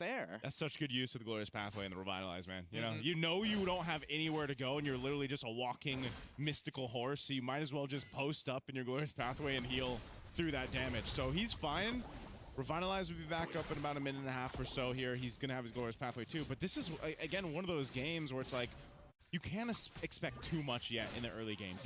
there. That's such good use of the Glorious Pathway and the Revitalize, man. You know you don't have anywhere to go, and you're literally just a walking mystical horse, so you might as well just post up in your Glorious Pathway and heal through that damage. So he's fine. Revitalize will be back up in about a minute and a half or so here. He's going to have his Glorious Pathway too. But this is, again, one of those games where it's like, you can't expect too much yet in the early game.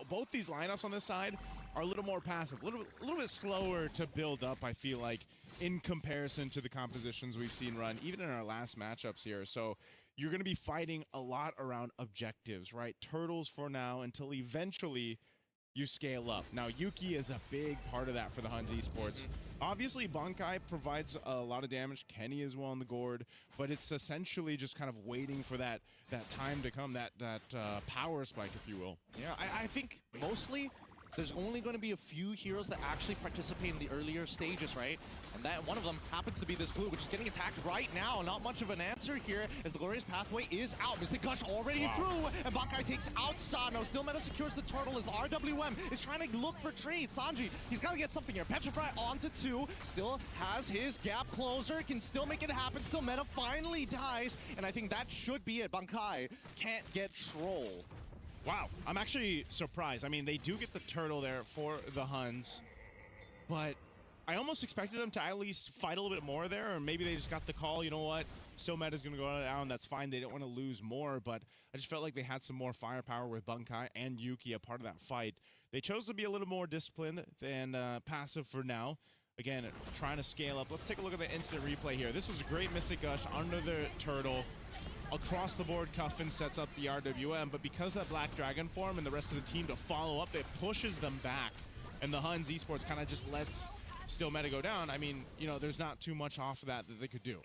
Both these lineups on this side are a little more passive, a little bit slower to build up, I feel like, in comparison to the compositions we've seen run, even in our last matchups here. So you're going to be fighting a lot around objectives, right? Turtles for now until eventually you scale up. Now, Yuki is a big part of that for the Huns Esports. Obviously, Bankai provides a lot of damage. Kenny as well on the gourd, but it's essentially just kind of waiting for that time to come, that power spike, if you will. Yeah, I think mostly there's only going to be a few heroes that actually participate in the earlier stages, right? And that one of them happens to be this Glue, which is getting attacked right now. Not much of an answer here as the Glorious Pathway is out. Mystic Gush already through, and Bankai takes out Sano. Still Meta secures the turtle as the RWM is trying to look for trades. Sanji, he's got to get something here. Petrify onto 2, still has his gap closer, can still make it happen. Still Meta finally dies, and I think that should be it. Bankai can't get Troll. Wow, I'm actually surprised. I mean, they do get the turtle there for the Huns, but I almost expected them to at least fight a little bit more there, or maybe they just got the call, you know what, still Meta's going to go down, that's fine, they don't want to lose more, but I just felt like they had some more firepower with Bankai and Yuki a part of that fight. They chose to be a little more disciplined than passive for now. Again, trying to scale up. Let's take a look at the instant replay here. This was a great Mystic Gush under the turtle. Across the board, Cuffin sets up the RWM, but because of that Black Dragon form and the rest of the team to follow up, it pushes them back. And the Huns Esports kind of just lets Still Meta go down. I mean, you know, there's not too much off of that they could do.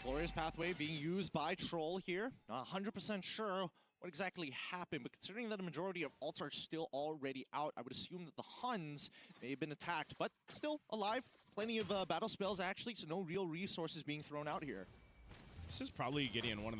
Glorious Pathway being used by Troll here. Not 100% sure what exactly happened, but considering that a majority of ults are still already out, I would assume that the Huns may have been attacked, but still alive. Plenty of battle spells actually, so no real resources being thrown out here. This is probably Gideon one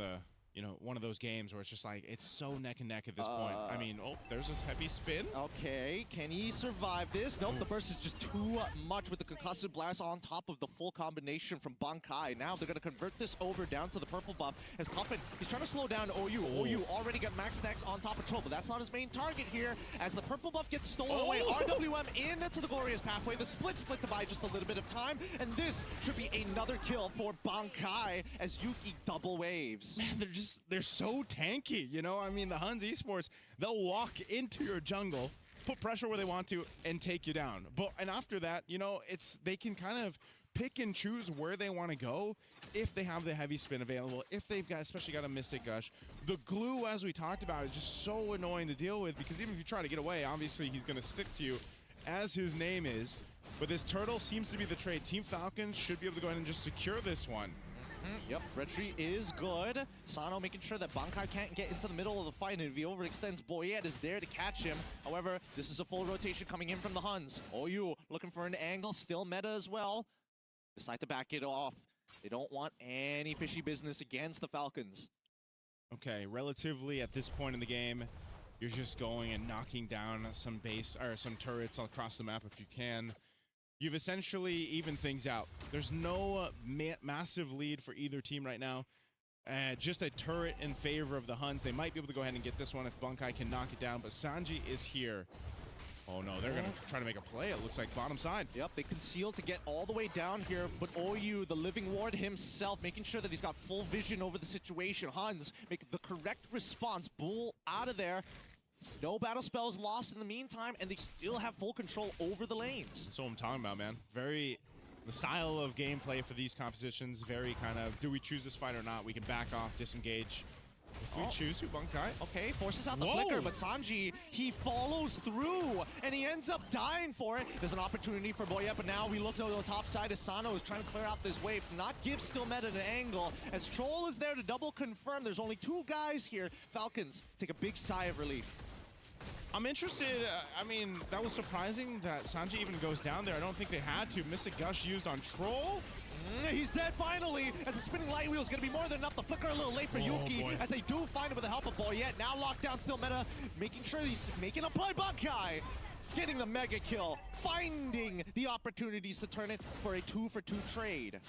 of those games where it's just like, it's so neck and neck at this point. I mean, oh, there's this heavy spin. Okay, can he survive this? Nope, the burst is just too much with the concussive blast on top of the full combination from Bankai. Now they're going to convert this over down to the purple buff as Cuffin, he's trying to slow down OU. OU already got max stacks on top of Troll, but that's not his main target here as the purple buff gets stolen away. RWM into the Glorious Pathway. The split to buy just a little bit of time, and this should be another kill for Bankai as Yuki double waves. Man, they're so tanky, you know? I mean, the Huns Esports, they'll walk into your jungle, put pressure where they want to, and take you down. And after that, you know, they can kind of pick and choose where they want to go if they have the heavy spin available, if they've especially got a Mystic Gush. The glue, as we talked about, is just so annoying to deal with because even if you try to get away, obviously he's going to stick to you, as his name is. But this turtle seems to be the trade. Team Falcons should be able to go ahead and just secure this one. Yep, retreat is good. Sano making sure that Bankai can't get into the middle of the fight, and if he overextends, Boyette is there to catch him. However, this is a full rotation coming in from the Huns. OU looking for an angle, still Meta as well. Decide to back it off. They don't want any fishy business against the Falcons. Okay, relatively at this point in the game, you're just going and knocking down some base or some turrets across the map if you can. You've essentially evened things out. There's no massive lead for either team right now. Just a turret in favor of the Huns. They might be able to go ahead and get this one if Bankai can knock it down, but Sanji is here. Oh no, they're gonna try to make a play. It looks like bottom side. Yep, they conceal to get all the way down here, but OU, the living ward himself, making sure that he's got full vision over the situation. Huns make the correct response. Bull out of there. No battle spells lost in the meantime, and they still have full control over the lanes. That's what I'm talking about, man. The style of gameplay for these compositions, very kind of, do we choose this fight or not? We can back off, disengage. If we choose to, Bankai. Okay, forces out the flicker, but Sanji, he follows through, and he ends up dying for it. There's an opportunity for Boyette, but now we look to the top side as Sano is trying to clear out this wave, not give Still Meta an angle, as Troll is there to double confirm. There's only 2 guys here. Falcons take a big sigh of relief. I'm interested, I mean, that was surprising that Sanji even goes down there. I don't think they had to. Mystic Gush used on Troll. He's dead finally, as the spinning light wheel is going to be more than enough. The flicker a little late for Yuki, as they do find him with the help of Boyette. Now locked down, Still Meta, making sure he's making a play. Bankai getting the mega kill, finding the opportunities to turn it for a 2-for-2 trade.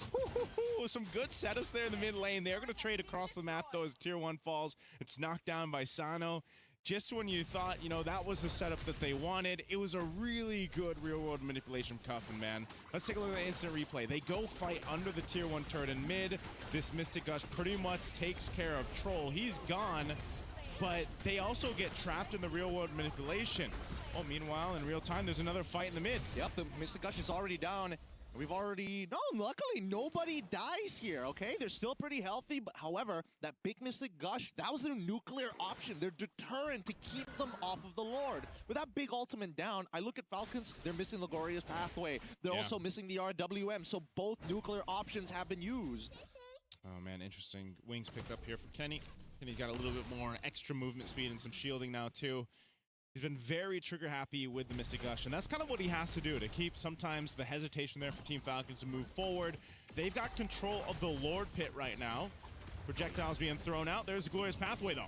Some good setups there in the mid lane. They're going to trade across the map, though, as Tier 1 falls. It's knocked down by Sano. Just when you thought, you know, that was the setup that they wanted, it was a really good real-world manipulation from Cuffin, man. Let's take a look at the instant replay. They go fight under the Tier 1 turret in mid. This Mystic Gush pretty much takes care of Troll. He's gone, but they also get trapped in the real-world manipulation. Oh, meanwhile, in real time, there's another fight in the mid. Yep, the Mystic Gush is already down. We've already... No, luckily, nobody dies here, okay? They're still pretty healthy, but however, that big Mystic Gush, that was their nuclear option, their deterrent to keep them off of the Lord. With that big ultimate down, I look at Falcons, they're missing Ligoria's pathway. They're also missing the RWM, so both nuclear options have been used. Oh, man, interesting. Wings picked up here for Kenny. Kenny's got a little bit more extra movement speed and some shielding now, too. He's been very trigger happy with the Mystic Gush, and that's kind of what he has to do to keep sometimes the hesitation there for Team Falcons to move forward. They've got control of the Lord Pit right now. Projectiles being thrown out. There's the Glorious Pathway, though.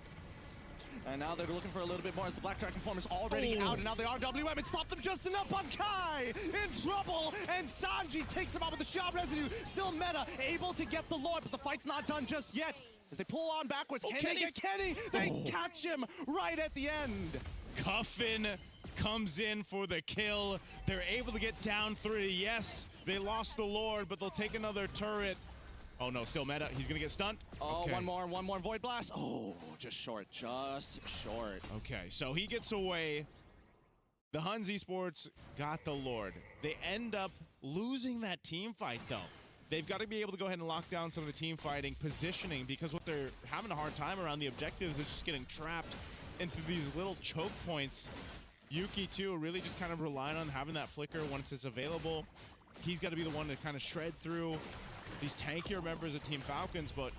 And now they're looking for a little bit more as the Black Dragon form is already out, and now the RWM, it stopped them just enough on Kai! In trouble, and Sanji takes him out with the shot residue. Still meta, able to get the Lord, but the fight's not done just yet. As they pull on backwards, can they get Kenny? They catch him right at the end. Cuffin comes in for the kill. They're able to get down 3. Yes, they lost the Lord, but they'll take another turret. Oh no, still meta. He's gonna get stunned. Oh, okay. One more Void Blast. Oh, just short. Okay, so he gets away. The Huns Esports got the Lord. They end up losing that team fight, though. They've got to be able to go ahead and lock down some of the team fighting, positioning, because what they're having a hard time around the objectives is just getting trapped into these little choke points. Yuki, too, really just kind of relying on having that flicker once it's available. He's got to be the one to kind of shred through these tankier members of Team Falcons, but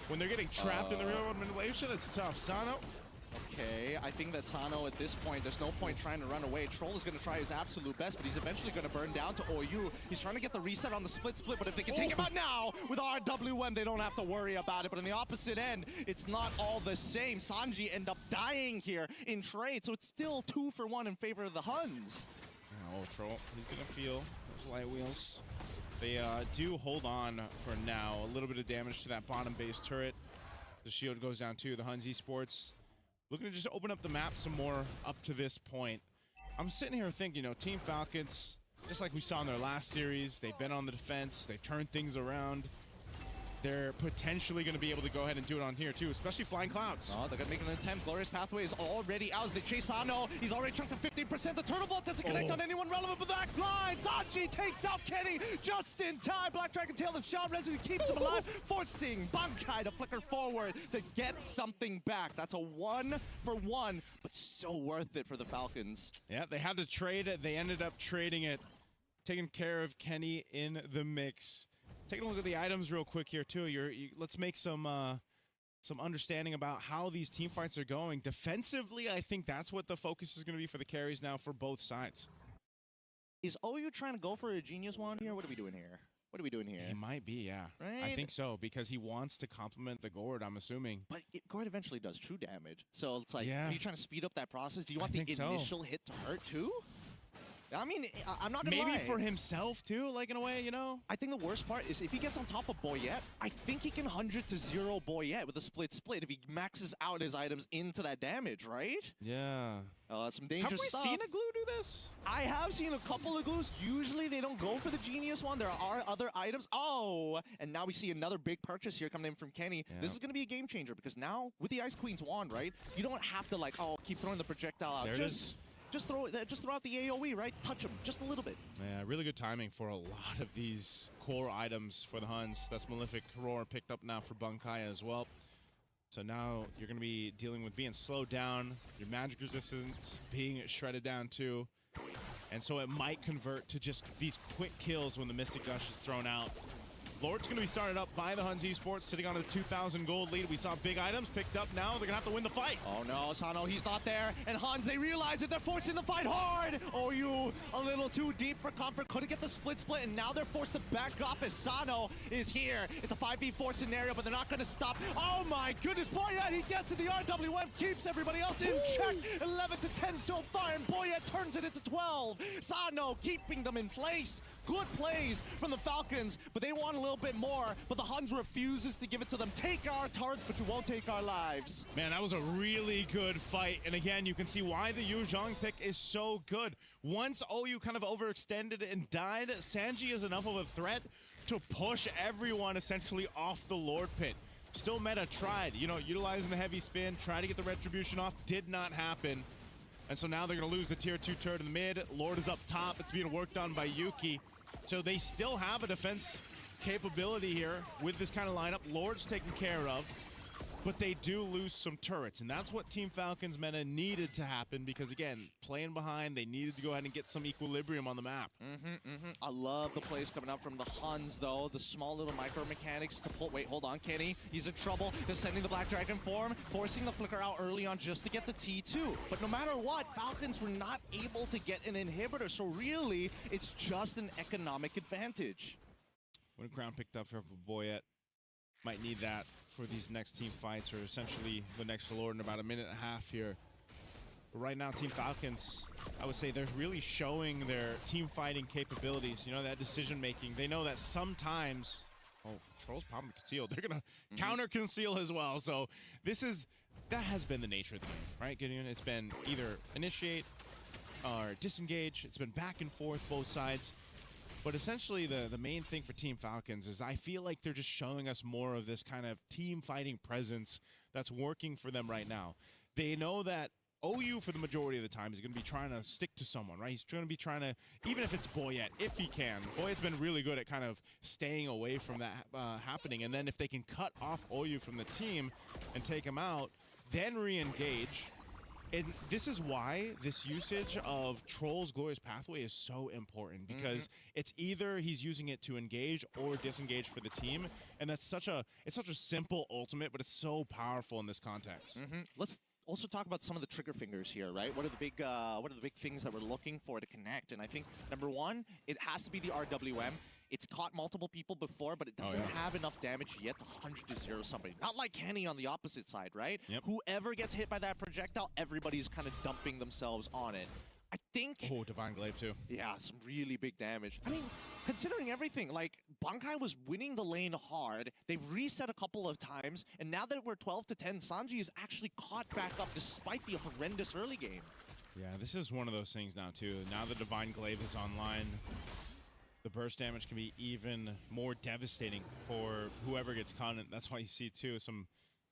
when they're getting trapped in the real world manipulation, it's tough. Sano. Okay, I think that Sano at this point, there's no point trying to run away. Troll is going to try his absolute best, but he's eventually going to burn down to OU. He's trying to get the reset on the split, but if they can take him out now with RWM, they don't have to worry about it. But on the opposite end, it's not all the same. Sanji end up dying here in trade, so it's still 2 for 1 in favor of the Huns. Oh, Troll, he's going to feel those light wheels. They do hold on for now. A little bit of damage to that bottom base turret. The shield goes down too. The Huns Esports looking to just open up the map some more up to this point. I'm sitting here thinking, you know, Team Falcons, just like we saw in their last series, they've been on the defense, they've turned things around. They're potentially going to be able to go ahead and do it on here, too, especially Flying Clouds. Oh, they're going to make an attempt. Glorious Pathway is already out as they chase Sano. He's already chunked to 15%. The Turtle Bolt doesn't connect on anyone relevant, but that line. Sanji takes out Kenny just in time. Black Dragon Tail and Shard Residue keeps him alive, forcing Bankai to flicker forward to get something back. That's a 1 for 1, but so worth it for the Falcons. Yeah, they had to trade it. They ended up trading it, taking care of Kenny in the mix. Taking a look at the items real quick here, too. Let's make some understanding about how these team fights are going. Defensively, I think that's what the focus is going to be for the carries now for both sides. Is OU trying to go for a genius wand here? What are we doing here? What are we doing here? He might be, yeah. Right? I think so, because he wants to complement the Gourd, I'm assuming. But Gourd eventually does true damage. So it's like, are you trying to speed up that process? Do you want the initial hit to hurt, too? I mean, I'm not gonna lie. Maybe for himself, too, like, in a way, you know? I think the worst part is if he gets on top of Boyette, I think he can 100-0 Boyette with a split if he maxes out his items into that damage, right? Yeah. Some dangerous stuff. Have we seen a glue do this? I have seen a couple of glues. Usually they don't go for the genius one. There are other items. Oh, and now we see another big purchase here coming in from Kenny. Yeah. This is going to be a game changer because now with the Ice Queen's wand, right, you don't have to like, keep throwing the projectile out. There it is. Just throw out the AoE, right? Touch them just a little bit. Yeah, really good timing for a lot of these core items for the Huns. That's Malefic Roar picked up now for Bankai as well. So now you're going to be dealing with being slowed down, your magic resistance being shredded down too. And so it might convert to just these quick kills when the Mystic Gush is thrown out. Lord's going to be started up by the Huns Esports, sitting on a 2,000 gold lead. We saw big items picked up now. They're going to have to win the fight. Oh no, Sano, he's not there. And Huns, they realize it. They're forcing the fight hard. OU a little too deep for comfort. Couldn't get the split, and now they're forced to back off as Sano is here. It's a 5v4 scenario, but they're not going to stop. Oh my goodness, Boyette, he gets to the RWM, keeps everybody else in check. 11 to 10 so far, and Boyette turns it into 12. Sano keeping them in place. Good plays from the Falcons, but they want a little bit more. But the Huns refuses to give it to them. Take our turrets, but you won't take our lives. Man, that was a really good fight. And again, you can see why the Yu Zhang pick is so good. Once OU kind of overextended and died, Sanji is enough of a threat to push everyone essentially off the Lord pit. Still meta tried, you know, utilizing the heavy spin, try to get the retribution off, did not happen. And so now they're going to lose the tier 2 turret in the mid. Lord is up top. It's being worked on by Yuki. So they still have a defense capability here with this kind of lineup. Lord's taken care of, but they do lose some turrets. And that's what Team Falcons meta needed to happen because, again, playing behind, they needed to go ahead and get some equilibrium on the map. I love the plays coming out from the Huns, though. The small little micro mechanics to pull. Wait, hold on, Kenny. He's in trouble. They're sending the Black Dragon form, forcing the flicker out early on just to get the T2. But no matter what, Falcons were not able to get an inhibitor. So really, it's just an economic advantage. When a crown picked up for Boyette, might need that for these next team fights, or essentially the next Lord in about a minute and a half here. But right now, Team Falcons, I would say they're really showing their team fighting capabilities. You know, that decision making. They know that sometimes, oh, Trolls popping conceal. They're gonna counter conceal as well. So that has been the nature of the game, right, Gideon? It's been either initiate or disengage. It's been back and forth, both sides. But essentially, the main thing for Team Falcons is I feel like they're just showing us more of this kind of team fighting presence that's working for them right now. They know that OU, for the majority of the time, is going to be trying to stick to someone, right? He's going to be trying to, even if it's Boyette, if he can. Boyette's been really good at kind of staying away from that happening. And then if they can cut off OU from the team and take him out, then re-engage. And this is why this usage of Troll's Glorious Pathway is so important, because it's either he's using it to engage or disengage for the team, and that's such a simple ultimate, but it's so powerful in this context. Let's also talk about some of the trigger fingers here, right? What are the big things that we're looking for to connect? And I think number one, it has to be the RWM. It's caught multiple people before, but it doesn't have enough damage yet to 100-0 somebody. Not like Kenny on the opposite side, right? Whoever gets hit by that projectile, everybody's kind of dumping themselves on it. I think... Oh, Divine Glaive too. Yeah, some really big damage. I mean, considering everything, like, Bankai was winning the lane hard. They've reset a couple of times, and now that we're 12 to 10, Sanji is actually caught back up despite the horrendous early game. Yeah, this is one of those things now, too. Now the Divine Glaive is online, the burst damage can be even more devastating for whoever gets caught in it. That's why you see, too, some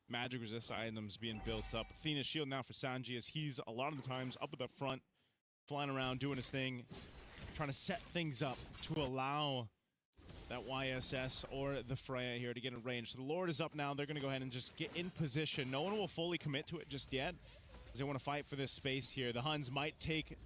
magic resist items being built up. Athena's shield now for Sanji, as he's a lot of the times up at the front, flying around, doing his thing, trying to set things up to allow that YSS or the Freya here to get in range. So the Lord is up now. They're going to go ahead and just get in position. No one will fully commit to it just yet, because they want to fight for this space here. The Huns might take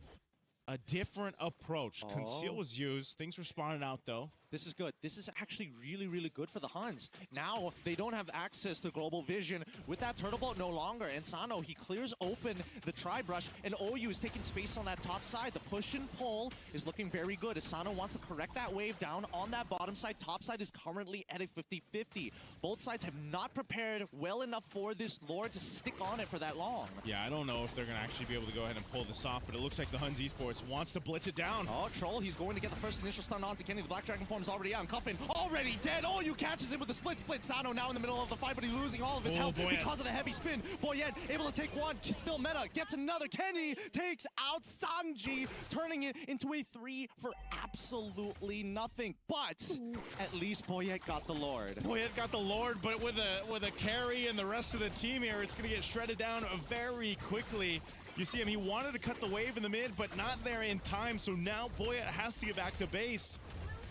a different approach. Conceal was used. Things were spawning out, though. This is good. This is actually really, really good for the Huns. Now, they don't have access to global vision. With that turtle boat no longer, and Sano, he clears open the tri-brush, and OU is taking space on that top side. The push and pull is looking very good, as Sano wants to correct that wave down on that bottom side. Top side is currently at a 50-50. Both sides have not prepared well enough for this Lord to stick on it for that long. Yeah, I don't know if they're going to actually be able to go ahead and pull this off, but it looks like the Huns Esports wants to blitz it down. Oh, Troll, he's going to get the first initial stun onto Kenny. The Black Dragon form's already out. Cuffin already dead. Oh, you catches him with the split. Sano now in the middle of the fight, but he's losing all of his health because of the heavy spin. Boyette able to take one. Still meta. Gets another. Kenny takes out Sanji, turning it into a 3 for absolutely nothing. But at least Boyette got the Lord. Boyette got the Lord, but with a carry and the rest of the team here, it's going to get shredded down very quickly. You see him, he wanted to cut the wave in the mid, but not there in time, so now Boyette has to get back to base.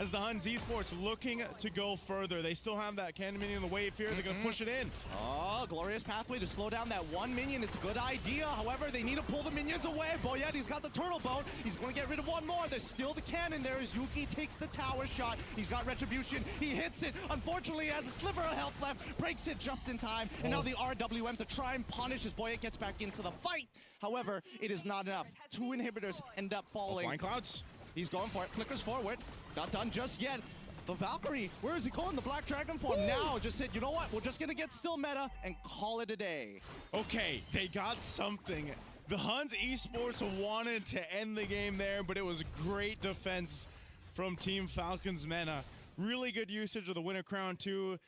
as the Huns Esports looking to go further. They still have that cannon minion in the wave here. They're going to push it in. Oh, glorious pathway to slow down that one minion. It's a good idea. However, they need to pull the minions away. Boyet, he's got the turtle boat. He's going to get rid of one more. There's still the cannon there as Yuki takes the tower shot. He's got retribution. He hits it. Unfortunately, he has a sliver of health left. Breaks it just in time. And now the RWM to try and punish as Boyet gets back into the fight. However, it is not enough. Two inhibitors end up falling. Flying clouds. He's going for it. Flickers forward. Not done just yet. The Valkyrie, where is he calling the Black Dragon form? Now just said, you know what? We're just going to get still meta and call it a day. Okay, they got something. The Huns Esports wanted to end the game there, but it was a great defense from Team Falcons Mena. Really good usage of the Winter Crown too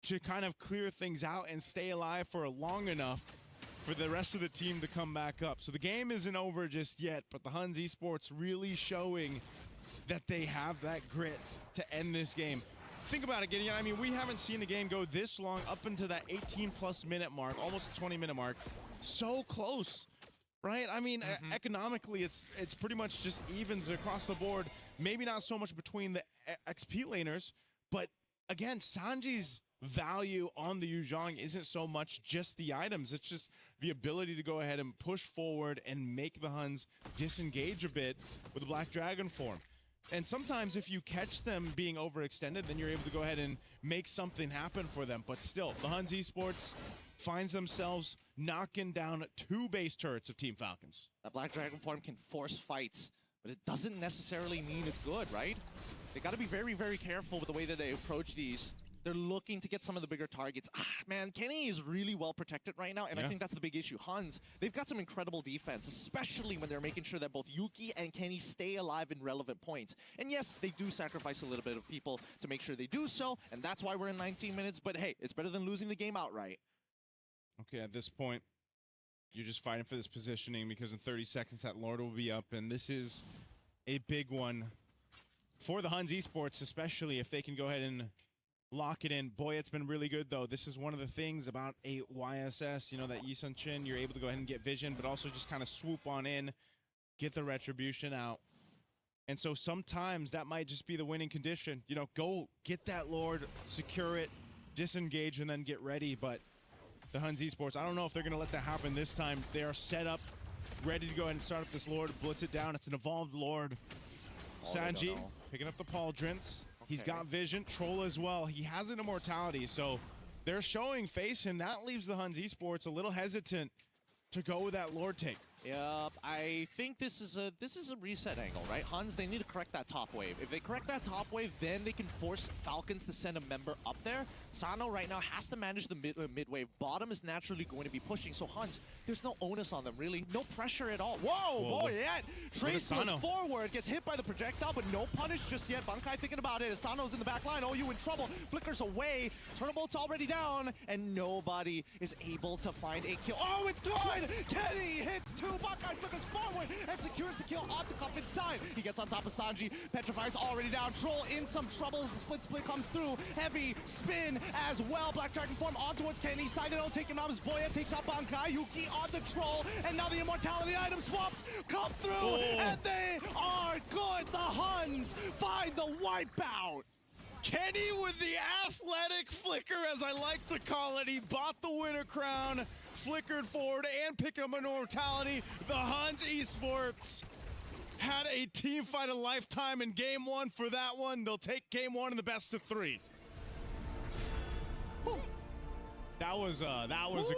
to kind of clear things out and stay alive for long enough for the rest of the team to come back up. So the game isn't over just yet, but the Huns Esports really showing that they have that grit to end this game. Think about it, Gideon. I mean, we haven't seen a game go this long up into that 18+ minute mark, almost 20-minute mark. So close, right? I mean, economically, it's pretty much just evens across the board. Maybe not so much between the XP laners, but again, Sanji's value on the Yuzhong isn't so much just the items. It's just the ability to go ahead and push forward and make the Huns disengage a bit with the Black Dragon form. And sometimes if you catch them being overextended, then you're able to go ahead and make something happen for them. But still, the Huns Esports finds themselves knocking down 2 base turrets of Team Falcons. That Black Dragon form can force fights, but it doesn't necessarily mean it's good, right? They got to be very, very careful with the way that they approach these. They're looking to get some of the bigger targets. Man, Kenny is really well protected right now, and I think that's the big issue. Huns, they've got some incredible defense, especially when they're making sure that both Yuki and Kenny stay alive in relevant points. And yes, they do sacrifice a little bit of people to make sure they do so, and that's why we're in 19 minutes. But hey, it's better than losing the game outright. Okay, at this point, you're just fighting for this positioning because in 30 seconds that Lord will be up, and this is a big one for the Huns Esports, especially if they can go ahead and lock it in. Boy, it's been really good, though. This is one of the things about a YSS, you know, that Yi Sun Chin, you're able to go ahead and get vision, but also just kind of swoop on in, get the retribution out. And so sometimes that might just be the winning condition. You know, go get that Lord, secure it, disengage, and then get ready. But the Huns Esports, I don't know if they're going to let that happen this time. They are set up, ready to go ahead and start up this Lord, blitz it down. It's an evolved Lord. Sanji picking up the pauldrons. He's got vision, troll as well. He has an immortality, so they're showing face, and that leaves the Huns Esports a little hesitant to go with that Lord take. Yep, I think this is a reset angle, right? Huns, they need to correct that top wave. If they correct that top wave, then they can force Falcons to send a member up there. Sano right now has to manage the mid wave. Bottom is naturally going to be pushing, so Huns, there's no onus on them, really. No pressure at all. Whoa, boy, yeah. Traceless forward, gets hit by the projectile, but no punish just yet. Bankai thinking about it. Sano's in the back line. Oh, you in trouble. Flickers away. Turbo's already down, and nobody is able to find a kill. Oh, it's good! Kenny hits 2. Bankai flickers forward and secures the kill. Octocup inside. He gets on top of Sanji. Petrify's already down. Troll in some trouble as the split comes through. Heavy spin as well. Black Dragon form on towards Kenny. Sideno taking out his Boya. Takes out Bankai. Yuki onto Troll. And now the immortality item swapped. Come through. And they are good. The Huns find the wipeout. Kenny with the athletic flicker, as I like to call it. He bought the Winter Crown, flickered forward, and picked up immortality. The Huns Esports had a team fight of lifetime in game 1 for that one. They'll take game 1 in the best of 3. Woo. That was a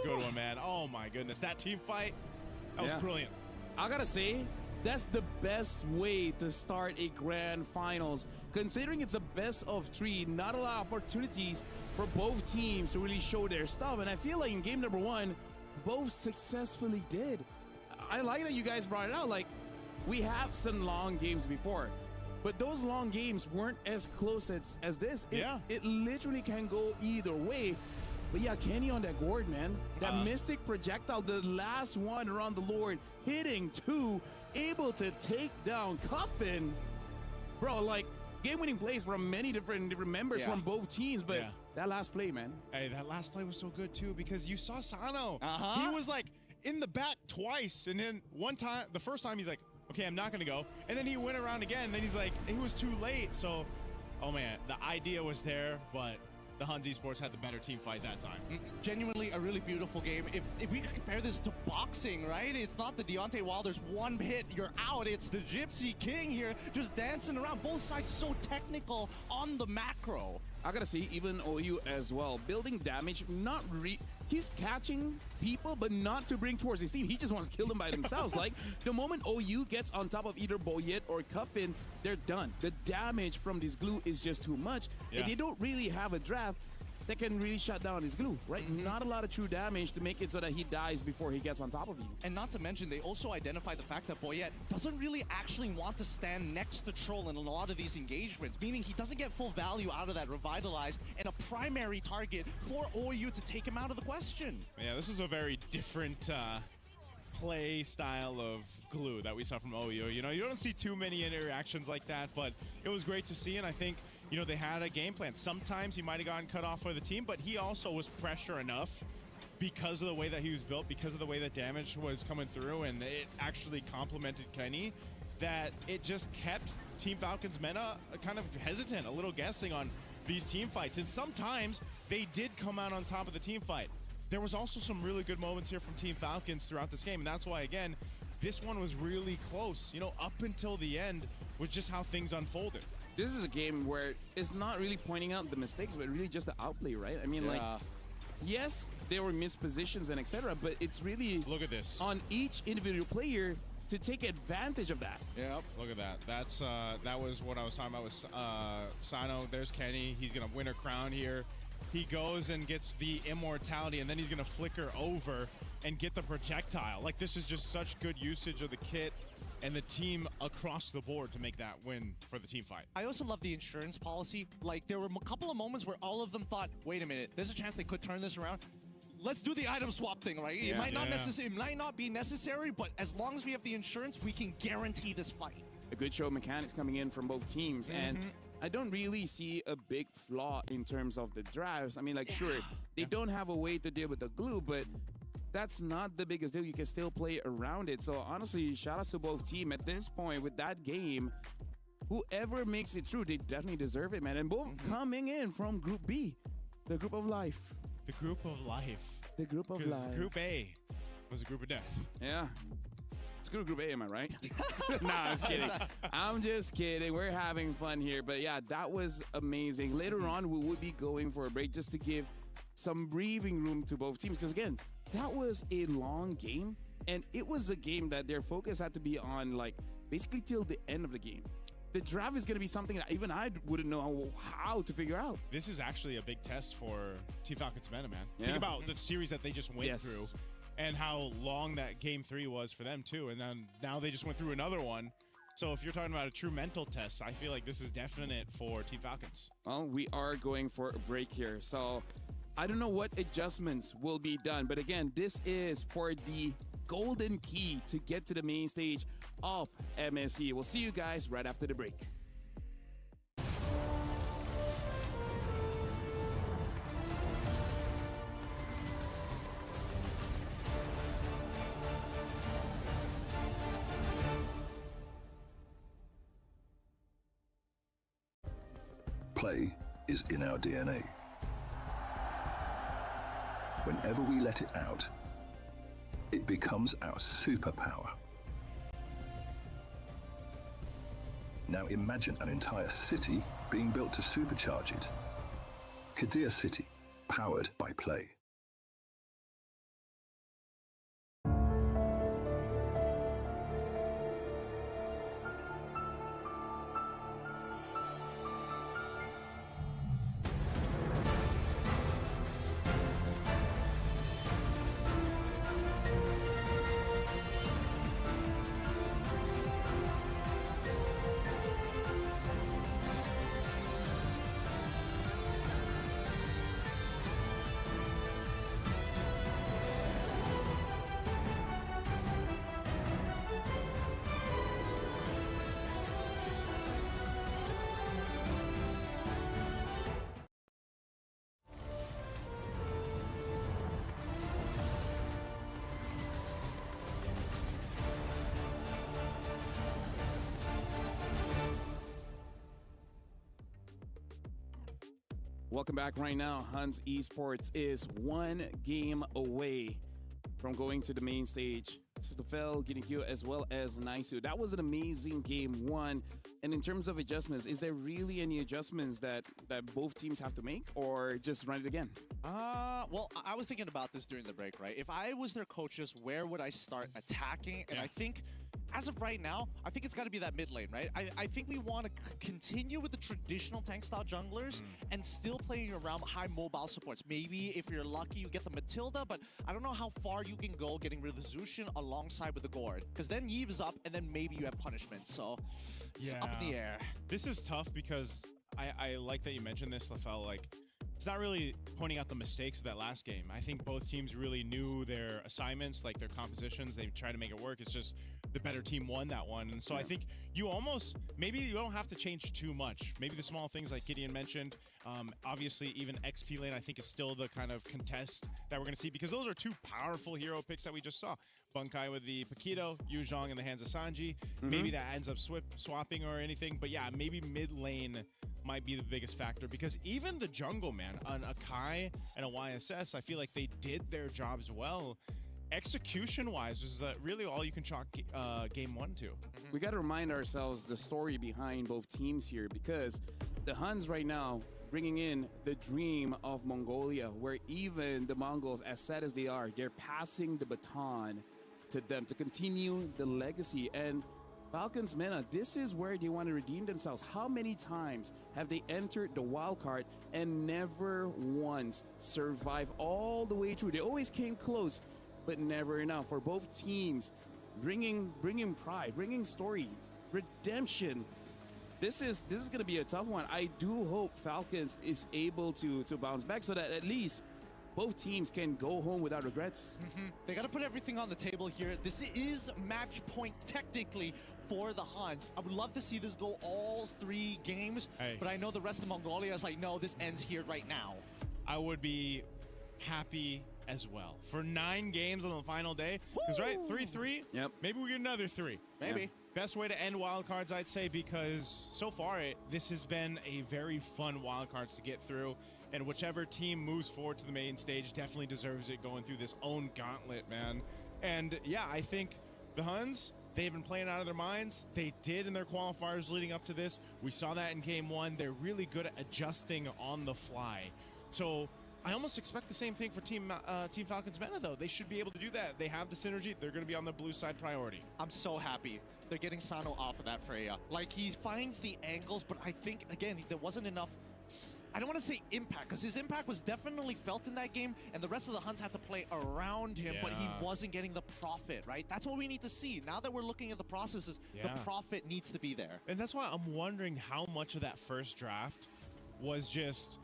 good one, man. Oh my goodness, that team fight, that was brilliant. I gotta say, that's the best way to start a grand finals. Considering it's a best of 3, not a lot of opportunities for both teams to really show their stuff. And I feel like in game number 1, both successfully did. I like that you guys brought it out. Like, we have some long games before, but those long games weren't as close as this. It literally can go either way. But yeah, Kenny on that gourd, man. That mystic projectile, the last one around the Lord, hitting 2, able to take down Coffin. Bro, like, game-winning plays from many different members from both teams, but that last play, man. Hey, that last play was so good, too, because you saw Sano. He was, like, in the back twice, and then one time, the first time, he's like, okay, I'm not going to go. And then he went around again, and then he's like, he was too late, so Oh man, the idea was there, but the Huns Esports had the better team fight that time. Genuinely a really beautiful game. If we could compare this to boxing, right? It's not the Deontay Wilder's one hit, you're out. It's the Gypsy King here just dancing around. Both sides so technical on the macro. I gotta say, even OU as well, building damage, he's catching people, but not to bring towards his team. He just wants to kill them by themselves. Like, the moment OU gets on top of either Boyet or Cuffin, they're done. The damage from this glue is just too much, and they don't really have a draft that can really shut down his glue, right? Not a lot of true damage to make it so that he dies before he gets on top of you. And not to mention, they also identify the fact that Boyet doesn't really actually want to stand next to Troll in a lot of these engagements, meaning he doesn't get full value out of that Revitalize and a primary target for OU to take him out of the question. Yeah, this is a very different play style of glue that we saw from OU. You know, you don't see too many interactions like that, but it was great to see, and I think, you know, they had a game plan. Sometimes he might have gotten cut off for the team, but he also was pressure enough because of the way that he was built, because of the way that damage was coming through, and it actually complemented Kenny, that it just kept Team Falcon's meta kind of hesitant, a little guessing on these team fights. And sometimes they did come out on top of the team fight. There was also some really good moments here from Team Falcons throughout this game, and that's why, again, this one was really close. You know, up until the end was just how things unfolded. This is a game where it's not really pointing out the mistakes, but really just the outplay, right? I mean, like, yes, there were missed positions and etc., but it's really look at this on each individual player to take advantage of that. Yep. Look at that. That's that was what I was talking about with Sino. There's Kenny. He's gonna win a crown here. He goes and gets the immortality, and then he's gonna flicker over and get the projectile. Like, this is just such good usage of the kit and the team across the board to make that win for the team fight. I also love the insurance policy. Like, there were a couple of moments where all of them thought, wait a minute, there's a chance they could turn this around. Let's do the item swap thing, right? Yeah. It might not be necessary, but as long as we have the insurance, we can guarantee this fight. A good show of mechanics coming in from both teams, and I don't really see a big flaw in terms of the drafts. I mean, like, sure, they don't have a way to deal with the glue, but that's not the biggest deal. You can still play around it. So honestly, shout out to both teams. At this point, with that game, whoever makes it through, they definitely deserve it, man. And both coming in from Group B, the group of life. The group of life. The group of life. Group A was a group of death. Yeah. Let's go to Group A, am I right? Nah, I'm just kidding. I'm just kidding. We're having fun here. But yeah, that was amazing. Later on, we would be going for a break just to give some breathing room to both teams. Because again, that was a long game, and it was a game that their focus had to be on, like, basically till the end of the game. The draft is going to be something that even I wouldn't know how to figure out. This is actually a big test for Team Falcons meta, man. Yeah. Think about the series that they just went through and how long that game 3 was for them, too. And then now they just went through another one. So if you're talking about a true mental test, I feel like this is definite for Team Falcons. Well, we are going for a break here. So I don't know what adjustments will be done, but again, this is for the golden key to get to the main stage of MSC. We'll see you guys right after the break. Play is in our DNA. Whenever we let it out, it becomes our superpower. Now imagine an entire city being built to supercharge it. Kadir City, powered by Play. Welcome back right now. Hans Esports is 1 game away from going to the main stage. This is the Fel, getting you as well as Naisu. That was an amazing game 1. And in terms of adjustments, is there really any adjustments that both teams have to make, or just run it again? Well, I was thinking about this during the break, right? If I was their coaches, where would I start attacking? And I think, as of right now, I think it's got to be that mid lane, right? I think we want to continue with the traditional tank-style junglers and still playing around high mobile supports. Maybe if you're lucky, you get the Matilda, but I don't know how far you can go getting rid of the Zushin alongside with the Gourd. Because then Yves is up, and then maybe you have punishment. So, it's up in the air. This is tough because I like that you mentioned this, Lafel. Like, it's not really pointing out the mistakes of that last game. I think both teams really knew their assignments, like their compositions. They tried to make it work. It's just the better team won that one. And so I think you almost, maybe you don't have to change too much. Maybe the small things like Gideon mentioned. Obviously, even XP lane, I think, is still the kind of contest that we're going to see, because those are two powerful hero picks that we just saw. Bunkai with the Paquito, Yu Zhong in the hands of Sanji. Maybe that ends up swapping or anything. But yeah, maybe mid lane might be the biggest factor, because even the jungle, man, on Akai and a YSS, I feel like they did their jobs well. Execution-wise, is really all you can chalk game 1 to. We got to remind ourselves the story behind both teams here, because the Huns right now bringing in the dream of Mongolia, where even the Mongols, as sad as they are, they're passing the baton to them to continue the legacy. And Falcons Mena, this is where they want to redeem themselves. How many times have they entered the wild card and never once survived all the way through? They always came close, but never enough. For both teams, bringing pride, bringing story, redemption. This is going to be a tough one. I do hope Falcons is able to bounce back so that at least both teams can go home without regrets. They got to put everything on the table here. This is match point technically for the Huns. I would love to see this go all 3 games, but I know the rest of Mongolia is like, no, this ends here right now. I would be happy as well for 9 games on the final day, because 3-3, maybe we get another 3. Maybe. Best way to end wildcards, I'd say, because so far this has been a very fun wildcards to get through, and whichever team moves forward to the main stage definitely deserves it, going through this own gauntlet, man. And yeah, I think the Huns, they've been playing out of their minds. They did in their qualifiers leading up to this. We saw that in game 1. They're really good at adjusting on the fly. So I almost expect the same thing for Team Falcons Meta, though. They should be able to do that. They have the synergy. They're going to be on the blue side priority. I'm so happy they're getting Sano off of that Freya. Like, he finds the angles, but I think, again, there wasn't enough, I don't want to say impact, because his impact was definitely felt in that game, and the rest of the Huns had to play around him, but he wasn't getting the profit, right? That's what we need to see. Now that we're looking at the processes, the profit needs to be there. And that's why I'm wondering how much of that first draft was just,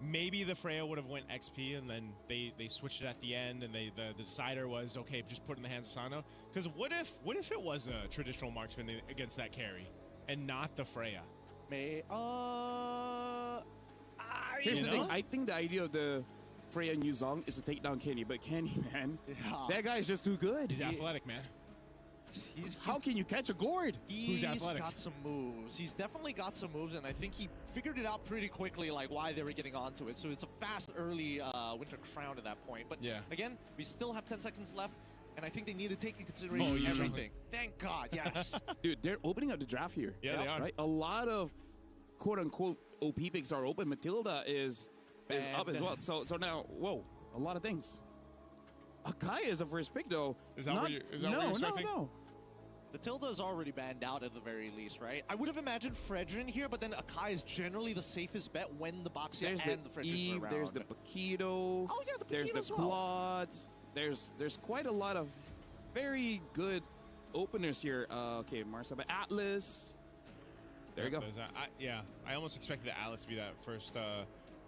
maybe the Freya would have went XP, and then they switched it at the end, and the decider was, okay, just put it in the hands of Sano. Because what if it was a traditional marksman against that carry, and not the Freya? Here's the thing. I think the idea of the Freya and Yu Zhong is to take down Kenny, but Kenny, man, that guy is just too good. He's athletic, man. How can you catch a gourd? He's got some moves. He's definitely got some moves, and I think he figured it out pretty quickly, like why they were getting onto it. So it's a fast, early Winter Crown at that point. But again, we still have 10 seconds left, and I think they need to take in consideration everything. Thank God, yes. Dude, they're opening up the draft here. Yeah, they are. Right? A lot of quote-unquote OP picks are open. Matilda is up as well. So now, whoa, a lot of things. Akai is a first pick, though. Is that what you're expecting? No. The Tilda is already banned out at the very least, right? I would have imagined Fredrin here, but then Akai is generally the safest bet when the Boxia and the Fredrins are around. There's the Paquito. Oh, yeah, the Paquito there's the as well. Quads. There's quite a lot of very good openers here. Okay, Marsa, but Atlas. There you go. I almost expected the Atlas to be that first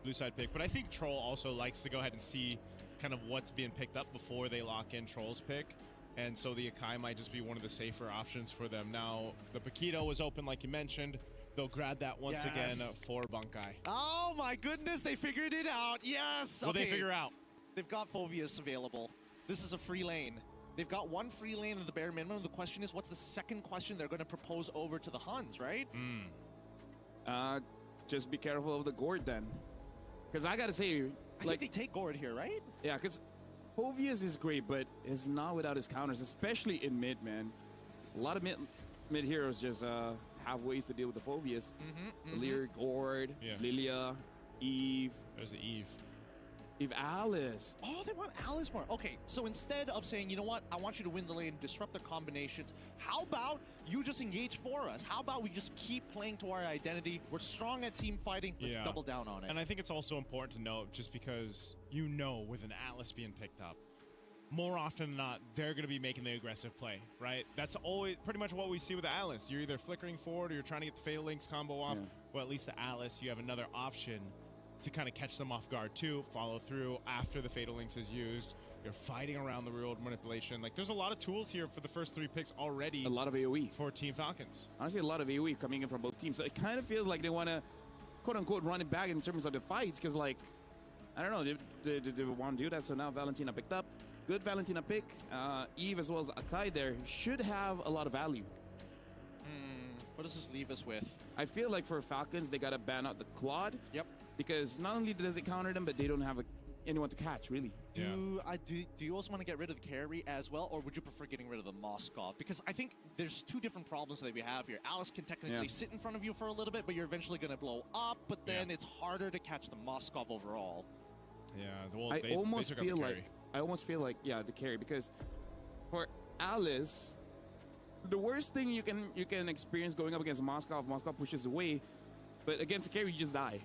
blue side pick, but I think Troll also likes to go ahead and see kind of what's being picked up before they lock in Troll's pick. And so the Akai might just be one of the safer options for them. Now, the Paquito is open, like you mentioned. They'll grab that once again for Bunkai. Oh my goodness, they figured it out. Yes. What they figure out? They've got Phoveus available. This is a free lane. They've got one free lane at the bare minimum. The question is, what's the second question they're going to propose over to the Huns, right? Just be careful of the gourd then. Because I got to say, I like, think they take Gord here, right? yeah, because Hovius is great, but is not without his counters, especially in mid, man. A lot of mid heroes just have ways to deal with the Phobius. Lear, Gord, Yeah. Lilia, Eve, There's the Eve. Alice. Oh, they want Alice more. Okay, so instead of saying, you know what, I want you to win the lane, disrupt their combinations, how about you just engage for us? How about we just keep playing to our identity? We're strong at team fighting. Let's Yeah. double down on it. And I think it's also important to note, just because you know with an Atlas being picked up, more often than not, they're going to be making the aggressive play, right? That's always pretty much what we see with the Atlas. You're either flickering forward or you're trying to get the Fatal Links combo off. Yeah. Well, at least the Atlas, you have another option to kind of catch them off guard too, follow through after the Fatal Links is used. You're fighting around the real manipulation. Like, there's a lot of tools here for the first 3 picks already A lot of AoE. for Team Falcons. Honestly, a lot of AoE coming in from both teams. So it kind of feels like they want to, quote unquote, run it back in terms of the fights. Because, like, I don't know, they want to do that. So now Valentina picked up. Good Valentina pick. Eve as well as Akai there should have a lot of value. What does this leave us with? I feel like for Falcons, they got to ban out the Claude. Yep. Because not only does it counter them, but they don't have anyone to catch, really. Do you also want to get rid of the carry as well, or would you prefer getting rid of the Moskov? Because I think there's two different problems that we have here. Alice can technically sit in front of you for a little bit, but you're eventually going to blow up, but then it's harder to catch the Moskov overall. Yeah, well, I almost took out feel the like, the carry, because for Alice, the worst thing you can experience going up against Moskov pushes away, but against the carry, you just die.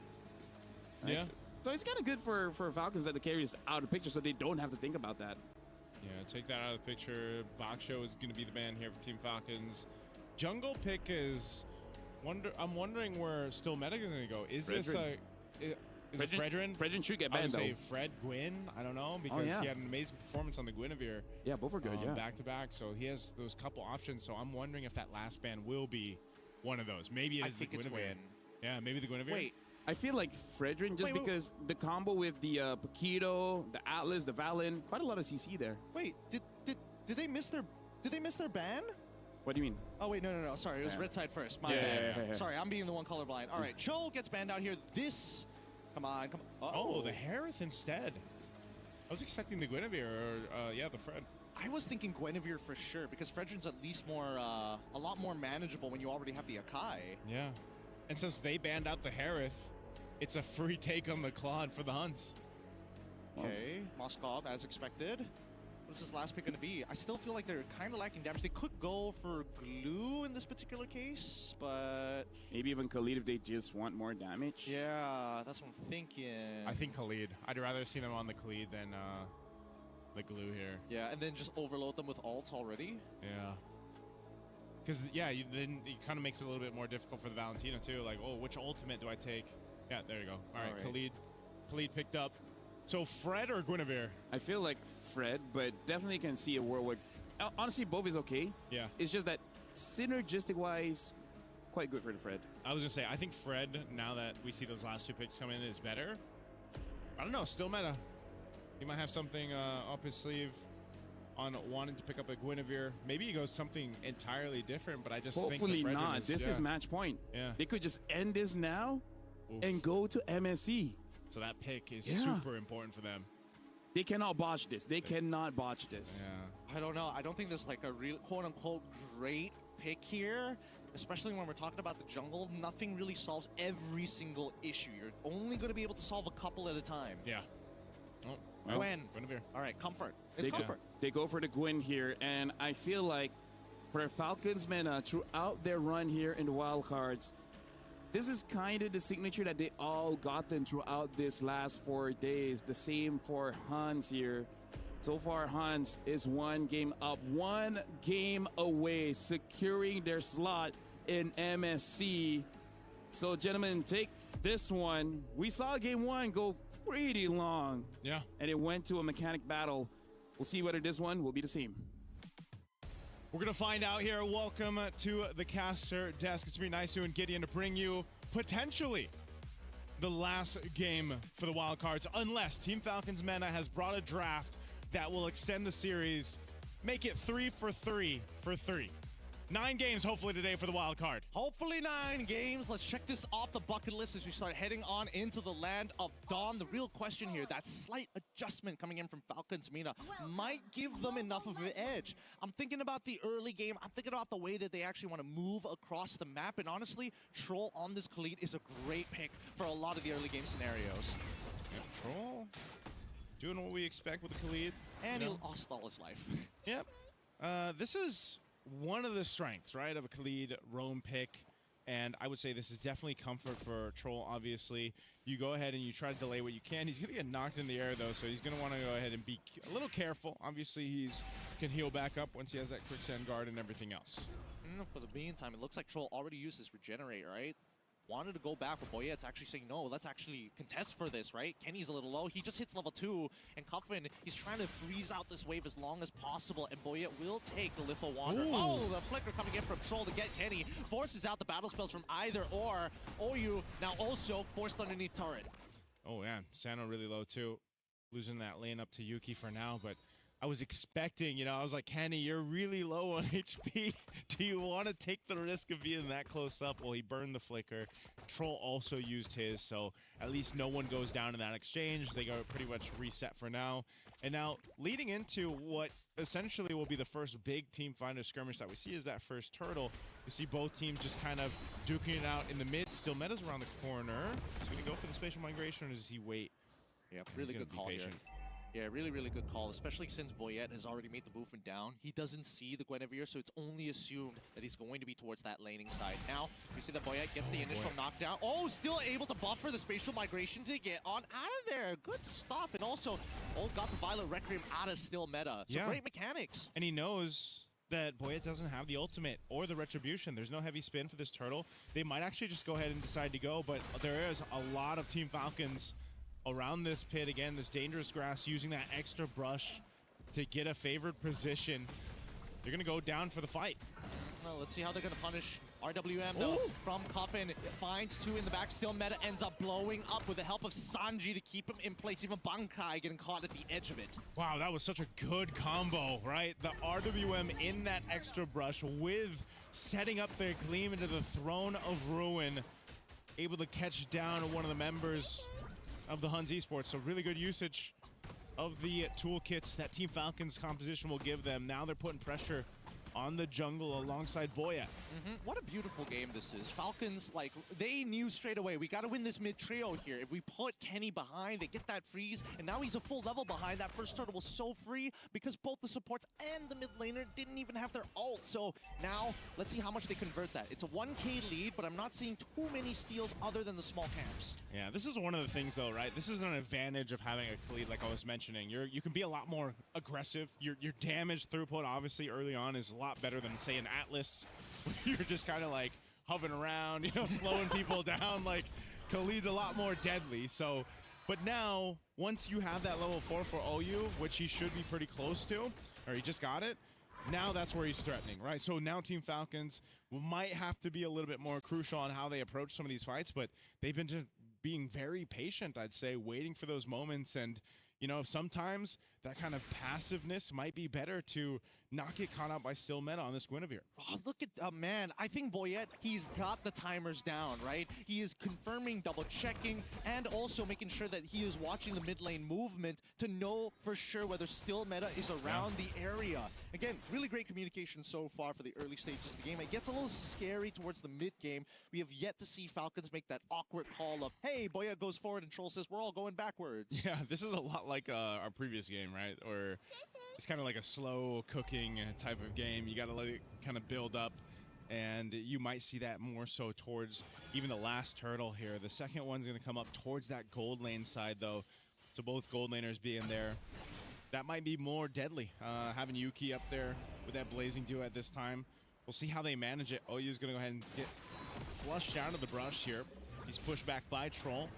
Right? Yeah. So it's kind of good for Falcons that the carry is out of the picture, so they don't have to think about that. Yeah, take that out of the picture. Baksho is going to be the man here for Team Falcons. Jungle pick is... I'm wondering where Still Meta is going to go. Is this a... Is it Fredrin? Fredrin should get I banned, would though. say Fred, Gwyn. I don't know, because yeah. he had an amazing performance on the Guinevere. Yeah, both are good, yeah. Back to back, so he has those couple options. So I'm wondering if that last ban will be one of those. Maybe I it's think the it's Guinevere. Gwyn. Yeah, maybe the Guinevere. Wait. I feel like Fredrin, just because the combo with the Paquito, the Atlas, the Valen, quite a lot of CC there. Wait, did they miss their ban? What do you mean? Oh wait, no. Sorry, it was red side first. My Yeah, bad. yeah. Sorry, I'm being the one colorblind. All right, Cho gets banned out here. Come on. Oh, the Harith instead. I was expecting the Guinevere, or the Fred. I was thinking Guinevere for sure, because Fredrin's at least a lot more manageable when you already have the Akai. Yeah. And since they banned out the Harith, it's a free take on the Claude for the Hunts. Okay, Moskov as expected. What is this last pick going to be? I still feel like they're kind of lacking damage. They could go for glue in this particular case, but... Maybe even Khalid if they just want more damage. Yeah, that's what I'm thinking. I think Khalid. I'd rather see them on the Khalid than the glue here. Yeah, and then just overload them with ults already. Yeah. Because, then it kind of makes it a little bit more difficult for the Valentina, too. Like, oh, which ultimate do I take? Yeah, there you go. All right. Khalid picked up. So, Fred or Guinevere? I feel like Fred, but definitely can see a world where... Honestly, both is okay. Yeah. It's just that synergistic-wise, quite good for the Fred. I was going to say, I think Fred, now that we see those last two picks come in, is better. I don't know. Still meta. He might have something up his sleeve on wanting to pick up a Guinevere. Maybe he goes something entirely different, but I just think Hopefully the not. This is match point. Yeah. They could just end this now and go to MSC. So that pick is super important for them. They cannot botch this. They cannot botch this. Yeah. I don't know. I don't think there's like a real quote-unquote great pick here, especially when we're talking about the jungle. Nothing really solves every single issue. You're only going to be able to solve a couple at a time. Yeah. Oh, Gwen. Guinevere. All right, comfort. It's comfort. They go for the Gwyn here, and I feel like for Falcons meta throughout their run here in the wildcards, this is kind of the signature that they all gotten throughout this last 4 days. The same for Hans here. So far, Hans is 1 game up, 1 game away, securing their slot in MSC. So, gentlemen, take this one. We saw game 1 go pretty long. Yeah. And it went to a mechanic battle. We'll see whether this one will be the same. We're going to find out here. Welcome to the caster desk. It's me, Naisu, and Gideon to bring you potentially the last game for the wild cards, unless Team Falcons Meta has brought a draft that will extend the series, make it 3 for 3 for 3. 9 games, hopefully, today for the wild card. Hopefully 9 games. Let's check this off the bucket list as we start heading on into the land of Dawn. The real question here, that slight adjustment coming in from Falcons Mina might give them enough of an edge. I'm thinking about the early game. I'm thinking about the way that they actually want to move across the map. And honestly, Troll on this Khalid is a great pick for a lot of the early game scenarios. Yep, Troll doing what we expect with the Khalid. And he lost all his life. Yep. This is one of the strengths, right, of a Khalid roam pick. And I would say this is definitely comfort for Troll, obviously. You go ahead and you try to delay what you can. He's going to get knocked in the air, though, so he's going to want to go ahead and be a little careful. Obviously, he's can heal back up once he has that quicksand guard and everything else. For the meantime, it looks like Troll already used his regenerate, right? Wanted to go back, but Boyette's actually saying, no, let's actually contest for this, right? Kenny's a little low. He just hits level 2, and Cuffin, he's trying to freeze out this wave as long as possible, and Boyette will take the Litho Wander. Ooh. Oh, the flicker coming in from Troll to get Kenny. Forces out the battle spells from either or. Oyu now also forced underneath turret. Oh, yeah. Sano really low, too. Losing that lane up to Yuki for now, but I was expecting, you know, I was like, Kenny, you're really low on HP. Do you want to take the risk of being that close up? Well, he burned the flicker. Troll also used his, so at least no one goes down in that exchange. They go pretty much reset for now. And now, leading into what essentially will be the first big team finder skirmish that we see is that first turtle. You see both teams just kind of duking it out in the mid. Still Meta's around the corner. He's going to go for the spatial migration, or does he wait? Yeah, really good call here. Yeah, really, really good call, especially since Boyette has already made the movement down. He doesn't see the Guinevere, so it's only assumed that he's going to be towards that laning side. Now, we see that Boyette gets the initial knockdown. Oh, still able to buffer the spatial migration to get on out of there. Good stuff. And also, got the Violet Requiem out of still meta. So great mechanics. And he knows that Boyette doesn't have the ultimate or the retribution. There's no heavy spin for this turtle. They might actually just go ahead and decide to go, but there is a lot of Team Falcons around this pit. Again, this dangerous grass, using that extra brush to get a favored position. They're going to go down for the fight. Well, let's see how they're going to punish RWM, though, from Coffin. Finds 2 in the back. Still meta ends up blowing up with the help of Sanji to keep him in place. Even Bankai getting caught at the edge of it. Wow, that was such a good combo, right? The RWM in that extra brush with setting up the Gleam into the Throne of Ruin. Able to catch down one of the members of the Huns Esports. So really good usage of the toolkits that Team Falcons composition will give them. Now they're putting pressure on the jungle alongside Boyette. What a beautiful game this is. Falcons, like, they knew straight away, we got to win this mid trio here. If we put Kenny behind, they get that freeze, and now he's a full level behind. That first turtle was so free because both the supports and the mid laner didn't even have their ult. So now, let's see how much they convert that. It's a 1K lead, but I'm not seeing too many steals other than the small camps. Yeah, this is one of the things, though, right? This is an advantage of having a Khalid, like I was mentioning. You can be a lot more aggressive. Your damage throughput, obviously, early on is a lot better than, say, an Atlas, where you're just kind of like hovering around, you know, slowing people down. Like, Khalid's a lot more deadly. So, but now, once you have that level 4 for OU, which he should be pretty close to, or he just got it, now that's where he's threatening, right? So now Team Falcons might have to be a little bit more crucial on how they approach some of these fights, but they've been just being very patient, I'd say, waiting for those moments. And, you know, sometimes that kind of passiveness might be better to not get caught out by still meta on this Guinevere. Oh, look at, man, I think Boyette, he's got the timers down, right? He is confirming, double checking, and also making sure that he is watching the mid lane movement to know for sure whether still meta is around the area. Again, really great communication so far for the early stages of the game. It gets a little scary towards the mid game. We have yet to see Falcons make that awkward call of, hey, Boyette goes forward and Troll says, we're all going backwards. Yeah, this is a lot like our previous game, right? Or it's kind of like a slow cooking type of game. You got to let it kind of build up, and you might see that more so towards even the last turtle here. The second one's going to come up towards that gold lane side, though. So both gold laners being there, that might be more deadly. Having Yuki up there with that blazing dew at this time. We'll see how they manage it. OU's going to go ahead and get flushed out of the brush here. He's pushed back by Troll.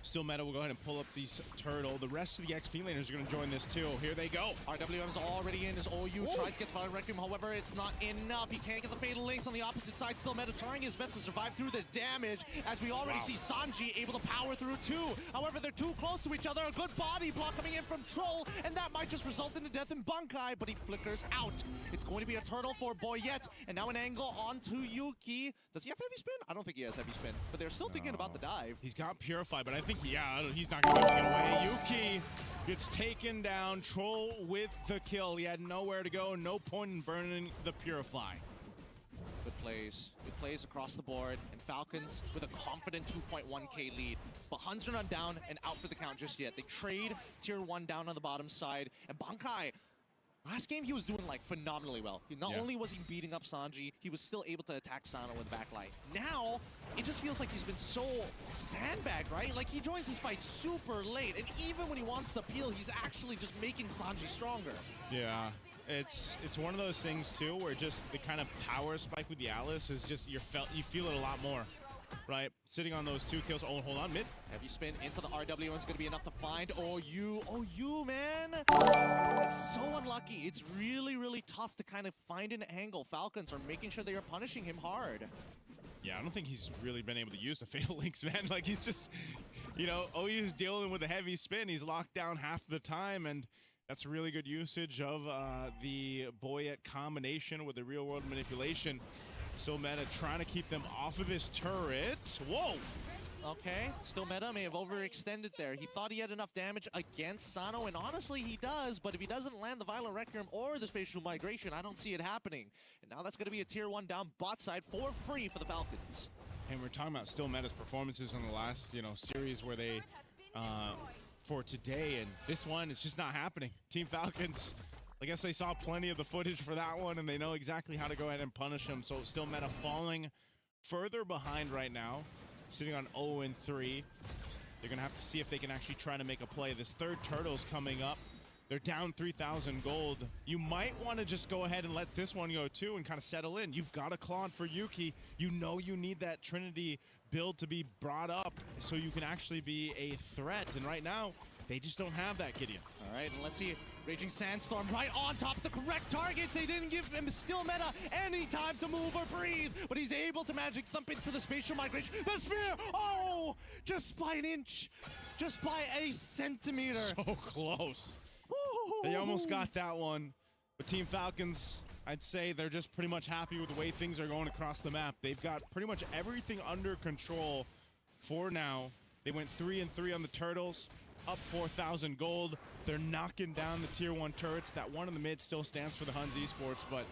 Still Meta will go ahead and pull up these turtle. The rest of the XP laners are going to join this too. Here they go. RWM's already in as OU tries to get the Requiem. However, it's not enough. He can't get the Fatal Links on the opposite side. Still Meta trying his best to survive through the damage, as we already see Sanji able to power through too. However, they're too close to each other. A good body block coming in from Troll, and that might just result in a death in Bunkai, but he flickers out. It's going to be a turtle for Boyette, and now an angle onto Yuki. Does he have heavy spin? I don't think he has heavy spin, but they're still thinking about the dive. He's got Purify, but I think, yeah, he's not going to get away. Yuki gets taken down. Troll with the kill. He had nowhere to go. No point in burning the Purify. Good plays across the board, and Falcons with a confident 2.1k lead. But Huns are not down and out for the count just yet. They trade tier 1 down on the bottom side, and Bunkai, last game he was doing like phenomenally well. Not only was he beating up Sanji, he was still able to attack Sano in the backline. Now, it just feels like he's been so sandbagged, right? Like he joins his fight super late, and even when he wants to peel, he's actually just making Sanji stronger. Yeah, it's one of those things too, where just the kind of power spike with the Alice is just you feel it a lot more, right? Sitting on those 2 kills. Oh, hold on, mid. Heavy spin into the RW, and it's going to be enough to find OU, man. It's so unlucky. It's really, really tough to kind of find an angle. Falcons are making sure they are punishing him hard. Yeah, I don't think he's really been able to use the Fatal Links, man. Like, he's just, you know, OU's dealing with a heavy spin. He's locked down half the time, and that's really good usage of the Boyette combination with the real-world manipulation. So Meta trying to keep them off of this turret. Whoa! Okay, still Meta may have overextended there. He thought he had enough damage against Sano, and honestly he does, but if he doesn't land the Violent Requiem or the Spatial Migration, I don't see it happening. And now that's going to be a tier 1 down bot side for free for the Falcons. And we're talking about still Meta's performances on the last, series where they, for today, and this one, it's just not happening. Team Falcons, I guess they saw plenty of the footage for that one, and they know exactly how to go ahead and punish him. So still Meta falling further behind right now, sitting on 0-3. They're going to have to see if they can actually try to make a play. This third turtle's coming up. They're down 3,000 gold. You might want to just go ahead and let this one go too and kind of settle in. You've got a Claude for Yuki. You know you need that Trinity build to be brought up so you can actually be a threat. And right now, they just don't have that, Gideon. All right, and let's see. Raging Sandstorm right on top of the correct targets. They didn't give him still Meta any time to move or breathe, but he's able to magic thump into the Spatial Migration. The spear! Oh! Just by an inch. Just by a centimeter. So close. They almost got that one. But Team Falcons, I'd say they're just pretty much happy with the way things are going across the map. They've got pretty much everything under control for now. They went 3-3 on the turtles, up 4,000 gold. They're knocking down the tier 1 turrets. That one in the mid still stands for the Huns Esports, but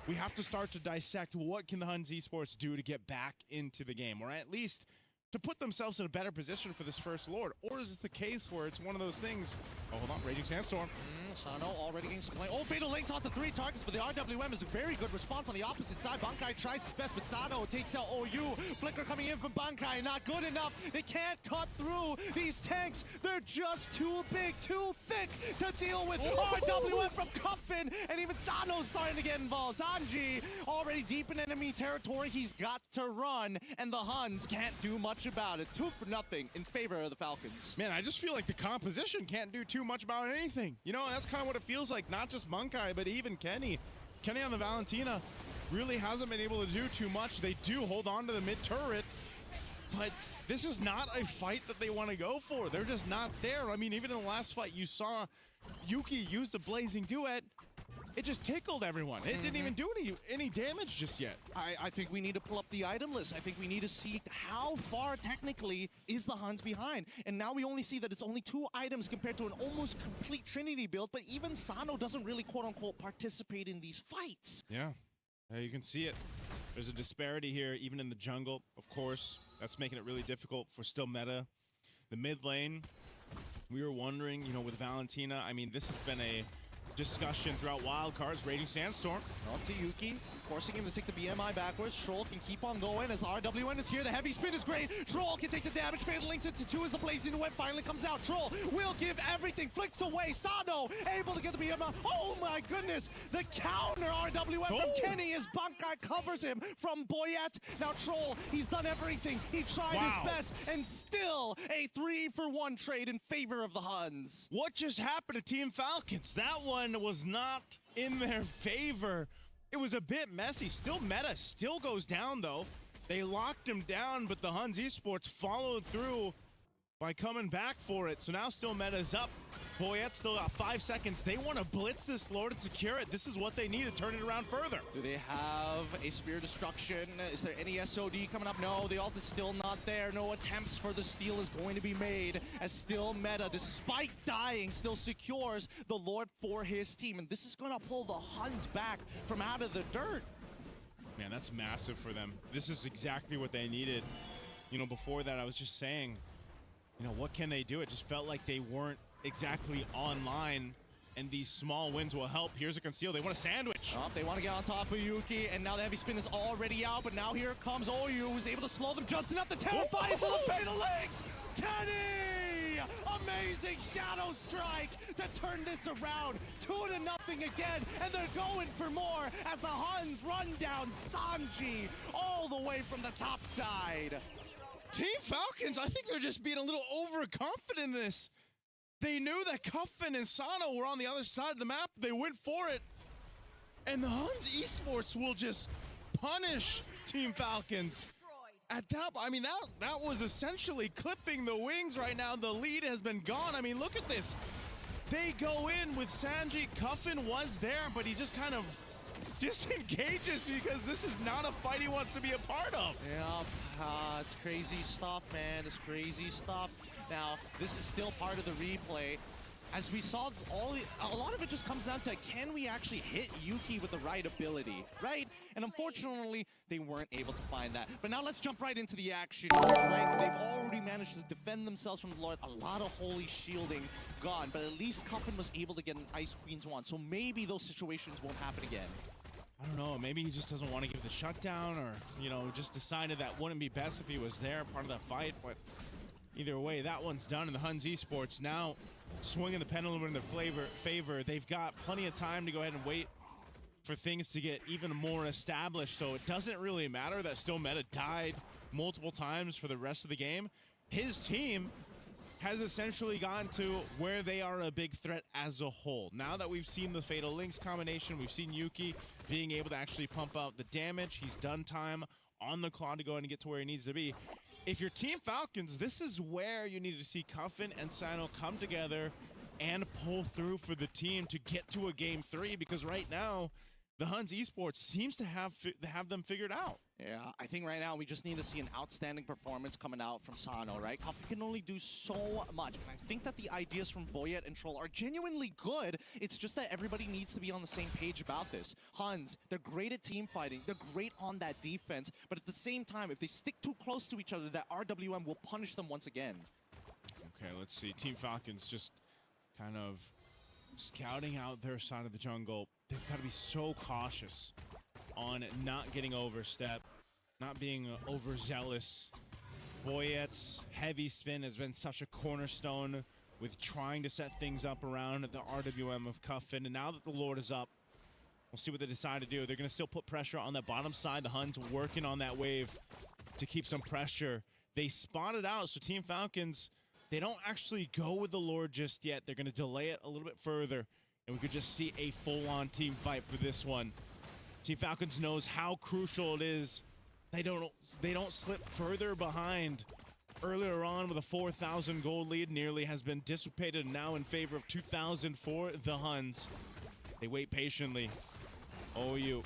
we have to start to dissect what can the Huns Esports do to get back into the game, or at least to put themselves in a better position for this first Lord. Or is it the case where it's one of those things? Oh, hold on, Raging Sandstorm. Sano already getting some play. Oh, Fatal Links onto 3 targets, but the RWM is a very good response on the opposite side. Bunkai tries his best, but Sano takes out OU. Flicker coming in from Bunkai, not good enough. They can't cut through these tanks. They're just too big, too thick to deal with. RWM from Cuffin, and even Sano's starting to get involved. Sanji already deep in enemy territory. He's got to run, and the Huns can't do much about it. 2-0 in favor of the Falcons. Man, I just feel like the composition can't do too much about anything. You know, that's kind of what it feels like. Not just Bunkai, but even Kenny. Kenny on the Valentina really hasn't been able to do too much. They do hold on to the mid turret, but this is not a fight that they want to go for. They're just not there. I mean, even in the last fight, you saw Yuki use the Blazing Duet. It just tickled everyone. It didn't even do any damage just yet. I think we need to pull up the item list. I think we need to see how far technically is the Huns behind. And now we only see that it's only 2 items compared to an almost complete Trinity build, but even Sano doesn't really quote-unquote participate in these fights. Yeah, you can see it. There's a disparity here, even in the jungle, of course. That's making it really difficult for still Meta. The mid lane, we were wondering, with Valentina, I mean, this has been a discussion throughout wildcards. Raging Sandstorm. On to Yuki. forcing him to take the BMI backwards. Troll can keep on going as RWN is here. The heavy spin is great. Troll can take the damage. Fatal links into 2 as the blazing whip finally comes out. Troll will give everything. Flicks away. Sano able to get the BMI. Oh my goodness. The counter RWN from Kenny as Bankai covers him from Boyette. Now Troll, he's done everything. He tried his best and still a 3-for-1 trade in favor of the Huns. What just happened to Team Falcons? That one was not in their favor. It was a bit messy. Still meta, still goes down though. They locked him down, but the Huns Esports followed through by coming back for it. So now still meta's up. Boyette still got 5 seconds. They want to blitz this Lord and secure it. This is what they need to turn it around further. Do they have a Spear Destruction? Is there any SOD coming up? No, the ult is still not there. No attempts for the steal is going to be made as still meta, despite dying, still secures the Lord for his team. And this is going to pull the Huns back from out of the dirt. Man, that's massive for them. This is exactly what they needed. You know, before that, I was just saying, you know, what can they do? It just felt like they weren't exactly online, and these small wins will help. Here's a conceal. They want a sandwich. They want to get on top of Yuki, and now the heavy spin is already out, but now here comes Oyu, who's able to slow them just enough to terrify into the fatal legs. Kenny! Amazing shadow strike to turn this around. 2-0 again, and they're going for more as the Huns run down Sanji all the way from the top side. Team Falcons, I think they're just being a little overconfident in this. They knew that Cuffin and Sano were on the other side of the map. They went for it. And the Huns Esports will just punish Team Falcons. At that, I mean, that was essentially clipping the wings right now. The lead has been gone. I mean, look at this. They go in with Sanji. Cuffin was there, but he just kind of disengages because this is not a fight he wants to be a part of. Yeah, it's crazy stuff, man. It's crazy stuff. Now, this is still part of the replay. As we saw, a lot of it just comes down to, can we actually hit Yuki with the right ability, right? And unfortunately, they weren't able to find that. But now let's jump right into the action, right? They've already managed to defend themselves from the Lord. A lot of holy shielding gone, but at least Cuffin was able to get an Ice Queen's Wand, so maybe those situations won't happen again. I don't know, maybe he just doesn't want to give the shutdown, or, you know, just decided that wouldn't be best if he was there, part of that fight, but either way, that one's done, and the Huns Esports now swinging the pendulum in their favor. They've got plenty of time to go ahead and wait for things to get even more established, so it doesn't really matter that still meta died multiple times for the rest of the game. His team has essentially gotten to where they are a big threat as a whole. Now that we've seen the Fatal Links combination, we've seen Yuki being able to actually pump out the damage. He's done time on the clock to go ahead and get to where he needs to be. If you're Team Falcons, this is where you need to see Cuffin and Sino come together and pull through for the team to get to a Game 3, because right now, the Huns Esports seems to have them figured out. Yeah, I think right now we just need to see an outstanding performance coming out from Sano, right? Cuffin can only do so much, and I think that the ideas from Boyette and Troll are genuinely good. It's just that everybody needs to be on the same page about this. Huns, they're great at team fighting, they're great on that defense, but at the same time, if they stick too close to each other, that RWM will punish them once again. Okay, let's see. Team Falcons just kind of scouting out their side of the jungle. They've got to be so cautious on not getting overstep, not being overzealous. Boyette's heavy spin has been such a cornerstone with trying to set things up around the RWM of Cuffin, and now that the Lord is up, we'll see what they decide to do. They're going to still put pressure on that bottom side. The Huns working on that wave to keep some pressure. They spotted out, so Team Falcons, they don't actually go with the Lord just yet. They're going to delay it a little bit further, and we could just see a full-on team fight for this one. Team Falcons knows how crucial it is. They don't slip further behind. Earlier on with a 4,000 gold lead nearly has been dissipated, now in favor of 2,000 for the Huns. They wait patiently. OU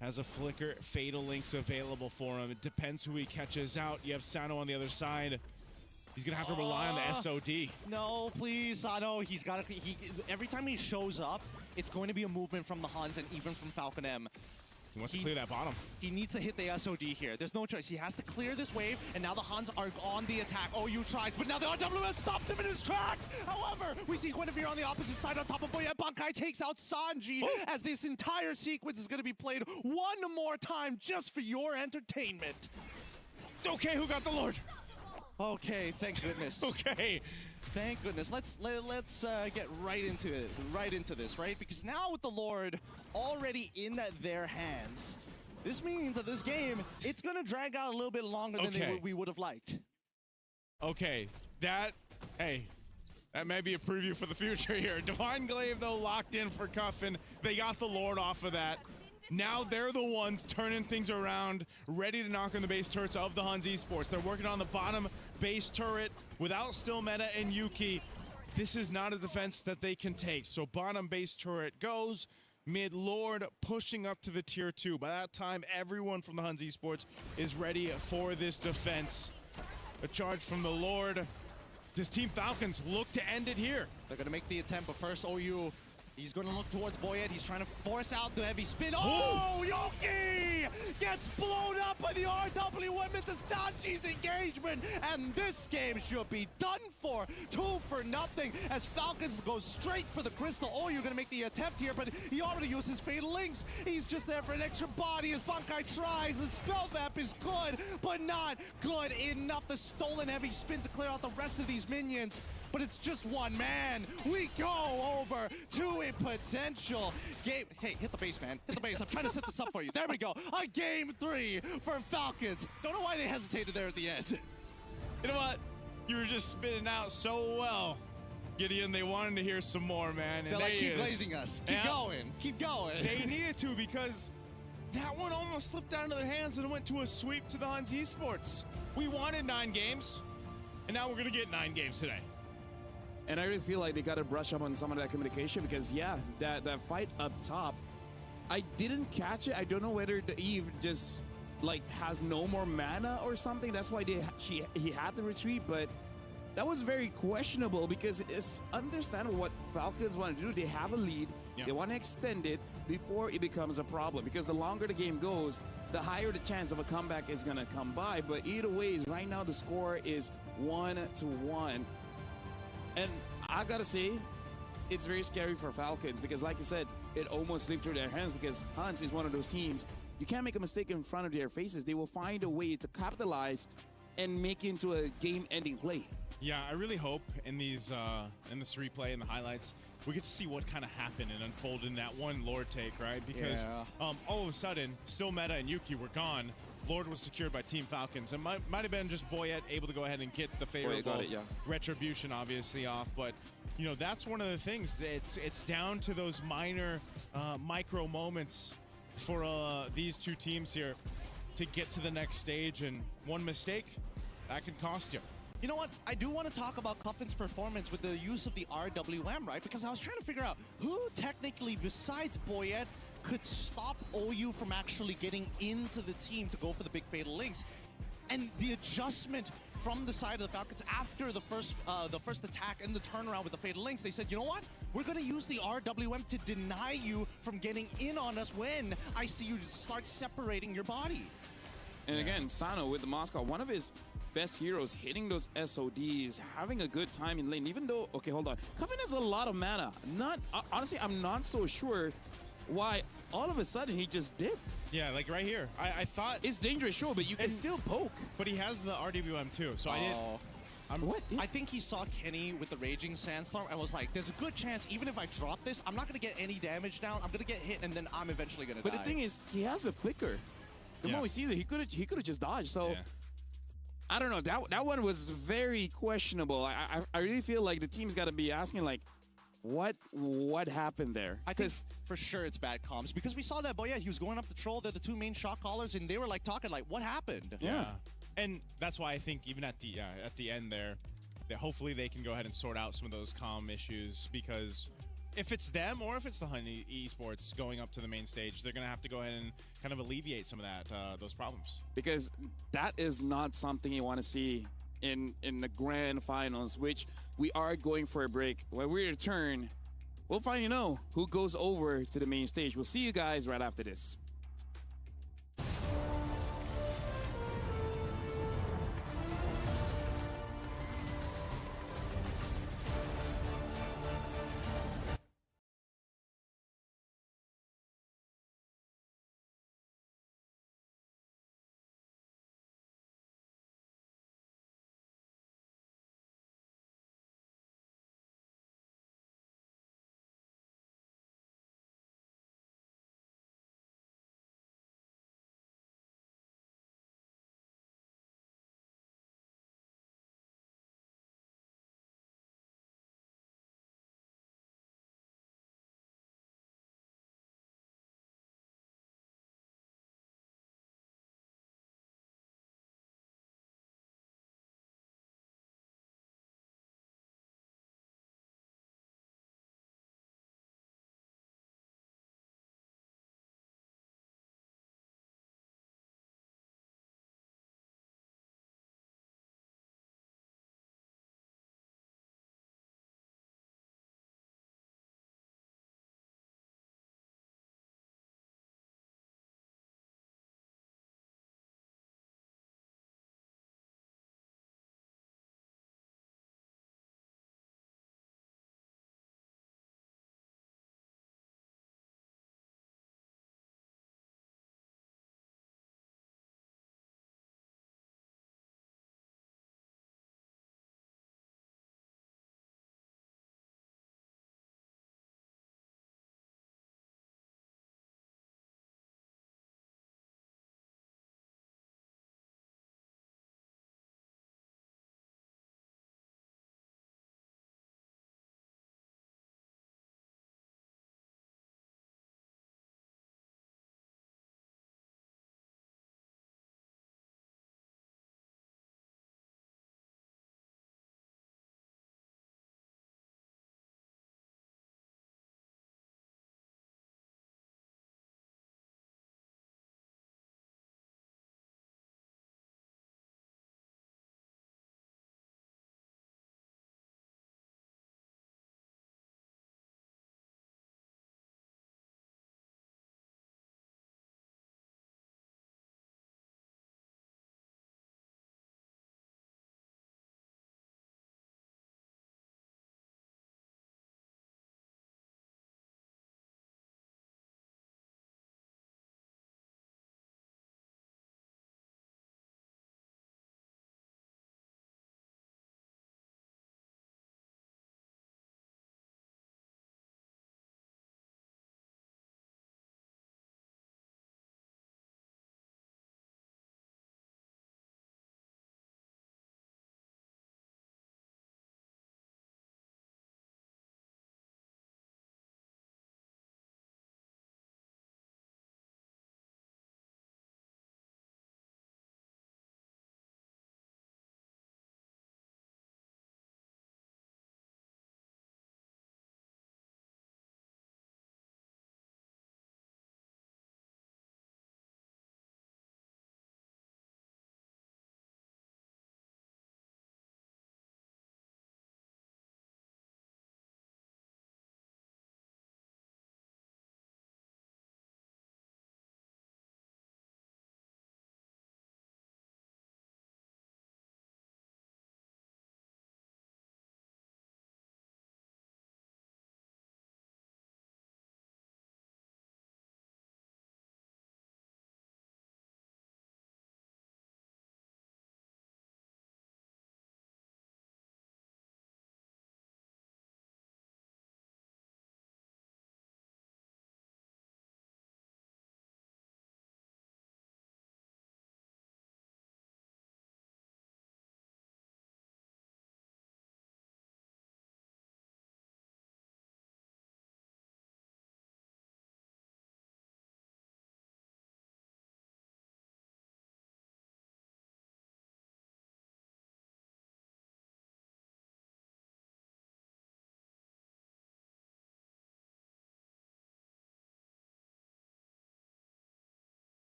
has a flicker, Fatal Links available for him. It depends who he catches out. You have Sano on the other side. He's gonna have to rely on the SOD. No, please, Sano. Every time he shows up, it's going to be a movement from the Huns and even from Falcon M. He wants to clear that bottom. He needs to hit the SOD here. There's no choice. He has to clear this wave, and now the Huns are on the attack. OU tries, but now the RWM stops him in his tracks. However, we see Guinevere on the opposite side on top of Boyette. Bankai takes out Sanji as this entire sequence is going to be played one more time just for your entertainment. Okay, who got the Lord? Okay, thank goodness. Okay. Thank goodness. Let's get right into this, right? Because now with the Lord already in that hands, this means that this game, it's gonna drag out a little bit longer than we would have liked. Okay, that may be a preview for the future here. Divine Glaive though locked in for Cuffin. They got the Lord off of that. Now they're the ones turning things around, ready to knock on the base turrets of the Huns Esports. They're working on the bottom base turret without Still Meta and Yuki. This is not a defense that they can take. So bottom base turret goes, mid Lord pushing up to the tier 2. By that time, everyone from the Huns Esports is ready for this defense. A charge from the Lord. Does Team Falcons look to end it here? They're gonna make the attempt, but first OU, he's going to look towards Boyette. He's trying to force out the heavy spin. Oh, Yoki gets blown up by the RWM into Sanji's engagement. And this game should be done for. 2-0 as Falcons go straight for the crystal. Oh, you're going to make the attempt here, but he already used his fatal links. He's just there for an extra body as Bankai tries. The spell vamp is good, but not good enough. The stolen heavy spin to clear out the rest of these minions. But it's just one man. We go over to a potential game. Hey, hit the base, man. Hit the base. I'm trying to set this up for you. There we go. A game 3 for Falcons. Don't know why they hesitated there at the end. You know what? You were just spitting out so well, Gideon. They wanted to hear some more, man. And they're like, keep glazing us. Keep going. Keep going. They needed to because that one almost slipped out of their hands and went to a sweep to the Huns Esports. We wanted 9 games, and now we're going to get 9 games today. And I really feel like they got to brush up on some of that communication because, yeah, that fight up top, I didn't catch it. I don't know whether the Eve just, like, has no more mana or something. That's why he had to retreat, but that was very questionable because it's understandable what Falcons want to do. They have a lead. Yeah. They want to extend it before it becomes a problem because the longer the game goes, the higher the chance of a comeback is going to come by. But either way, right now the score is 1-1. And I gotta say, it's very scary for Falcons because, like you said, it almost slipped through their hands because Huns is one of those teams. You can't make a mistake in front of their faces. They will find a way to capitalize and make into a game-ending play. Yeah, I really hope in these in this replay and the highlights, we get to see what kind of happened and unfolded in that one Lord take, right? Because all of a sudden, Still Meta and Yuki were gone. Lord was secured by Team Falcons. It might have been just Boyette able to go ahead and get the favorable retribution, obviously, off. But, you know, that's one of the things. It's down to those minor micro moments for these two teams here to get to the next stage. And one mistake, that can cost you. You know what? I do want to talk about Cuffin's performance with the use of the RWM, right? Because I was trying to figure out who technically, besides Boyette, could stop OU from actually getting into the team to go for the big fatal links. And the adjustment from the side of the Falcons after the first attack and the turnaround with the fatal links, they said, you know what? We're going to use the RWM to deny you from getting in on us when I see you start separating your body. And again, Sano with the Moscow, one of his best heroes, hitting those SODs, having a good time in lane, even though, okay, hold on. Cuffin has a lot of mana. Honestly, I'm not so sure why all of a sudden he just dipped. Yeah, like right here. I thought it's dangerous, sure, but you can still poke. But he has the RWM too, so I think he saw Kenny with the Raging Sandstorm and was like, there's a good chance, even if I drop this, I'm not going to get any damage down. I'm going to get hit, and then I'm eventually going to die. But the thing is, he has a flicker. The moment he sees it, he could have just dodged. So, I don't know. That one was very questionable. I really feel like the team's got to be asking, like, what happened there? I think for sure it's bad comms because we saw that Boyette, he was going up the troll. They're the two main shot callers, and they were like talking like, what happened? Yeah. And that's why I think even at the end there, that hopefully they can go ahead and sort out some of those comm issues, because if it's them or if it's the Honey Esports going up to the main stage, they're going to have to go ahead and kind of alleviate some of that those problems. Because that is not something you want to see in the grand finals, which we are going for a break. When we return, we'll finally know who goes over to the main stage. We'll see you guys right after this.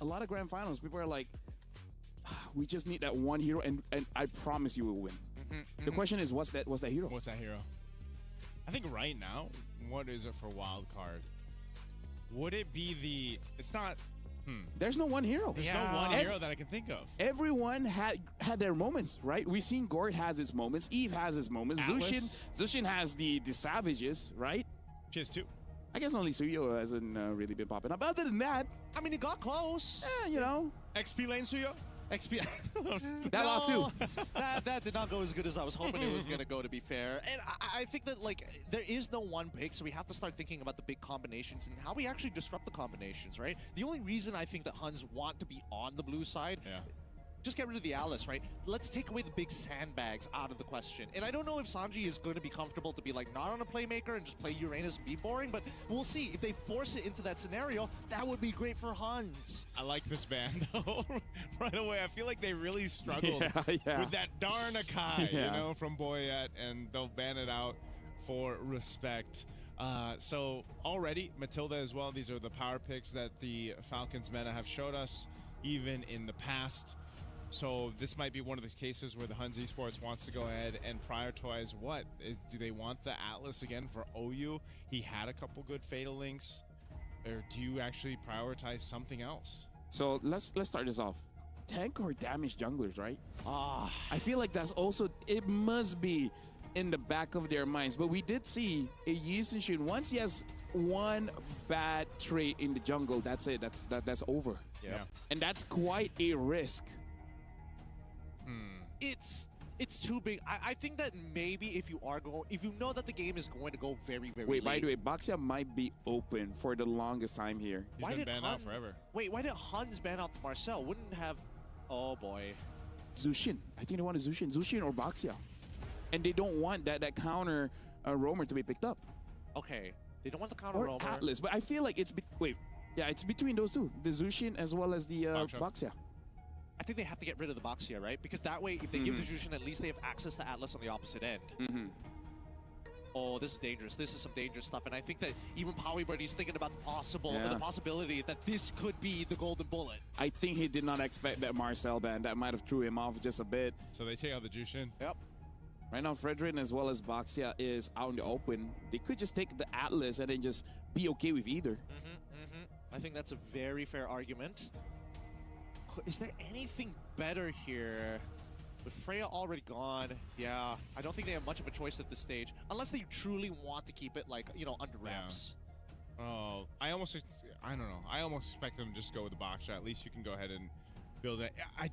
a lot of grand finals, people are like, we just need that one hero, and I promise you will win. The question is, what's that hero? What's that hero? I think right now, what is it for wild card? Would it be the? It's not. There's no one hero. There's no one hero that I can think of. Everyone had their moments, right? We've seen Gord has his moments. Eve has his moments. Atlas. Zushin has the savages, right? She has 2. I guess only Suyo hasn't really been popping up. Other than that, I mean, it got close. you know. XP lane Suyo? XP. That lost too. that did not go as good as I was hoping it was going to go, to be fair. And I think that, like, there is no one pick, so we have to start thinking about the big combinations and how we actually disrupt the combinations, right? The only reason I think that Huns want to be on the blue side, just get rid of the Alice, right? Let's take away the big sandbags out of the question. And I don't know if Sanji is going to be comfortable to be, like, not on a playmaker and just play Uranus and be boring, but we'll see. If they force it into that scenario, that would be great for Huns. I like this ban, though. Right away, I feel like they really struggled with that darn Akai, you know, from Boyette, and they'll ban it out for respect. So already, Matilda as well, these are the power picks that the Falcons meta have showed us, even in the past. So this might be one of the cases where the Huns Esports wants to go ahead and prioritize what? Do they want the Atlas again for OU? He had a couple good Fatal Links. Or do you actually prioritize something else? So let's start this off. Tank or damage junglers, right? I feel like that's also, it must be in the back of their minds. But we did see a Yushin, once he has one bad trait in the jungle, that's it. That's over. Yeah. And that's quite a risk. It's too big. I think that maybe if you know that the game is going to go very, very Wait, late. by the way, Baxia might be open for the longest time here. He's been banned out forever. Wait, why did Huns ban out Marcel? Wouldn't have... Oh, boy. Zushin. I think they want a Zushin or Baxia. And they don't want that counter roamer to be picked up. Okay. They don't want the counter Or roamer. Atlas, but I feel like it's... it's between those two. The Zushin as well as the Baxia. I think they have to get rid of the Baxia, right? Because that way, if they give the Jushin, at least they have access to Atlas on the opposite end. Oh, this is dangerous. This is some dangerous stuff. And I think that even Powy Birdie's thinking about the possibility that this could be the golden bullet. I think he did not expect that Marcel ban. That might have threw him off just a bit. So they take out the Jushin? Yep. Right now, Fredrin as well as Baxia is out in the open. They could just take the Atlas and then just be okay with either. I think that's a very fair argument. Is there anything better here? With Freya already gone, yeah, I don't think they have much of a choice at this stage. Unless they truly want to keep it, like, you know, under wraps. Oh, I don't know. I almost expect them to just go with the box shot. At least you can go ahead and build it. I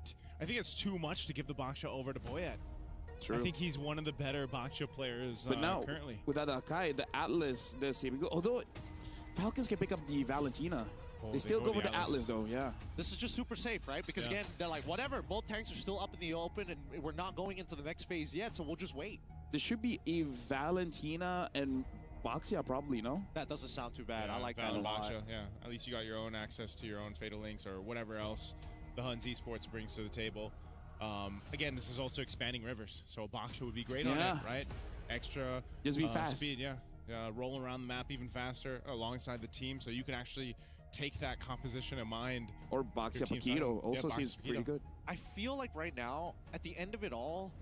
think it's too much to give the box shot over to Boyette. True. I think he's one of the better box shot players but now, currently. Without the Akai, the Atlas does seem good. Although Falcons can pick up the Valentina. They still go for the Atlas though, yeah. This is just super safe, right? Because again, they're like, whatever, both tanks are still up in the open and we're not going into the next phase yet, so we'll just wait. There should be a Valentina and Baxia probably, no? That doesn't sound too bad. Yeah, I like that a lot. Baxia, yeah, at least you got your own access to your own Fatal Links or whatever else the Huns Esports brings to the table. Again, this is also expanding rivers, so Baxia would be great on it, right? Extra just be fast. Speed, rolling around the map even faster alongside the team, so you can actually take that composition in mind. Or Baxia Paquito also seems pretty good. I feel like right now, at the end of it all,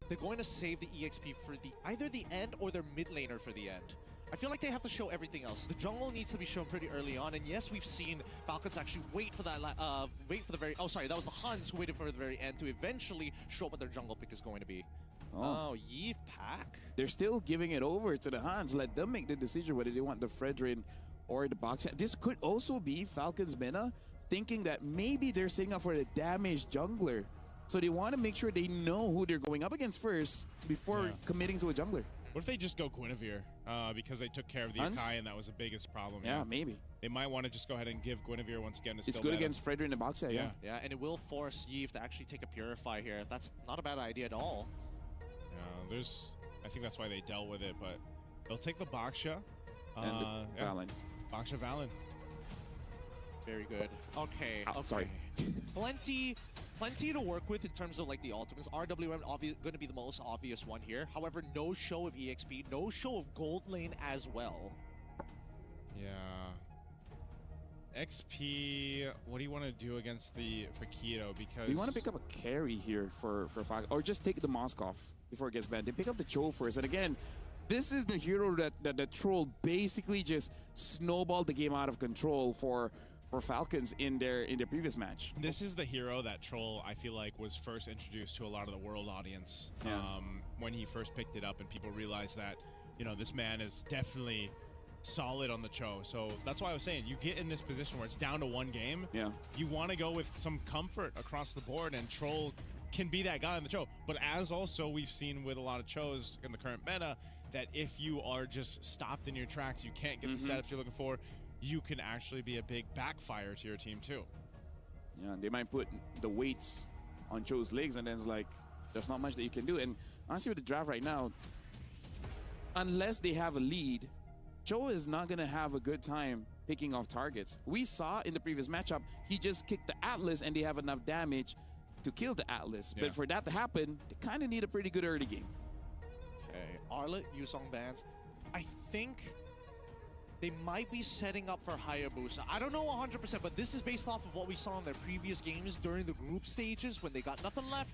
they're going to save the EXP for either the end or their mid laner for the end. I feel like they have to show everything else. The jungle needs to be shown pretty early on, and yes, we've seen Falcons actually wait for that. Oh, sorry, that was the Huns who waited for the very end to eventually show what their jungle pick is going to be. Oh, Yeef Pack. They're still giving it over to the Huns. Let them make the decision whether they want the Fredrin or the box. This could also be Falcons meta thinking that maybe they're setting up for the damaged jungler. So they want to make sure they know who they're going up against first before committing to a jungler. What if they just go Guinevere because they took care of the Akai and that was the biggest problem? Yeah, maybe. They might want to just go ahead and give Guinevere once again. It's good against Fredrin and Baxia, yeah. Yeah, and it will force Yeef to actually take a Purify here. That's not a bad idea at all. Yeah, I think that's why they dealt with it, but they'll take the Baxia. And the Valen. Baxia Valen. Very good. Okay. Sorry. Plenty to work with in terms of like the ultimates. RWM going to be the most obvious one here. However, no show of EXP, no show of gold lane as well. Yeah. XP, what do you want to do against the Paquito? Because Do you want to pick up a carry here for Falcon, or just take the Moskov before it gets banned? They pick up the Cho first, and again, this is the hero that the troll basically just snowballed the game out of control for Falcons in their previous match. this is the hero that Troll, I feel like, was first introduced to a lot of the world audience when he first picked it up, and people realized that, you know, this man is definitely solid on the Cho. So that's why I was saying, you get in this position where it's down to one game. Yeah. You want to go with some comfort across the board, and Troll can be that guy on the Cho. But as also we've seen with a lot of Chos in the current meta, that if you are just stopped in your tracks, you can't get the setups you're looking for, you can actually be a big backfire to your team too. Yeah, they might put the weights on Cho's legs, and then it's like, there's not much that you can do. And honestly, with the draft right now, unless they have a lead, Cho is not going to have a good time picking off targets. We saw in the previous matchup, he just kicked the Atlas and they have enough damage to kill the Atlas. Yeah. But for that to happen, they kind of need a pretty good early game. Okay, Arlet, Yusong bans. I think they might be setting up for Hayabusa. I don't know 100%, but this is based off of what we saw in their previous games during the group stages when they got nothing left.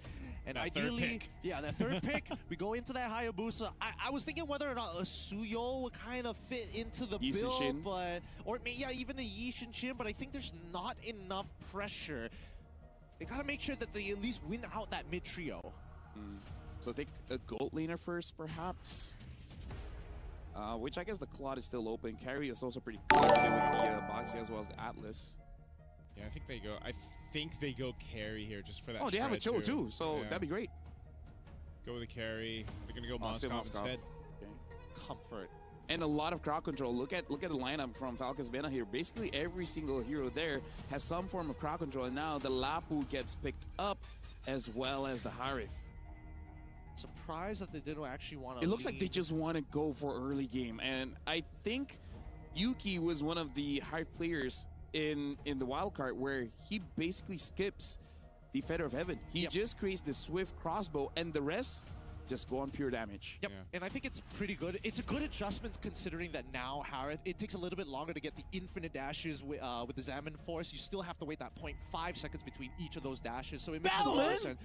And That third ideally, pick. yeah, that third pick, we go into that Hayabusa. I was thinking whether or not a Suyo would kind of fit into the Yi Sun build, Shin. but yeah, even a Yi Sun Shin, but I think there's not enough pressure. They gotta make sure that they at least win out that mid trio. So take a gold laner first, perhaps. Which I guess the Claude is still open. Carry is also pretty good with the Boxy as well as the Atlas. Yeah, I think they go carry here just for that. Oh, they have a Cho shred, too, so Yeah. that'd be great. Go with the carry. They're gonna go Still Moskov instead. Okay. Comfort. And a lot of crowd control. Look at the lineup from Falcons Meta here. Basically every single hero there has some form of crowd control, and now the Lapu gets picked up as well as the Harif. Surprised that they didn't actually want to. It looks like they just want to go for early game, and I think Yuki was one of the Harif players in the wild card where he basically skips the Feather of Heaven. He just creates the Swift crossbow, and the rest just go on pure damage. Yep, Yeah. and I think it's pretty good. It's a good adjustment considering that now Harith, it takes a little bit longer to get the infinite dashes with the Zaman Force. You still have to wait that 0.5 seconds between each of those dashes, so it makes it a lot of sense.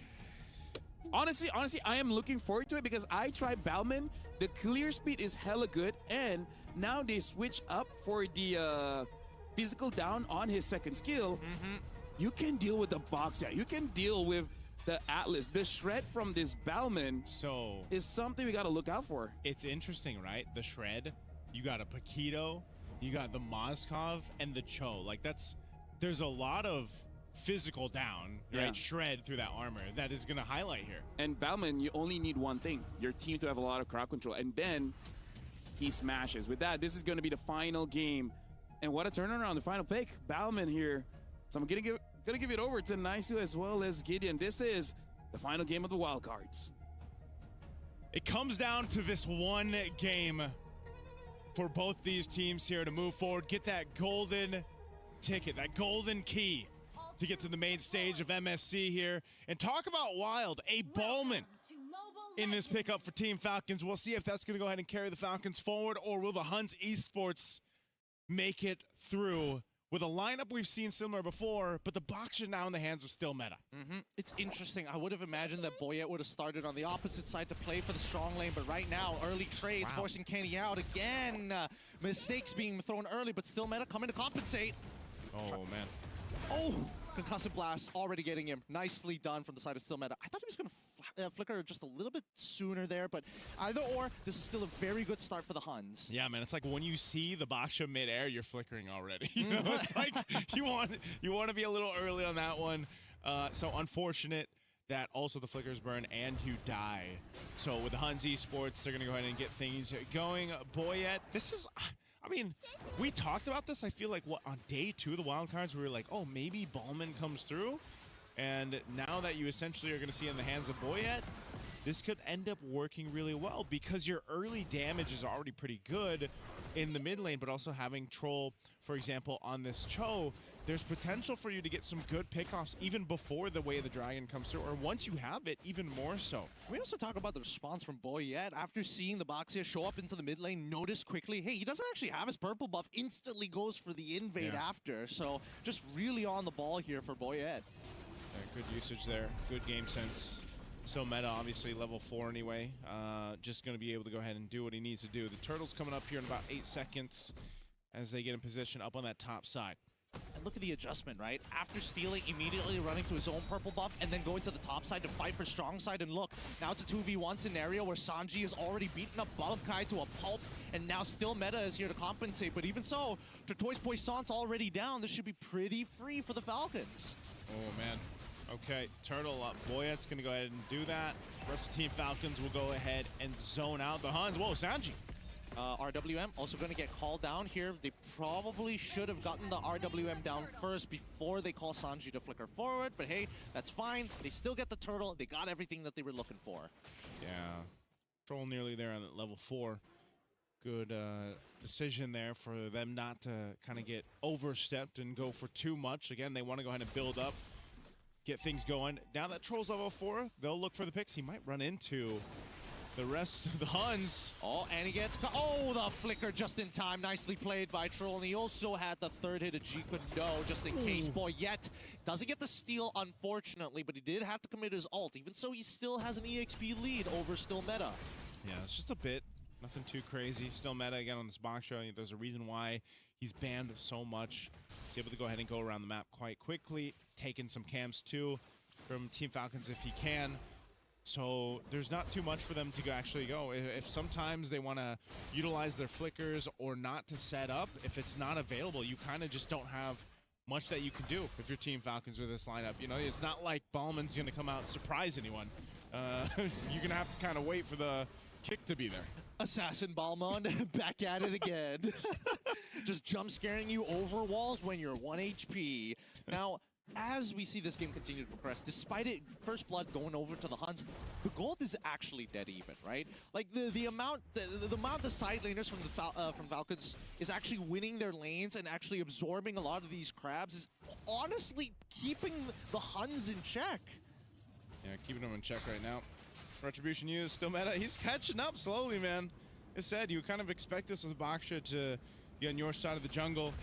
Honestly, I am looking forward to it because I tried Balman. The clear speed is hella good, and now they switch up for the physical down on his second skill. You can deal with the box, you can deal with the Atlas. The shred from this Balman So is something we got to look out for. it's interesting, right? The shred. You got a Paquito. You got the Moskov and the Cho. Like there's a lot of physical down, right? Yeah. Shred through that armor that is gonna highlight here. And Balman, you only need one thing: your team to have a lot of crowd control, and then he smashes. With that, this is going to be the final game. And what a turnaround, the final pick, Balman here. So I'm gonna give it over to Naisu as well as Gideon. This is the final game of the wild cards. It comes down to this one game for both these teams here to move forward, get that golden ticket, that golden key to get to the main stage of MSC here. And talk about wild, a Ballman in this pickup for Team Falcons. We'll see if that's going to go ahead and carry the Falcons forward, or will the Huns Esports make it through with a lineup we've seen similar before, but the box are now in the hands of Still Meta. It's interesting. I would have imagined that Boyette would have started on the opposite side to play for the strong lane, but right now, early trades forcing Kenny out again. Mistakes being thrown early, but still Meta coming to compensate. Oh, man. Oh, concussive blast already getting him. Nicely done from the side of Still Meta. I thought he was going to flicker just a little bit sooner there, but either or, this is still a very good start for the Huns. Yeah, man, it's like when you see the Baksha midair, you're flickering already. You know, it's like you want to be a little early on that one. So unfortunate that also the flickers burn and you die. So with the Huns Esports, they're going to go ahead and get things going. Boyette, this is... I mean, we talked about this, I feel like, what, on day 2 of the wildcards, we were like, oh, maybe Ballman comes through. And now that you essentially are going to see in the hands of Boyette, this could end up working really well because your early damage is already pretty good. in the mid lane, but also having Troll, for example, on this Cho, there's potential for you to get some good pickoffs even before the Way of the Dragon comes through, or once you have it, even more so. We also talk about the response from Boyet after seeing the Boxer show up into the mid lane, notice quickly, hey, he doesn't actually have his purple buff, instantly goes for the invade after. So just really on the ball here for Boyet. Yeah, good usage there, good game sense. So meta, obviously, level 4 anyway. Just going to be able to go ahead and do what he needs to do. The Turtle's coming up here in about 8 seconds as they get in position up on that top side. And look at the adjustment, right? After stealing, immediately running to his own purple buff, and then going to the top side to fight for strong side. And look, now it's a 2v1 scenario where Sanji has already beaten up Bankai to a pulp, and now still meta is here to compensate. But even so, Tortoise Poisson's already down. This should be pretty free for the Falcons. Oh, man. Okay, Turtle up. Boyet's going to go ahead and do that. Rest of Team Falcons will go ahead and zone out the Huns. Whoa, Sanji. RWM also going to get called down here. They probably should have gotten the RWM down first before they call Sanji to flicker forward. But hey, that's fine. They still get the Turtle. They got everything that they were looking for. Yeah. Troll nearly there on level 4. Good decision there for them not to kind of get overstepped and go for too much. Again, they want to go ahead and build up, get things going. Now that Troll's level 4, they'll look for the picks. He might run into the rest of the Huns. Oh, and he gets... Oh, the flicker just in time. Nicely played by Troll. And he also had the third hit of G couldn't go, just in case. Boyet doesn't get the steal, unfortunately, but he did have to commit his ult. Even so, he still has an EXP lead over still meta. Yeah, it's just a bit. Nothing too crazy. Still meta again on this box show. There's a reason why he's banned so much. He's able to go ahead and go around the map quite quickly. Taking some cams too from Team Falcons if he can. So there's not too much for them to actually go. If sometimes they want to utilize their flickers or not to set up, if it's not available, you kind of just don't have much that you can do if you're Team Falcons with this lineup. You know, it's not like Ballman's going to come out and surprise anyone. You're going to have to kind of wait for the kick to be there. Assassin Balmond back at it again. Just jump scaring you over walls when you're 1 HP. Now, as we see this game continue to progress, despite it first blood going over to the Huns, the gold is actually dead even, right? Like the amount the side laners from Falcons is actually winning their lanes and actually absorbing a lot of these crabs is honestly keeping the Huns in check. Yeah, keeping them in check right now. Retribution used, still meta. He's catching up slowly, man. As said, you kind of expect this with Baksha to be on your side of the jungle.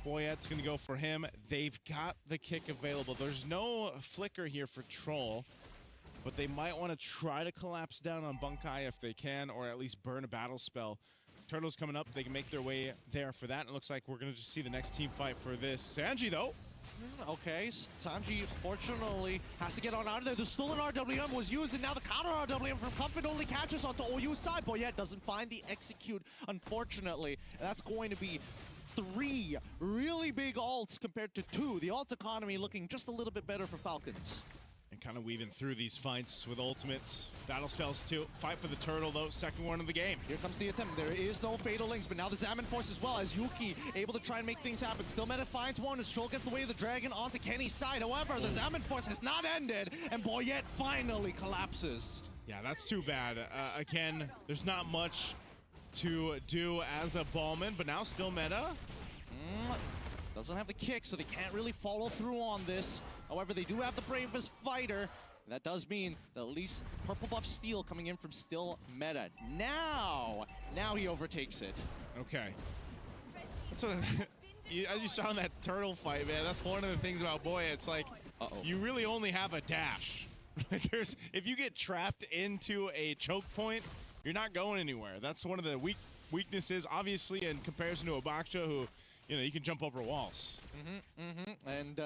Boyet's going to go for him. They've got the kick available. There's no flicker here for Troll, but they might want to try to collapse down on Bankai if they can, or at least burn a battle spell. Turtle's coming up. They can make their way there for that. It looks like we're going to just see the next team fight for this. Sanji, though. Okay, Sanji, fortunately, has to get on out of there. The stolen RWM was used, and now the counter RWM from Comfort only catches onto OU's side. Boyet doesn't find the execute, unfortunately. That's going to be 3 really big ults compared to 2. The ult economy looking just a little bit better for Falcons. And kind of weaving through these fights with ultimates. Battle spells too. Fight for the Turtle, though. Second one of the game. Here comes the attempt. There is no Fatal Links, but now the Zaman Force as well, as Yuki able to try and make things happen. Still meta finds one as Troll gets the Way of the Dragon onto Kenny's side. However, the Zaman Force has not ended, and Boyet finally collapses. Yeah, that's too bad. Again, there's not much to do as a Ballman, but now still meta. Doesn't have the kick, so they can't really follow through on this. However, they do have the bravest fighter. That does mean that at least purple buff steal coming in from still meta. Now he overtakes it. Okay. That's what as you saw in that Turtle fight, man, that's one of the things about Boya. It's like, you really only have a dash. If you get trapped into a choke point, you're not going anywhere. That's one of the weaknesses, obviously, in comparison to a Baksha who, you know, you can jump over walls. And,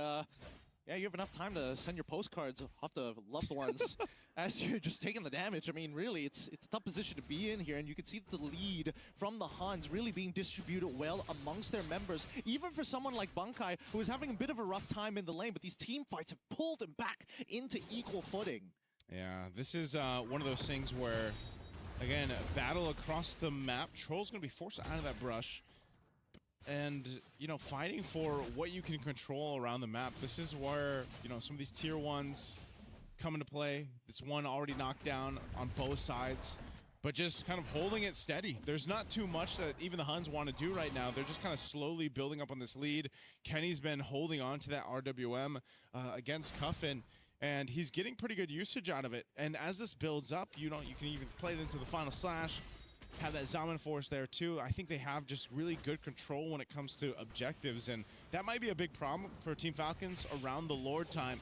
yeah, you have enough time to send your postcards off to loved ones as you're just taking the damage. I mean, really, it's a tough position to be in here, and you can see the lead from the Huns really being distributed well amongst their members, even for someone like Bankai, who is having a bit of a rough time in the lane, but these team fights have pulled him back into equal footing. Yeah, this is one of those things where, again, battle across the map. Troll's going to be forced out of that brush. And, you know, fighting for what you can control around the map. This is where, you know, some of these tier 1s come into play. It's one already knocked down on both sides. but just kind of holding it steady. There's not too much that even the Huns want to do right now. They're just kind of slowly building up on this lead. Kenny's been holding on to that RWM against Cuffin, and he's getting pretty good usage out of it. And as this builds up, you can even play it into the final slash, have that Zaman Force there too. I think they have just really good control when it comes to objectives, and that might be a big problem for Team Falcons around the Lord time.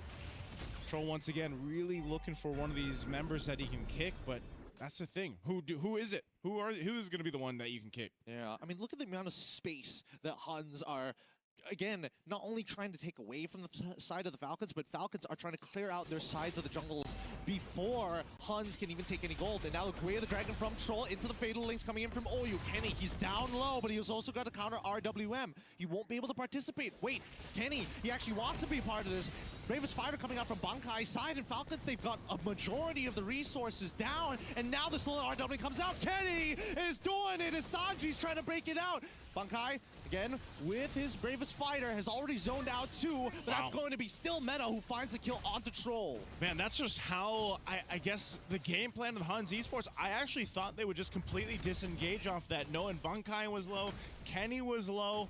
Troll once again really looking for one of these members that he can kick, but that's the thing. Who is it? Who is going to be the one that you can kick? Yeah, I mean, look at the amount of space that Huns are, again, not only trying to take away from the side of the Falcons, but Falcons are trying to clear out their sides of the jungles before Huns can even take any gold. And now the Guia the Dragon from Troll into the Fatal Links coming in from Oyu. Kenny, he's down low, but he's also got to counter RWM. He won't be able to participate. Wait, Kenny, he actually wants to be a part of this. Bravest Fighter coming out from Bankai's side, and Falcons, they've got a majority of the resources down, and now the solo RW comes out. Kenny is doing it as Sanji's trying to break it out. Bankai, again, with his Bravest Fighter, has already zoned out too, but that's going to be still Meta who finds the kill onto Troll. Man, that's just how, I guess, the game plan of the Huns Esports, I actually thought they would just completely disengage off that, knowing Bankai was low, Kenny was low,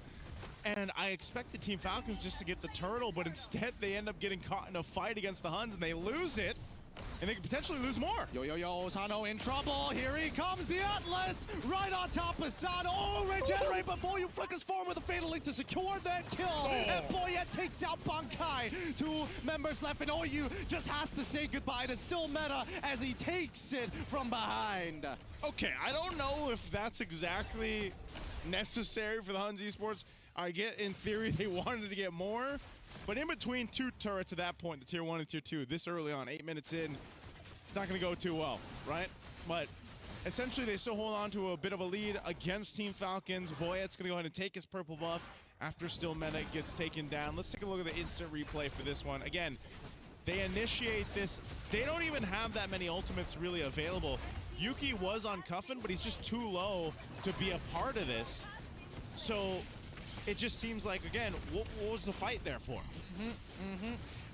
and I expected Team Falcons just to get the turtle, but instead they end up getting caught in a fight against the Huns, and they lose it. And they could potentially lose more. Yo, Sano in trouble. Here he comes, the Atlas, right on top of Sano. Oh, regenerate before you flickers forward with a Fatal Link to secure that kill. And Boyette takes out Bankai. 2 members left, and Oyu just has to say goodbye to still Meta as he takes it from behind. Okay, I don't know if that's exactly necessary for the Huns Esports. I get, in theory, they wanted to get more. But in between 2 turrets at that point, the tier 1 and tier 2, this early on, 8 minutes in, it's not going to go too well, right? But essentially, they still hold on to a bit of a lead against Team Falcons. Boyette's going to go ahead and take his purple buff after still Meta gets taken down. Let's take a look at the instant replay for this one. Again, they initiate this. They don't even have that many ultimates really available. Yuki was on Cuffin, but he's just too low to be a part of this. So it just seems like, again, what was the fight there for?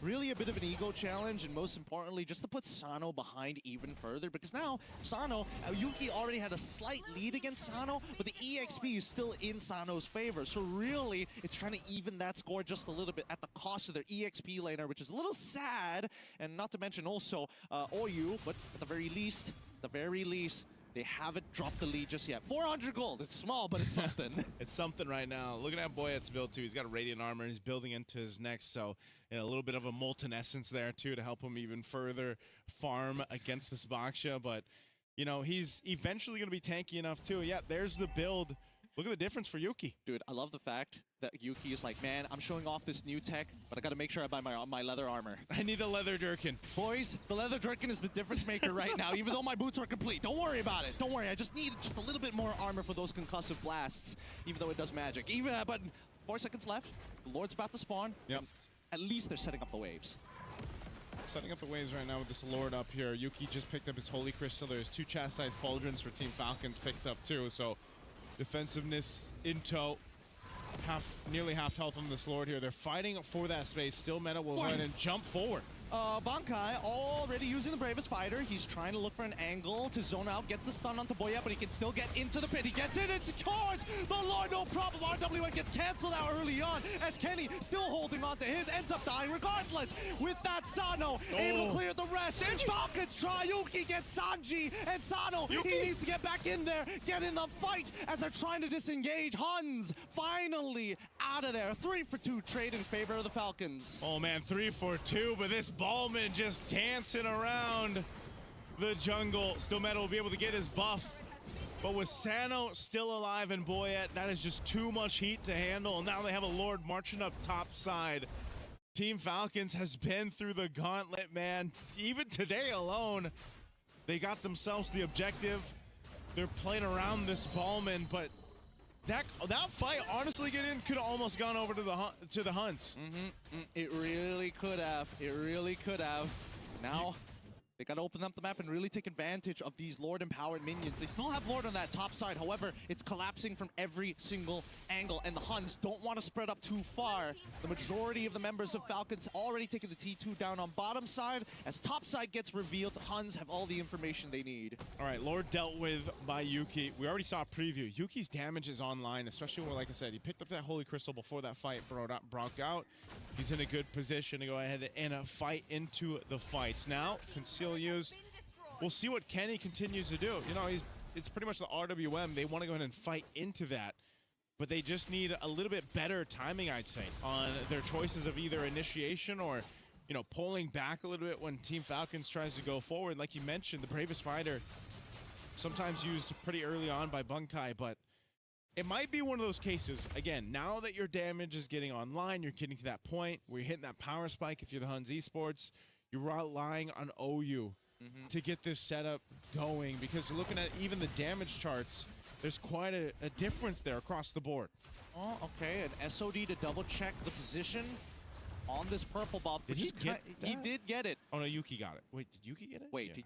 Really a bit of an ego challenge, and most importantly, just to put Sano behind even further, because now Sano, Yuki already had a slight lead against Sano, but the EXP is still in Sano's favor. So really, it's trying to even that score just a little bit at the cost of their EXP laner, which is a little sad, and not to mention also Oyu, but at the very least, they haven't dropped the lead just yet. 400 gold. It's small, but it's something. It's something right now. Looking at Boyette's build, too. He's got a Radiant Armor. He's building into his next, so a little bit of a Molten Essence there, too, to help him even further farm against this Baksha. But, you know, he's eventually going to be tanky enough, too. Yeah, there's the build. Look at the difference for Yuki. Dude, I love the fact that Yuki is like, man, I'm showing off this new tech, but I got to make sure I buy my leather armor. I need the leather jerkin. Boys, the leather jerkin is the difference maker right now, even though my boots are complete. Don't worry about it. Don't worry. I just need just a little bit more armor for those concussive blasts, even though it does magic. But 4 seconds left. The Lord's about to spawn. Yep. At least they're setting up the waves. Setting up the waves right now with this Lord up here. Yuki just picked up his Holy Crystal. There's 2 Chastised Pauldrons for Team Falcons picked up, too. So defensiveness in tow. Nearly half health on this Lord here. They're fighting for that space. Still Meta will go ahead and jump forward. Bankai already using the Bravest Fighter. He's trying to look for an angle to zone out. Gets the stun onto Boyette, but he can still get into the pit. He gets in and secures the Lord, no problem. RWN gets canceled out early on as Kenny still holding on to his. Ends up dying regardless. With that, Sano able to clear the rest. Falcons try. Yuki gets Sanji, and Sano, he needs to get back in there, get in the fight as they're trying to disengage. Huns finally out of there. 3 for 2 trade in favor of the Falcons. Oh man, 3 for 2, but this Ballman just dancing around the jungle. Still Meta will be able to get his buff. But with Sano still alive and Boyette, that is just too much heat to handle. Now they have a Lord marching up top side. Team Falcons has been through the gauntlet, man. Even today alone, they got themselves the objective. They're playing around this Ballman, but that fight, honestly, could have almost gone over to the Huns. It really could have. It really could have. Now, They got to open up the map and really take advantage of these Lord-empowered minions. They still have Lord on that top side. However, it's collapsing from every single angle, and the Huns don't want to spread up too far. The majority of the members of Falcons already taken the T2 down on bottom side. As top side gets revealed, the Huns have all the information they need. All right, Lord dealt with by Yuki. We already saw a preview. Yuki's damage is online, especially when, like I said, he picked up that Holy Crystal before that fight broke out. He's in a good position to go ahead and fight into the fights. Now, conceal use. We'll see what Kenny continues to do. You know, it's pretty much the RWM. They want to go ahead and fight into that, but they just need a little bit better timing, I'd say, on their choices of either initiation or, you know, pulling back a little bit when Team Falcons tries to go forward. Like you mentioned, the bravest fighter sometimes used pretty early on by Bunkai, but it might be one of those cases, again, now that your damage is getting online, you're getting to that point where you're hitting that power spike if you're the Huns Esports, you're relying on OU to get this setup going, because looking at even the damage charts, there's quite a difference there across the board. Oh, okay, an SOD to double check the position on this purple buff. Did he get He that? did get it. Oh no, Yuki got it. Wait, did Yuki get it? Wait, yeah.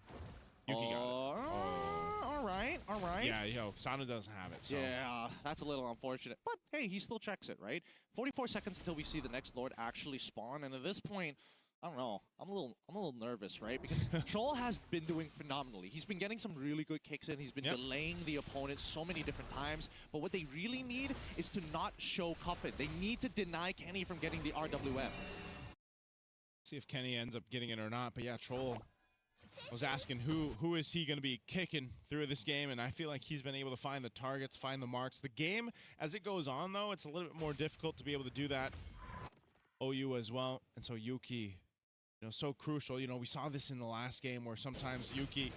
Yuki got it. All right, all right. Yeah, yo, Sana doesn't have it. So. Yeah, that's a little unfortunate. But hey, he still checks it, right? 44 seconds until we see the next Lord actually spawn, and at this point, I don't know. I'm a little nervous, right? Because Troll has been doing phenomenally. He's been getting some really good kicks in. He's been delaying the opponent so many different times. But what they really need is to not show Cuffin. They need to deny Kenny from getting the RWM. See if Kenny ends up getting it or not. But yeah, Troll was asking who is he going to be kicking through this game, and I feel like he's been able to find the targets, find the marks. The game, as it goes on, though, it's a little bit more difficult to be able to do that. OU as well, and so Yuki, you know, so crucial. You know, we saw this in the last game where sometimes Yuki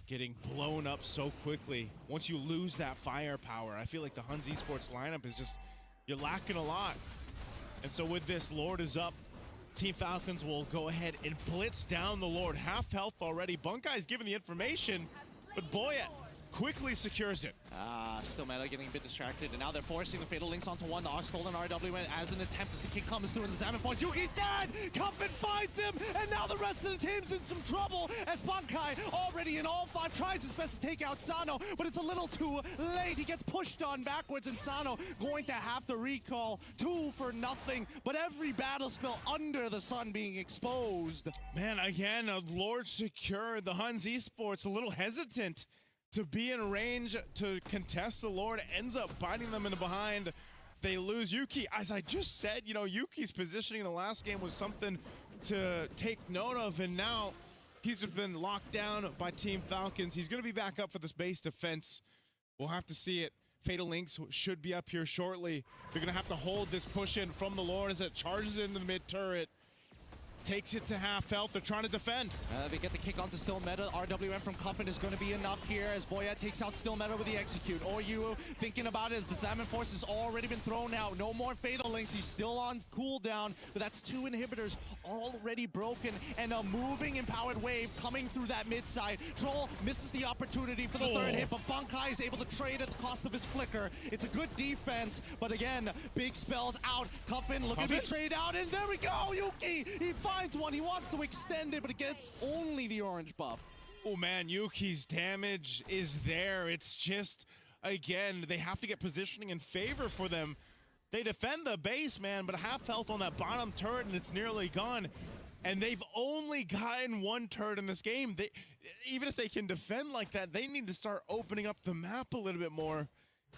getting blown up so quickly. Once you lose that firepower, I feel like the Huns Esports lineup is just, you're lacking a lot. And so with this, Lord is up. Team Falcons will go ahead and blitz down the Lord. Half health already. Bunkai's given the information, but Boyet quickly secures it. Still Meta getting a bit distracted, and now they're forcing the Fatal Links onto one. The stolen RWM as an attempt as the kick comes through, and the Salmon Force. Yuki's dead! Cuffin finds him, and now the rest of the team's in some trouble as Bunkai, already in all five, tries his best to take out Sano, but it's a little too late. He gets pushed on backwards, and Sano going to have to recall 2 for nothing, but every battle spell under the sun being exposed. Man, again, Lord secured. The Huns Esports a little hesitant to be in range to contest the Lord, ends up biting them in the behind. They lose Yuki. As I just said, you know, Yuki's positioning in the last game was something to take note of, and now he's just been locked down by Team Falcons. He's going to be back up for this base defense. We'll have to see it. Fatal Links should be up here shortly. They're going to have to hold this push in from the Lord as it charges into the mid turret. Takes it to half health. They're trying to defend. They get the kick onto Still Meta. RWM from Cuffin is going to be enough here as Boyet takes out Still Meta with the execute. OU thinking about it as the Salmon Force has already been thrown out. No more Fatal Links. He's still on cooldown, but that's 2 inhibitors already broken, and a moving empowered wave coming through that mid side. Troll misses the opportunity for the third hit, but Bunkai is able to trade at the cost of his flicker. It's a good defense, but again, big spells out. Cuffin looking to be traded out, and there we go. Yuki, he finds one. He wants to extend it, but it gets only the orange buff. Oh man, Yuki's damage is there. It's just, again, they have to get positioning in favor for them. They defend the base, man, but half health on that bottom turret, and it's nearly gone. And they've only gotten 1 turret in this game. Even if they can defend like that, they need to start opening up the map a little bit more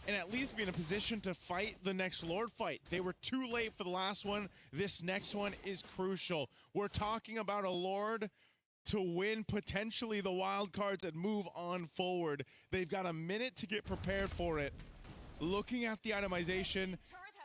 and at least be in a position to fight the next Lord fight. They were too late for the last one. This next one is crucial. We're talking about a Lord to win potentially the wild cards and move on forward. They've got a minute to get prepared for it. Looking at the itemization,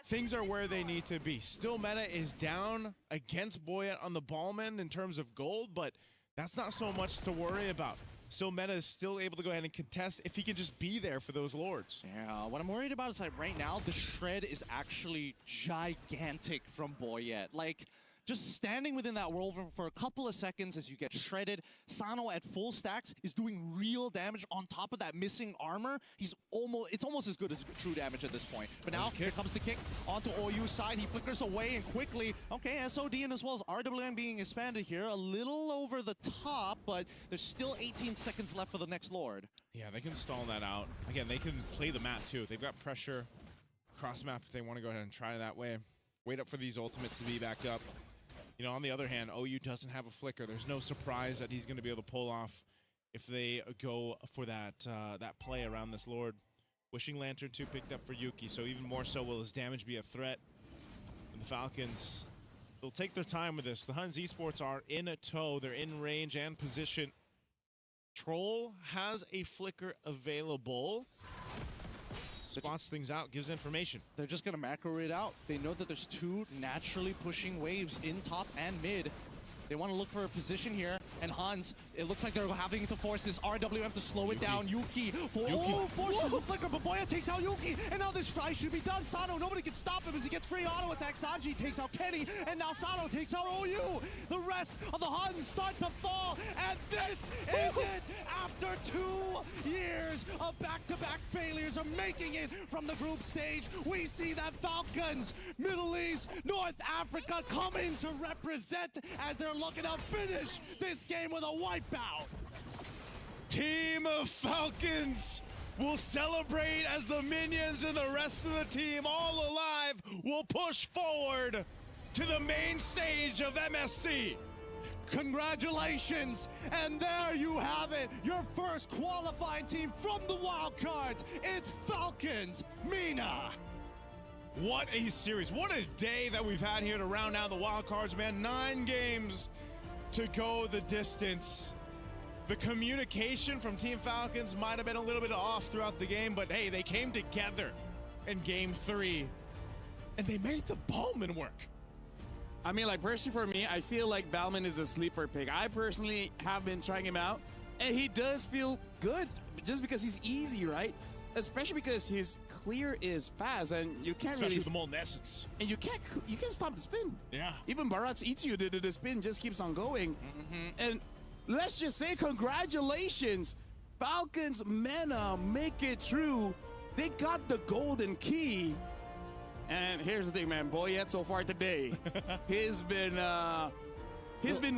things are where they need to be. Still Meta is down against Boyet on the Ballman in terms of gold, but that's not so much to worry about. Still Meta is still able to go ahead and contest if he can just be there for those Lords. Yeah, what I'm worried about is like right now, the shred is actually gigantic from Boyet. Like, just standing within that world for a couple of seconds as you get shredded. Sano at full stacks is doing real damage on top of that missing armor. It's almost as good as true damage at this point. But now, here comes the kick onto OU's side. He flickers away and quickly, okay, SOD and as well as RWM being expanded here. A little over the top, but there's still 18 seconds left for the next Lord. Yeah, they can stall that out. Again, they can play the map too. They've got pressure cross map if they want to go ahead and try that way. Wait up for these ultimates to be backed up. You know, on the other hand, OU doesn't have a flicker. There's no surprise that he's going to be able to pull off if they go for that that play around this Lord. Wishing Lantern 2 picked up for Yuki, so even more so will his damage be a threat. And the Falcons, they'll take their time with this. The Huns Esports are in a tow. They're in range and position. Troll has a flicker available. Spots things out, gives information. They're just going to macro it out. They know that there's two naturally pushing waves in top and mid. They want to look for a position here, and Hans, it looks like they're having to force this RWM to slow it down. Yuki forces the flicker, but Boya takes out Yuki, and now this try should be done. Sano, nobody can stop him as he gets free auto attack. Sanji takes out Kenny, and now Sano takes out OU. The rest of the Huns start to fall, and this is it. After 2 years of back-to-back failures of making it from the group stage, we see that Falcons, Middle East, North Africa coming to represent as they're looking to finish this game with a wipeout. Team of Falcons will celebrate as the minions and the rest of the team, all alive, will push forward to the main stage of MSC. Congratulations, and there you have it, your first qualifying team from the wildcards. It's Falcons, Mina. What a series. What a day that we've had here to round out the wild cards, man. 9 games to go the distance. The communication from Team Falcons might have been a little bit off throughout the game, but hey, they came together in game 3, and they made the Ballman work. I mean, like, personally for me, I feel like Ballman is a sleeper pick. I personally have been trying him out, and he does feel good just because he's easy, right? Especially because his clear is fast, and you can't Especially really... with the Molten Essence. And you can't stop the spin. Yeah. Even Baratz eats you. The spin just keeps on going. And let's just say congratulations. Falcons Mena make it through. They got the golden key. And here's the thing, man. Boyette so far today, he's been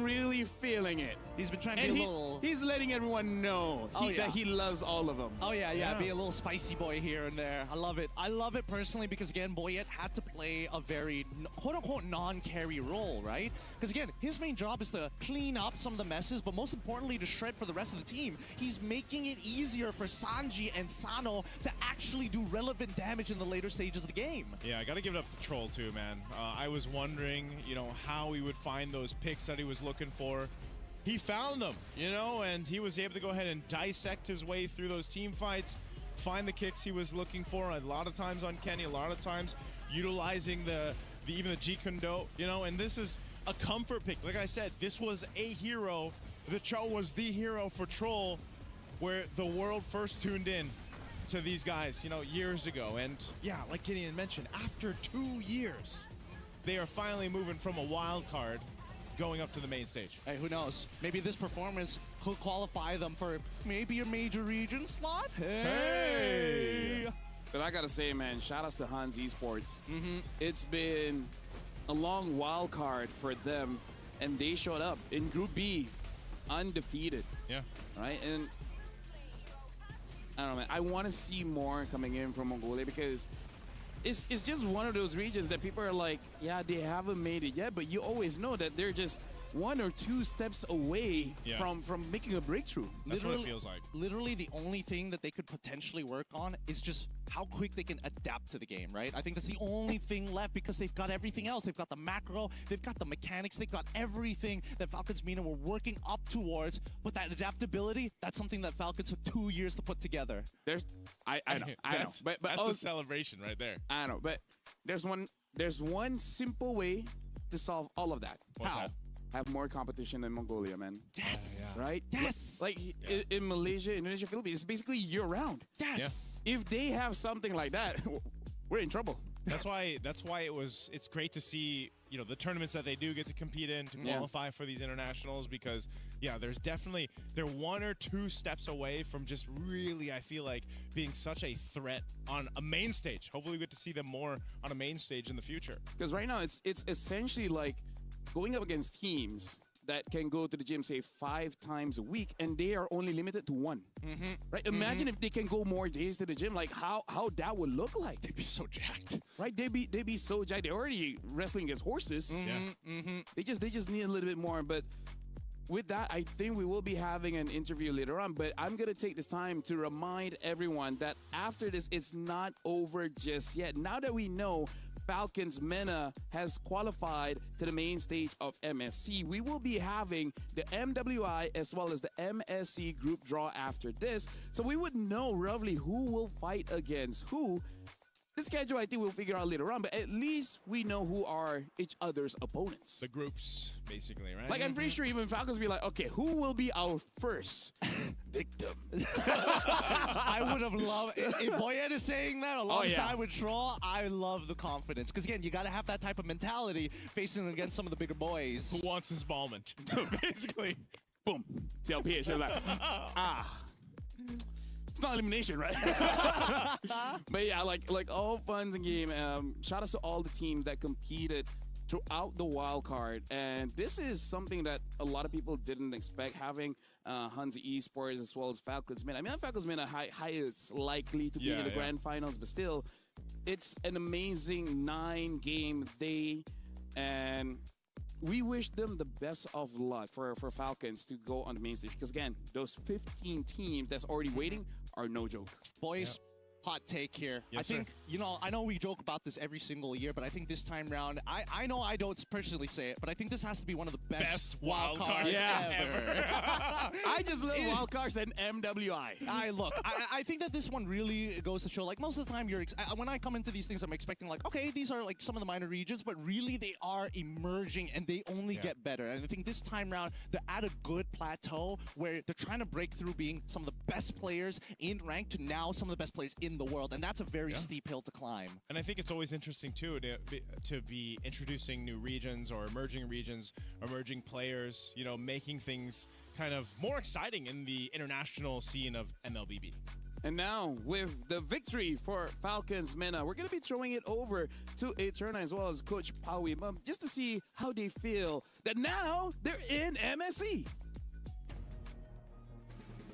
really feeling it. He's been trying to be a little... He's letting everyone know that he loves all of them. Oh, yeah, be a little spicy boy here and there. I love it. I love it personally because, again, Boyette had to play a very, quote-unquote, non-carry role, right? Because, again, his main job is to clean up some of the messes, but most importantly, to shred for the rest of the team. He's making it easier for Sanji and Sano to actually do relevant damage in the later stages of the game. Yeah, I got to give it up to Troll, too, man. I was wondering, you know, how he would find those picks that he was looking for. He found them, you know, and he was able to go ahead and dissect his way through those team fights, find the kicks he was looking for, a lot of times on Kenny, a lot of times utilizing even the G-Kondo, you know, and this is a comfort pick. Like I said, this was a hero. The Cho was the hero for Troll, where the world first tuned in to these guys, you know, years ago. And yeah, like Gideon mentioned, after 2 years, they are finally moving from a wild card going up to the main stage. Hey, who knows? Maybe this performance could qualify them for maybe a major region slot. Hey! But I gotta say, man, shout outs to Hans Esports. It's been a long wild card for them, and they showed up in Group B, undefeated. Yeah. Right? And I don't know, man. I want to see more coming in from Mongolia because it's just one of those regions that people are like, yeah, they haven't made it yet, but you always know that they're just 1 or 2 steps away from making a breakthrough. That's what it feels like. Literally, the only thing that they could potentially work on is just how quick they can adapt to the game, right? I think that's the only thing left because they've got everything else. They've got the macro, they've got the mechanics, they've got everything that Falcons Mina were working up towards. But that adaptability, that's something that Falcons took 2 years to put together. I know. But that's also, a celebration right there. I know, but there's one simple way to solve all of that. What's How? that? Have more competition in Mongolia, man. Yes. Right? Yes. Like in Malaysia, Indonesia, Philippines, it's basically year-round. Yes. If they have something like that, we're in trouble. That's why it's great to see, you know, the tournaments that they do get to compete in to qualify for these internationals, because yeah, they're one or two steps away from just really, I feel like, being such a threat on a main stage. Hopefully we get to see them more on a main stage in the future. Because right now it's essentially like going up against teams that can go to the gym, say, 5 times a week, and they are only limited to 1. Right? Imagine if they can go more days to the gym, like how that would look like. They'd be so jacked. Right? They'd be so jacked. They're already wrestling against horses. They just need a little bit more. But with that, I think we will be having an interview later on. But I'm going to take this time to remind everyone that after this, it's not over just yet. Now that we know Falcons MENA has qualified to the main stage of MSC, we will be having the MWI as well as the MSC group draw after this. So we would know roughly who will fight against who. The schedule, I think we'll figure out later on, but at least we know who are each other's opponents. The groups, basically, right? Like, I'm pretty sure even Falcons will be like, okay, who will be our first victim? I would have loved if Boyette is saying that alongside with Troll. I love the confidence, because again, you got to have that type of mentality facing against some of the bigger boys. Who wants this Ballman? Basically, boom. TLPH, you're like, it's not elimination, right? But yeah, like all fun and game. Shout out to all the teams that competed throughout the wild card, and this is something that a lot of people didn't expect, having Hansa Esports as well as Falcons MENA. I mean, Falcons MENA highest likely to be in the grand finals, but still, it's an amazing 9-game day, and we wish them the best of luck for Falcons to go on the main stage, because again, those 15 teams that's already waiting are no joke. Boys, hot take here. Yes, I think, you know, I know we joke about this every single year, but I think this time round, I know I don't personally say it, but I think this has to be one of the best wild cards ever. I just love wild cards and MWI. I think that this one really goes to show, like, most of the time when I come into these things, I'm expecting like, okay, these are like some of the minor regions, but really they are emerging and they only get better. And I think this time round, they're at a good plateau where they're trying to break through being some of the best players in rank to now some of the best players in the world, and that's a very steep hill to climb. And I think it's always interesting too to be introducing new regions or emerging players, you know, making things kind of more exciting in the international scene of Mlbb. And now, with the victory for Falcons MENA, we're going to be throwing it over to Eterna as well as Coach Paui, just to see how they feel that now they're in MSC.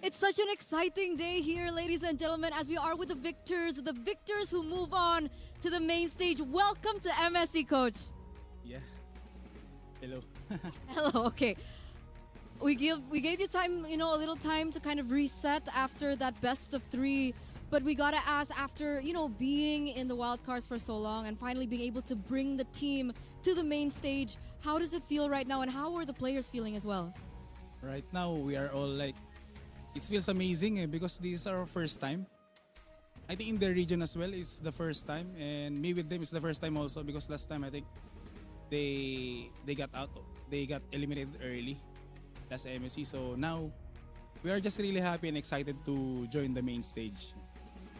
It's such an exciting day here, ladies and gentlemen, as we are with the victors who move on to the main stage. Welcome to MSC, Coach. Yeah. Hello. Hello, okay. We gave you time, you know, a little time to kind of reset after that best of 3. But we gotta ask, after, you know, being in the wild cards for so long and finally being able to bring the team to the main stage, how does it feel right now, and how are the players feeling as well? Right now, we are all like, it feels amazing because this is our first time. I think in the region as well, it's the first time, and me with them, it's the first time also, because last time I think they got eliminated early, last MSC. So now we are just really happy and excited to join the main stage.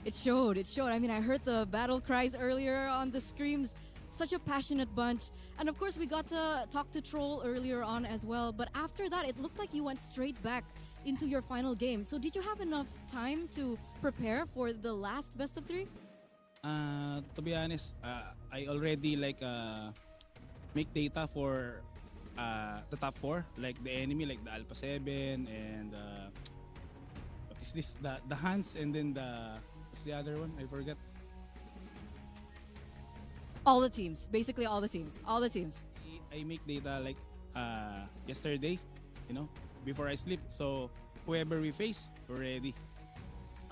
It showed. I mean, I heard the battle cries earlier on the screams. Such a passionate bunch. And of course, we got to talk to Troll earlier on as well. But after that, it looked like you went straight back into your final game. So did you have enough time to prepare for the last best of 3? To be honest, I already make data for the top 4, like the enemy, like the Alpha 7 and what is this? The Hans, and then what's the other one? I forgot. All the teams, basically all the teams. I make data like yesterday, you know, before I sleep. So whoever we face, we're ready.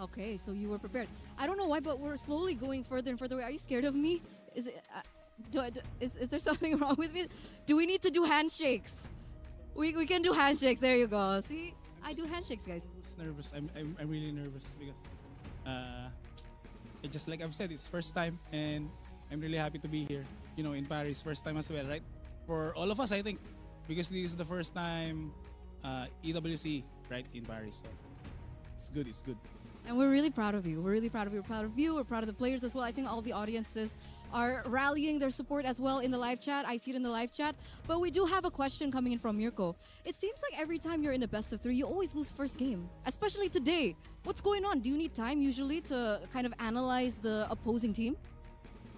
Okay, so you were prepared. I don't know why, but we're slowly going further and further away. Are you scared of me? Is it? Is there something wrong with me? Do we need to do handshakes? We can do handshakes. There you go. See, I do handshakes, guys. I was nervous. I'm really nervous because it just like I've said, it's first time, and I'm really happy to be here. You know, in Paris, first time as well, right? For all of us, I think, because this is the first time EWC, right, in Paris. So it's good. And we're really proud of you. We're really proud of you. We're proud of you. We're proud of the players as well. I think all the audiences are rallying their support as well in the live chat. I see it in the live chat. But we do have a question coming in from Mirko. It seems like every time you're in a best of 3, you always lose first game, especially today. What's going on? Do you need time usually to kind of analyze the opposing team?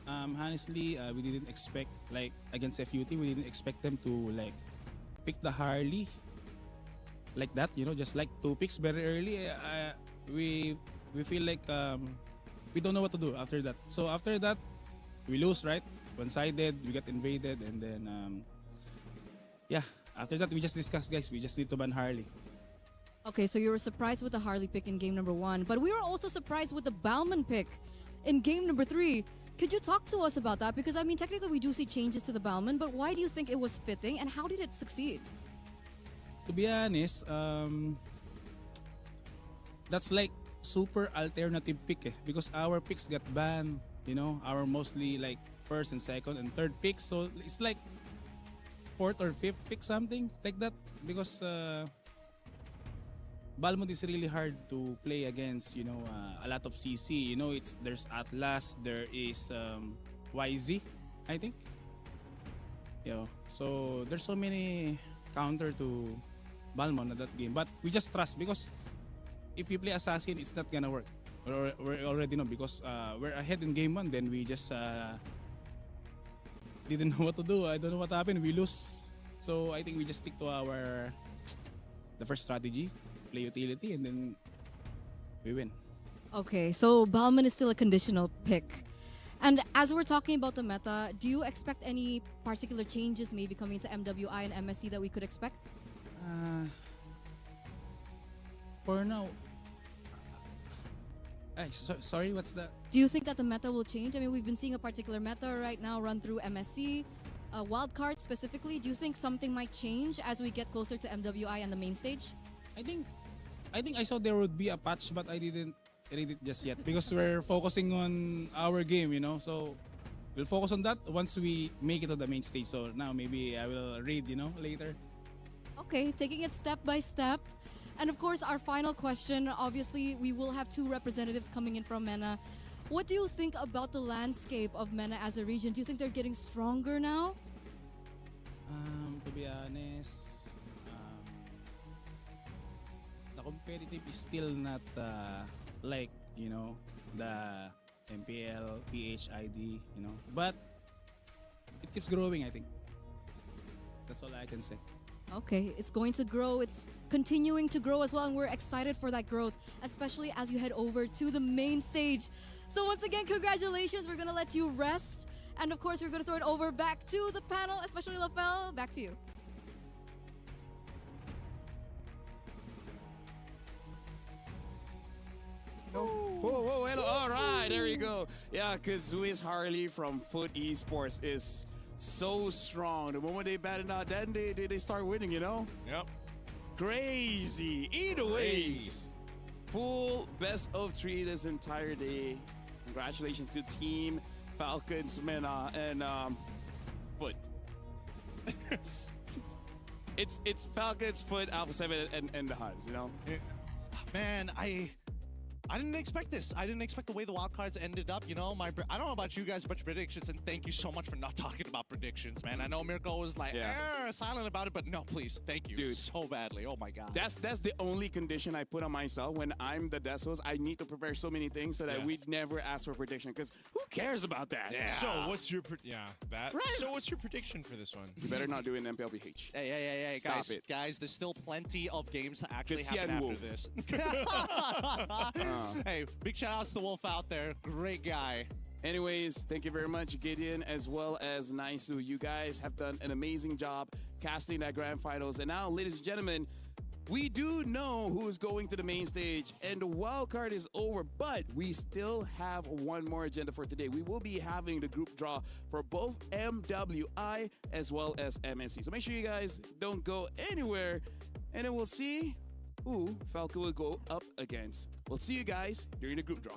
Honestly, we didn't expect, like against FUT, we didn't expect them to like pick the Harley like that, just like 2 picks very early. We feel like we don't know what to do after that. So after that, we lose, right? One-sided, we got invaded, and then after that we just discussed, guys, we just need to ban Harley. Okay, so you were surprised with the Harley pick in game number 1, but we were also surprised with the Balman pick in game number 3. Could you talk to us about that? Because I mean, technically we do see changes to the Balman, but why do you think it was fitting and how did it succeed? To be honest, that's like super alternative pick because our picks got banned, our mostly like first and second and third picks. So it's like 4th or 5th pick, something like that, because Balmond is really hard to play against, a lot of CC. There's Atlas, there is YZ, I think. So there's so many counter to Balmond at that game. But we just trust because if we play Assassin, it's not gonna work. We already know because we're ahead in game 1, then we just didn't know what to do. I don't know what happened. We lose. So I think we just stick to the first strategy, play utility, and then we win. Okay, so Balman is still a conditional pick. And as we're talking about the meta, do you expect any particular changes maybe coming to MWI and MSC that we could expect? For now, sorry, what's that? Do you think that the meta will change? I mean, we've been seeing a particular meta right now run through MSC, wildcards specifically. Do you think something might change as we get closer to MWI and the main stage? I think I saw there would be a patch, but I didn't read it just yet because we're focusing on our game, So we'll focus on that once we make it to the main stage. So now maybe I will read, later. Okay, taking it step by step. And of course, our final question, obviously, we will have 2 representatives coming in from MENA. What do you think about the landscape of MENA as a region? Do you think they're getting stronger now? To be honest, the competitive is still not like, the MPL, PHID, but it keeps growing, I think. That's all I can say. Okay, it's going to grow. It's continuing to grow as well, and we're excited for that growth, especially as you head over to the main stage. So once again, congratulations. We're going to let you rest. And of course, we're going to throw it over back to the panel, especially Lafel. Back to you. Whoa, hello. All right, there you go. Yeah, because Swiss Harley from Foot Esports is so strong. The moment they batted out, then they start winning, Yep. Crazy. Either ways, full best of 3 this entire day. Congratulations to Team Falcons, MENA, and Foot. it's Falcons, Foot, Alpha 7, and the Huns, Man, I didn't expect this. I didn't expect the way the wildcards ended up. I don't know about you guys, but your predictions, and thank you so much for not talking about predictions, man. I know Mirko was like silent about it, but no, please, thank you, dude, so badly. Oh my god. That's the only condition I put on myself when I'm the desk host. I need to prepare so many things so that we'd never ask for prediction. Because who cares about that? Yeah. So what's your that? Right. So what's your prediction for this one? You better not do an MPLBH. Hey, Stop guys, it. Guys, there's still plenty of games to actually Kasian happen Wolf. after this. Hey, big shout outs to Wolf out there. Great guy. Anyways, thank you very much, Gideon, as well as Naisu. You guys have done an amazing job casting that grand finals. And now, ladies and gentlemen, we do know who's going to the main stage, and the wild card is over, but we still have one more agenda for today. We will be having the group draw for both MWI as well as MSC. So make sure you guys don't go anywhere, and then we'll see who Falco will go up against. We'll see you guys during the group draw.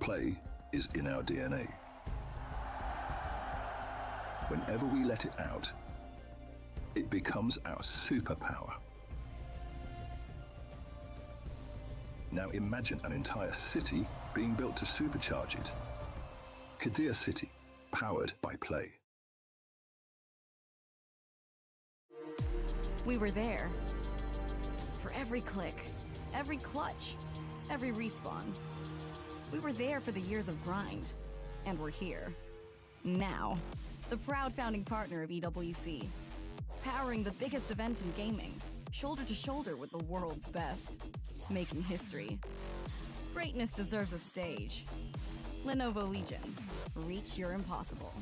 Play is in our DNA. Whenever we let it out, it becomes our superpower. Now imagine an entire city being built to supercharge it. Kedepanya City, powered by Play. We were there. For every click, every clutch, every respawn. We were there for the years of grind. And we're here. Now. The proud founding partner of EWC. Powering the biggest event in gaming. Shoulder to shoulder with the world's best. Making history. Greatness deserves a stage. Lenovo Legion. Reach your impossible.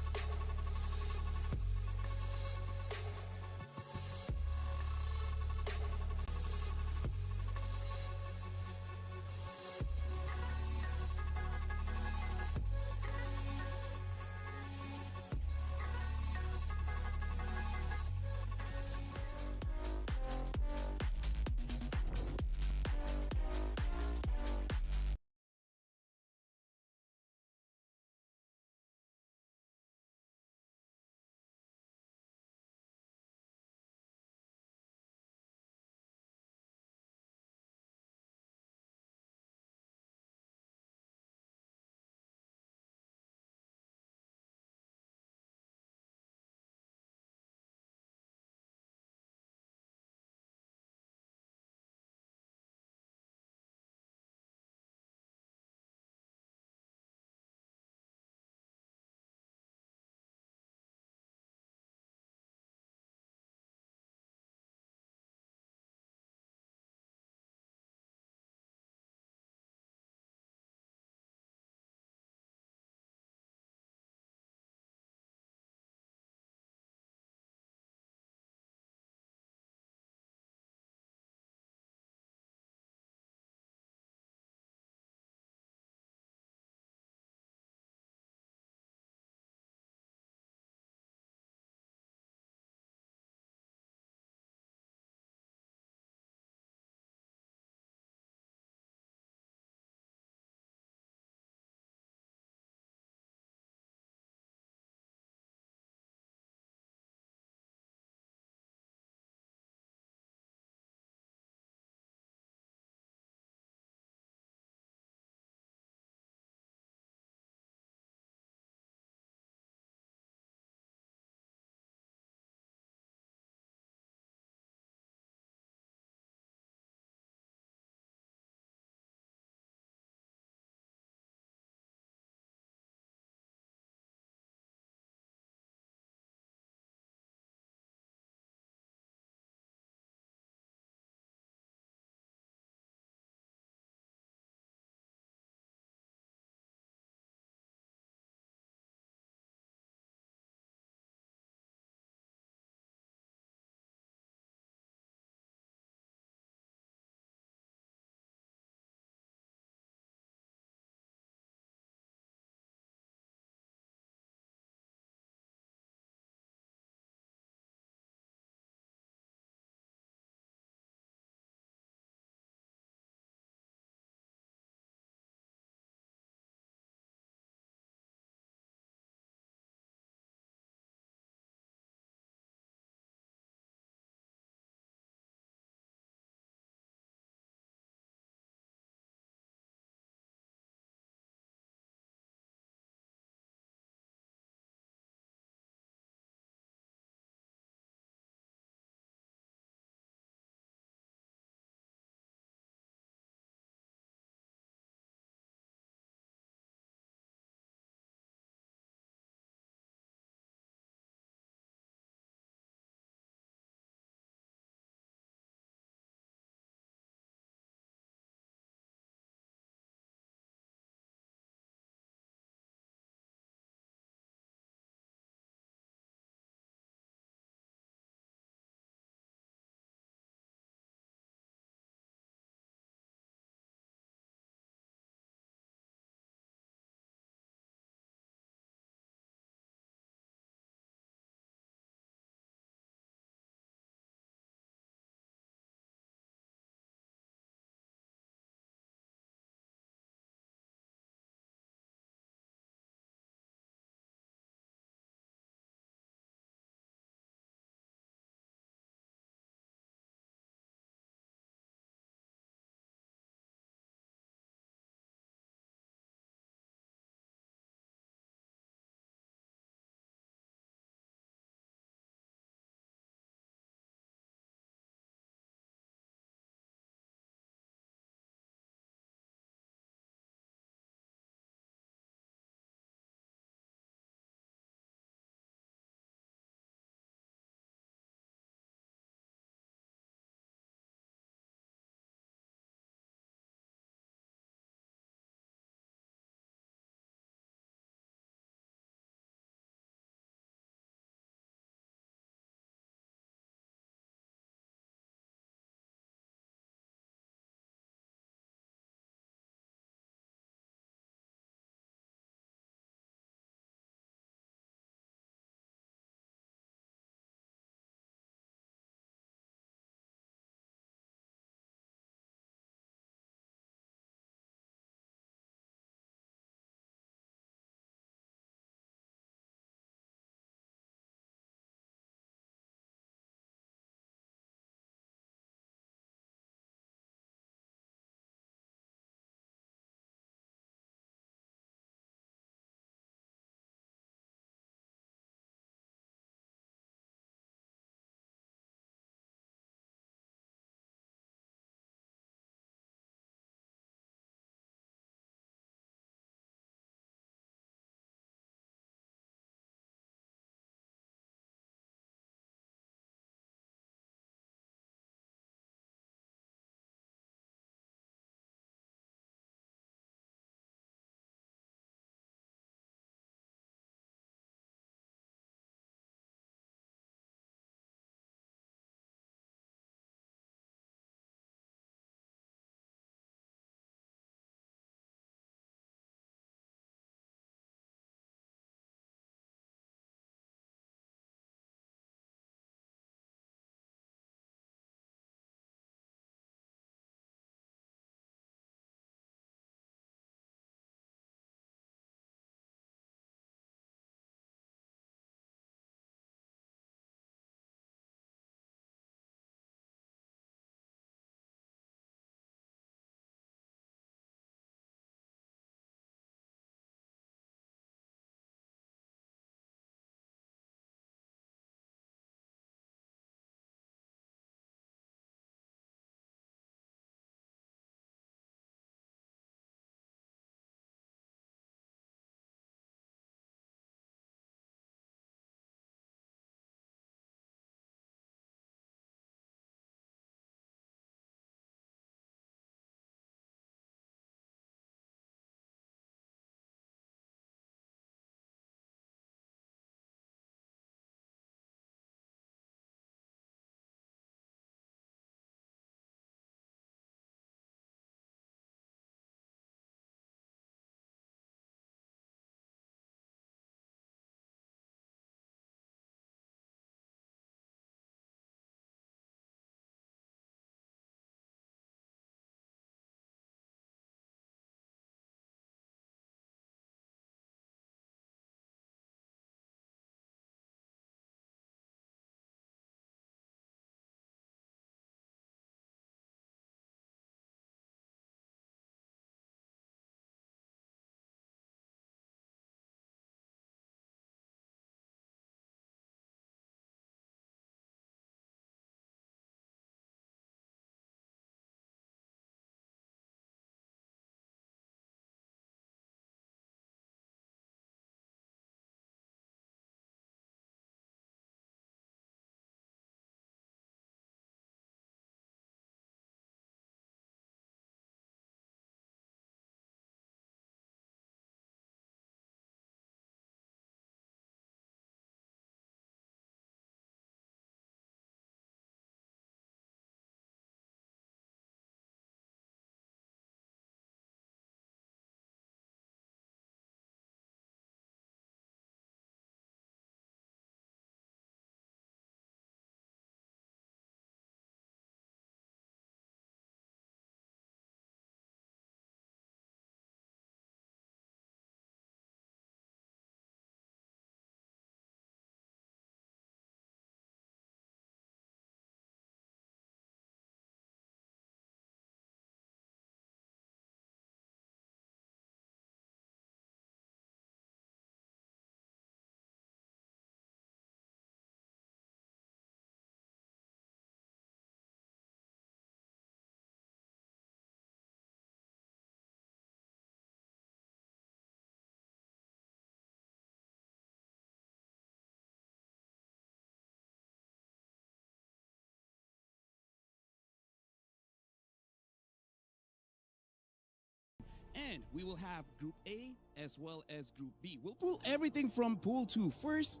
And we will have Group A as well as Group B. We'll pull everything from Pool 2 first.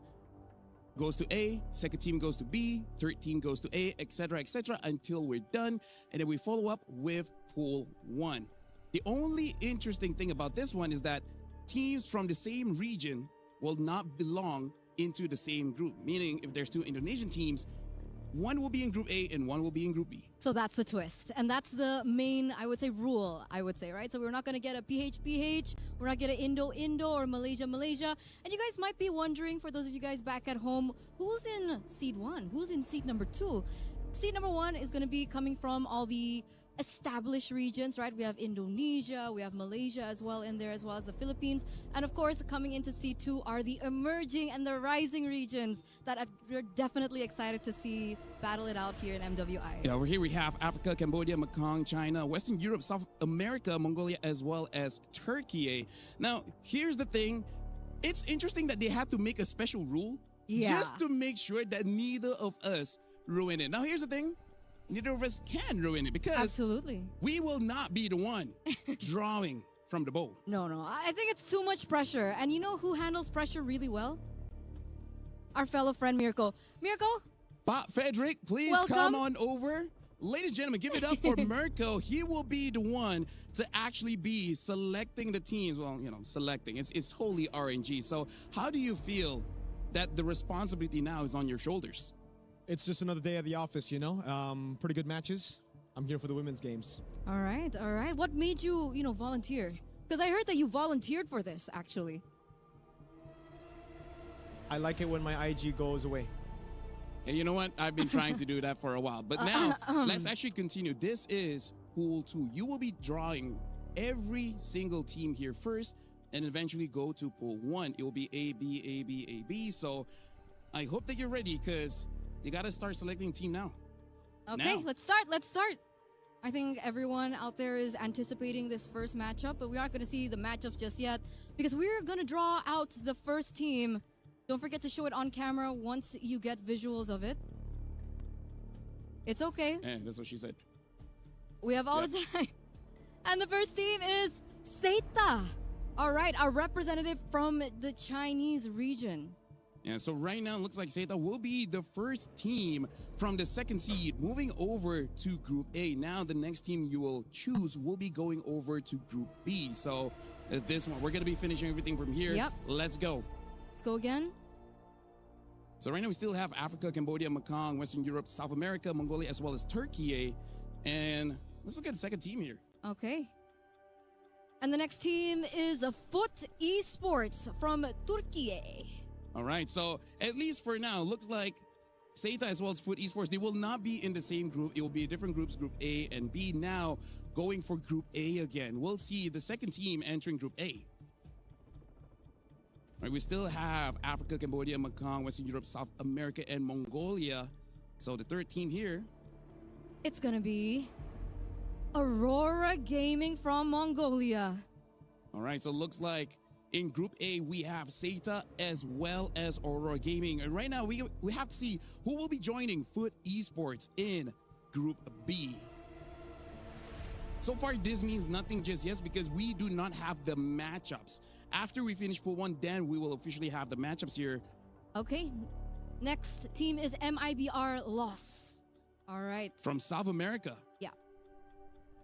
Goes to A, second team goes to B, third team goes to A, etc., until we're done. And then we follow up with Pool 1. The only interesting thing about this one is that teams from the same region will not belong into the same group. Meaning, if there's two Indonesian teams, one will be in Group A and one will be in Group B. So that's the twist. And that's the main, I would say, rule, right? So we're not going to get a PH, we're not going to Indo, or Malaysia. And you guys might be wondering, for those of you guys back at home, who's in seed 1? Who's in seed number 2? Seed number 1 is going to be coming from all the established regions, right? We have Indonesia, we have Malaysia as well in there, as well as the Philippines. And of course, coming into seed 2 are the emerging and the rising regions that we're definitely excited to see battle it out here in MWI. Yeah, over here we have Africa, Cambodia, Mekong, China, Western Europe, South America, Mongolia, as well as Turkey. Now, here's the thing. It's interesting that they have to make a special rule just to make sure that neither of us ruin it. Now, here's the thing. Neither of us can ruin it because absolutely, we will not be the one drawing from the bowl. No. I think it's too much pressure. And you know who handles pressure really well? Our fellow friend, Mirko. Mirko? Frederick, please welcome. Come on over. Ladies and gentlemen, give it up for Mirko. He will be the one to actually be selecting the teams. Well, selecting. It's wholly RNG. So how do you feel that the responsibility now is on your shoulders? It's just another day at the office, pretty good matches. I'm here for the women's games. All right. What made you, volunteer? Because I heard that you volunteered for this, actually. I like it when my IG goes away. Hey, you know what? I've been trying to do that for a while. But now, let's actually continue. This is Pool 2. You will be drawing every single team here first and eventually go to Pool 1. It will be A, B, A, B, A, B. So I hope that you're ready because you got to start selecting team now. Okay, let's start. I think everyone out there is anticipating this first matchup, but we aren't going to see the matchups just yet because we're going to draw out the first team. Don't forget to show it on camera once you get visuals of it. It's okay. That's what she said. We have all the time. And the first team is Seita. All right, our representative from the Chinese region. Yeah, so right now it looks like Seita will be the first team from the second seed moving over to Group A. Now the next team you will choose will be going over to Group B. So this one, we're going to be finishing everything from here. Yep. Let's go. Let's go again. So right now we still have Africa, Cambodia, Mekong, Western Europe, South America, Mongolia, as well as Turkey. And let's look at the second team here. Okay. And the next team is Foot Esports from Turkey. All right, so at least for now, looks like Seita as well as Foot Esports, they will not be in the same group. It will be different groups, Group A and B. Now going for Group A again. We'll see the second team entering Group A. All right, we still have Africa, Cambodia, Mekong, Western Europe, South America, and Mongolia. So the third team here. It's going to be Aurora Gaming from Mongolia. All right, so it looks like in Group A, we have Seita as well as Aurora Gaming. And right now, we have to see who will be joining Foot Esports in Group B. So far, this means nothing just yet because we do not have the matchups. After we finish Pool 1, then we will officially have the matchups here. Okay. Next team is MIBR Loss. All right. From South America. Yeah.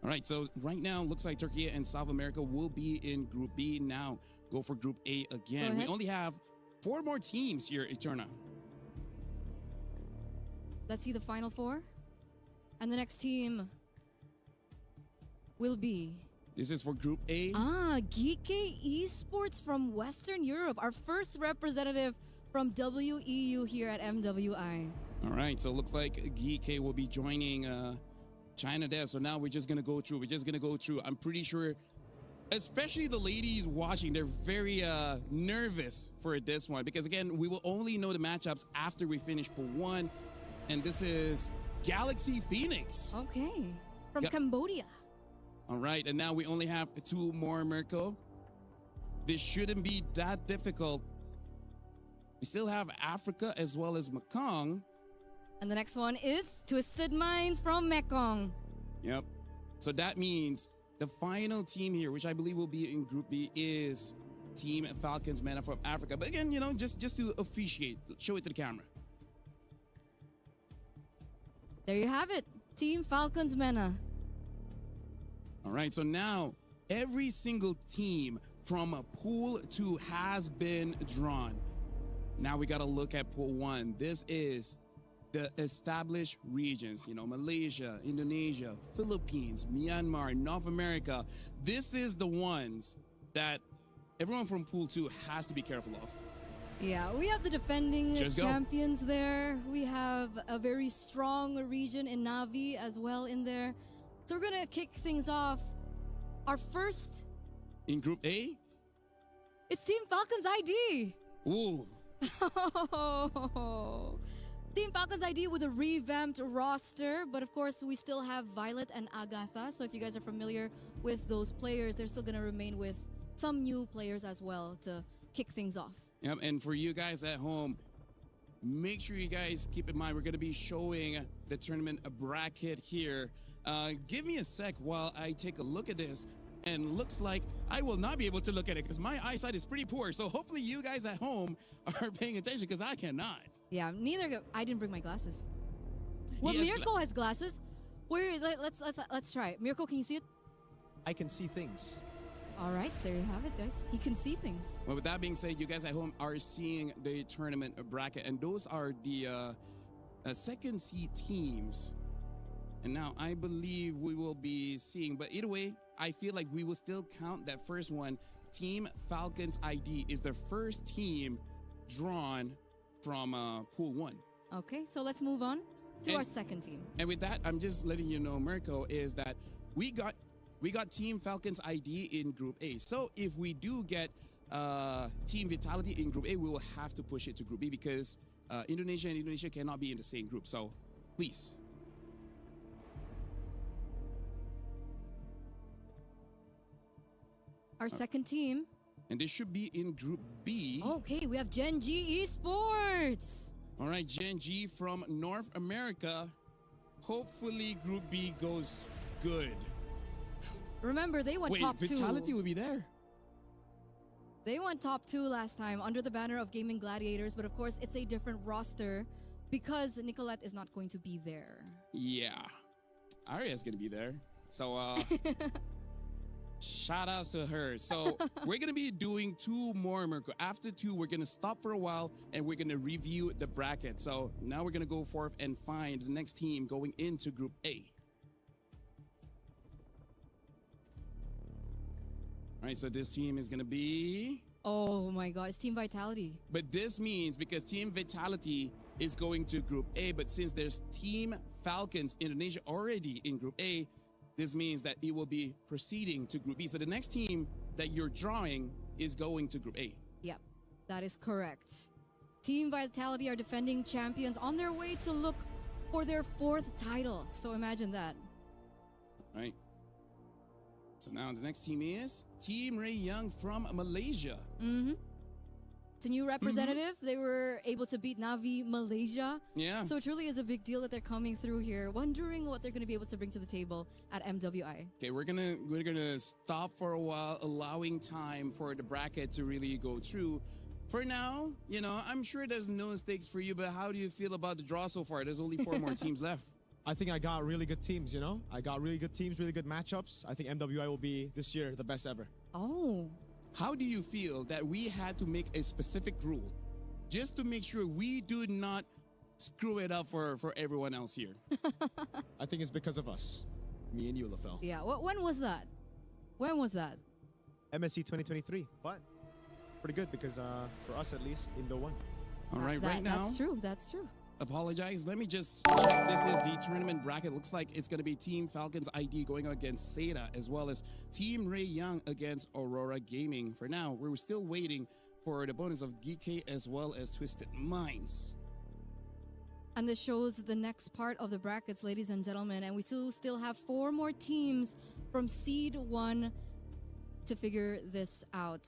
All right, so right now, looks like Turkey and South America will be in Group B. Now, go for Group A again. We only have 4 more teams here, Eterna. Let's see the final 4. And the next team will be... This is for Group A. Geeke Esports from Western Europe. Our first representative from WEU here at MWI. All right, so it looks like Geeke will be joining China there. So now we're just going to go through. I'm pretty sure, especially the ladies watching, they're very nervous for this one. Because again, we will only know the matchups after we finish Pool 1. And this is Galaxy Phoenix. Okay, from Cambodia. All right, and now we only have 2 more, Mirko. This shouldn't be that difficult. We still have Africa as well as Mekong. And the next one is Twisted Minds from Mekong. Yep. So that means The final team here, which I believe will be in Group B, is Team Falcons MENA from Africa. But again, just to officiate, show it to the camera. There you have it. Team Falcons MENA. All right, so now every single team from Pool 2 has been drawn. Now we got to look at Pool 1. This is the established regions, Malaysia, Indonesia, Philippines, Myanmar, North America. This is the ones that everyone from Pool 2 has to be careful of. Yeah, we have the defending Just go. champions there. We have a very strong region in Navi as well in there. So we're gonna kick things off. Our first, In Group A, it's Team Falcons ID. ooh, Team Falcons ID with a revamped roster, but of course we still have Violet and Agatha. So if you guys are familiar with those players, they're still gonna remain with some new players as well to kick things off. Yep, and for you guys at home, make sure you guys keep in mind we're going to be showing the tournament bracket here. Give me a sec while I take a look at this. And looks like I will not be able to look at it because my eyesight is pretty poor. So hopefully you guys at home are paying attention because I cannot. Yeah, I didn't bring my glasses. Well, Yes, Miracle has glasses. Wait, let's try it. Miracle, can you see it? I can see things. All right, there you have it, guys. He can see things. Well, with that being said, you guys at home are seeing the tournament bracket, and those are the second seed teams. And now I believe we will be seeing, but either way, I feel like we will still count that first one. Team Falcons ID is the first team drawn from Pool 1. Okay, so let's move on to our second team. And with that, I'm just letting you know, Mirko, is that we got Team Falcons ID in Group A. So if we do get Team Vitality in Group A, we will have to push it to Group B because Indonesia and Indonesia cannot be in the same group. So please. Our second team. And this should be in Group B. Okay, we have Gen G Esports. All right, Gen G from North America. Hopefully Group B goes good. Remember, they went Wait, top Vitality 2. will be there. They went top 2 last time under the banner of Gaming Gladiators, but of course, it's a different roster because Nicolette is not going to be there. Yeah. Aria's going to be there. So, shout outs to her. So, we're going to be doing 2 more, Mirko. After 2, we're going to stop for a while and we're going to review the bracket. So, now we're going to go forth and find the next team going into Group A. All right, so this team is going to be... Oh my god, it's Team Vitality. But this means because Team Vitality is going to Group A, but since there's Team Falcons Indonesia already in Group A, this means that it will be proceeding to Group B. So the next team that you're drawing is going to Group A. Yep, that is correct. Team Vitality are defending champions on their way to look for their 4th title. So imagine that. All right. So now the next team is Team Ray Young from Malaysia. Mm-hmm. It's a new representative. They were able to beat Navi Malaysia. Yeah. So it really is a big deal that they're coming through here, wondering what they're going to be able to bring to the table at MWI. Okay, we're gonna stop for a while, allowing time for the bracket to really go through. For now, I'm sure there's no stakes for you, but how do you feel about the draw so far? There's only 4 more teams left. I think I got really good teams, I got really good teams, really good matchups. I think MWI will be, this year, the best ever. Oh. How do you feel that we had to make a specific rule just to make sure we do not screw it up for everyone else here? I think it's because of us. Me and you, LaFell. Yeah, when was that? When was that? MSC 2023, but pretty good because for us at least, Indo won. All right, right now. That's true. Apologize. Let me just check. This is the tournament bracket. Looks like it's going to be Team Falcons ID going against Seda, as well as Team Ray Young against Aurora Gaming. For now, we're still waiting for the bonus of GK as well as Twisted Minds. And this shows the next part of the brackets, ladies and gentlemen. And we still have 4 more teams from Seed 1 to figure this out.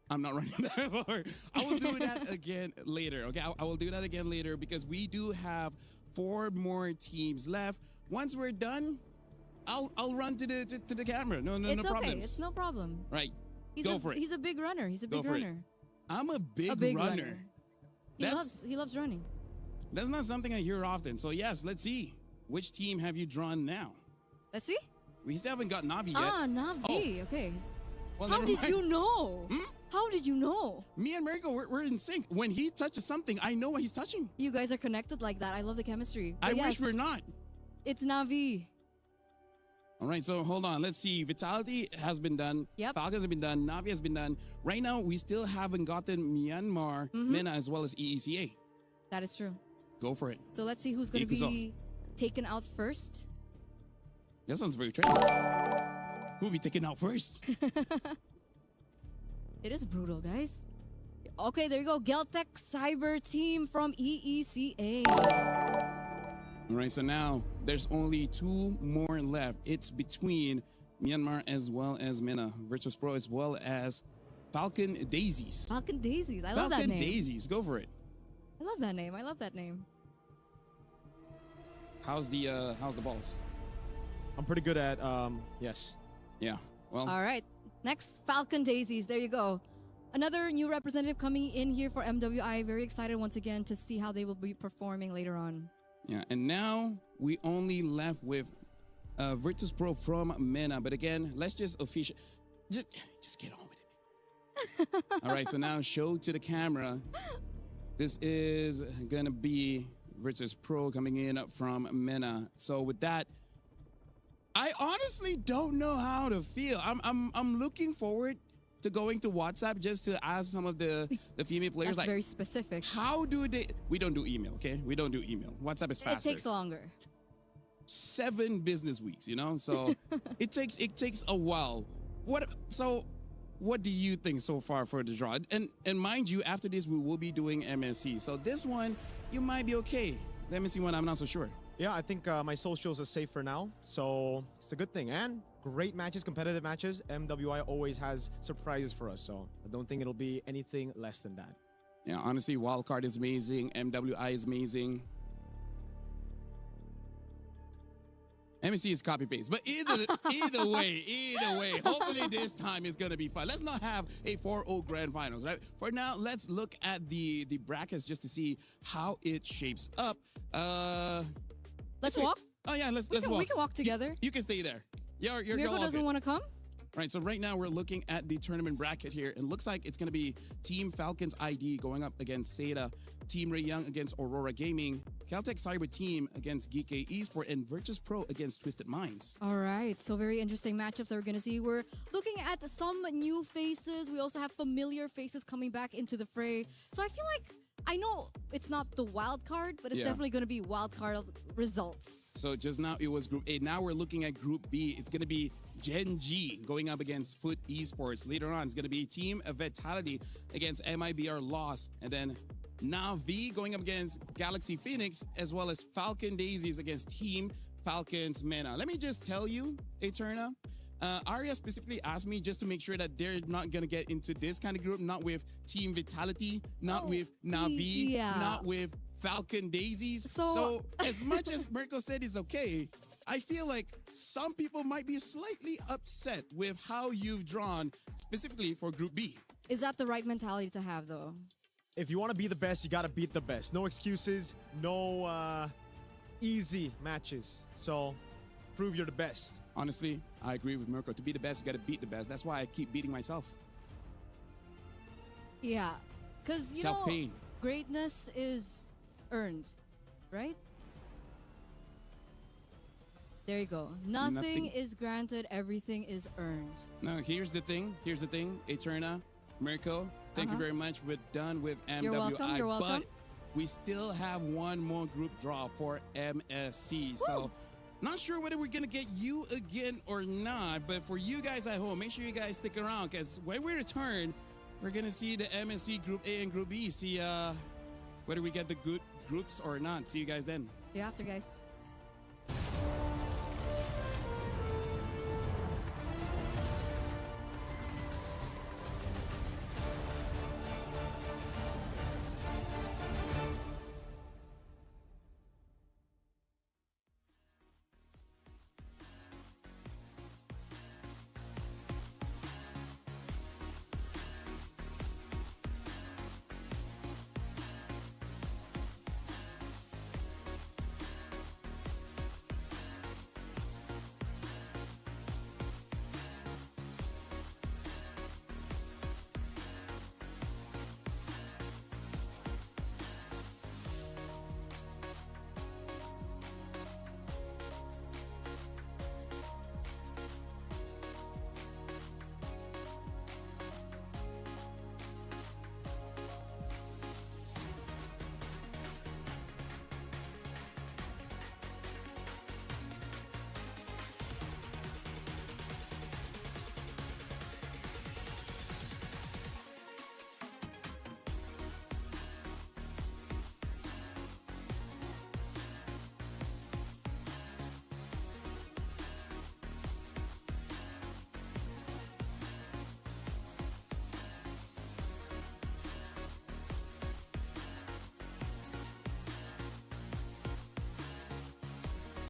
I'm not running that far. I will do that again later. Okay, I will do that again later because we do have 4 more teams left. Once we're done, I'll run to the camera. No It's okay. problems. It's no problem. Right. Go for it. He's a big runner. He's a big for it. runner. I'm a big runner. runner. He loves running. That's not something I hear often. So yes, let's see. Which team have you drawn now? Let's see. We still haven't got Navi yet. Ah, Navi. Okay. Well, How never did mind. you know? How did you know? Me and Miracle, we're in sync. When he touches something, I know what he's touching. You guys are connected like that. I love the chemistry. I But wish yes, we're not. It's Navi. All right, so hold on. Let's see. Vitality has been done. Yep. Falcons have been done. Navi has been done. Right now, we still haven't gotten Myanmar, MENA, as well as EECA. That is true. Go for it. So let's see who's going to Ikuzo. be taken out first. That sounds very tricky. Who'll be taken out first? It is brutal, guys. Okay, there you go. Geltec Cyber Team from EECA. All right, so now there's only 2 more left. It's between Myanmar as well as MENA, Virtus Pro as well as Falcon Daisies. Falcon Daisies. I love that Falcon name. Daisies, go for it. I love that name. I love that name. How's the balls? I'm pretty good at, yes. Yeah, well, All right. Next, Falcon Daisies. There you go. Another new representative coming in here for MWI. Very excited once again to see how they will be performing later on. yeah. And now we only left with Virtus Pro from MENA. But again, let's just just get on with it. All right, so now show to the camera. This is gonna be Virtus Pro coming in from MENA. So with that, I honestly don't know how to feel. I'm looking forward to going to WhatsApp just to ask some of the female players, That's like, very specific. how do they? We don't do email, okay? We don't do email. WhatsApp is faster. It takes longer. 7 business weeks, you know. So it takes a while. What do you think so far for the draw? And mind you, after this we will be doing MSC. So this one you might be okay. The MSC one I'm not so sure. Yeah, I think my socials are safe for now, so it's a good thing. And great matches, competitive matches. MWI always has surprises for us, so I don't think it'll be anything less than that. Yeah, honestly, Wildcard is amazing. MWI is amazing. MSC is copy paste, but either way, hopefully this time is gonna be fun. Let's not have a 4-0 grand finals, right? For now, let's look at the brackets just to see how it shapes up. Let's walk. Oh yeah, let's We walk. can walk together. You can stay there. You're Miracle all doesn't good. want to come. Right, so right now we're looking at the tournament bracket here. It looks like it's going to be Team Falcons ID going up against Seda, Team Ray Young against Aurora Gaming, Caltech Cyber Team against Geek Esport, and Virtus Pro against Twisted Minds. All right, so very interesting matchups that we're going to see. We're looking at some new faces. We also have familiar faces coming back into the fray. So I feel like, I know it's not the wild card, but it's Yeah. definitely going to be wild card results. So just now it was Group A. Now we're looking at Group B. It's going to be Gen G going up against Foot Esports. Later on, it's going to be Team Vitality against MIBR Loss. And then Navi going up against Galaxy Phoenix, as well as Falcon Daisies against Team Falcons MENA. Let me just tell you, Eterna, Arya specifically asked me just to make sure that they're not going to get into this kind of group, not with Team Vitality, not with Navi, yeah. not with Falcon Daisies. So- As much as Mirko said is okay, I feel like some people might be slightly upset with how you've drawn specifically for Group B. Is that the right mentality to have, though? If you want to be the best, you got to beat the best. No excuses, no easy matches. So prove you're the best. Honestly, I agree with Mirko. To be the best, you got to beat the best. That's why I keep beating myself. Yeah, because, you know, Self-pain. greatness is earned, right? There you go. Nothing Nothing. is granted, everything is earned. Now, here's the thing. Eterna, Mirko, thank you very much. We're done with MWI. You're welcome, you're welcome. But we still have one more group draw for MSC. So, not sure whether we're going to get you again or not. But for you guys at home, make sure you guys stick around. Because when we return, we're going to see the MSC Group A and Group B. See whether we get the good groups or not. See you guys then. See you after, guys.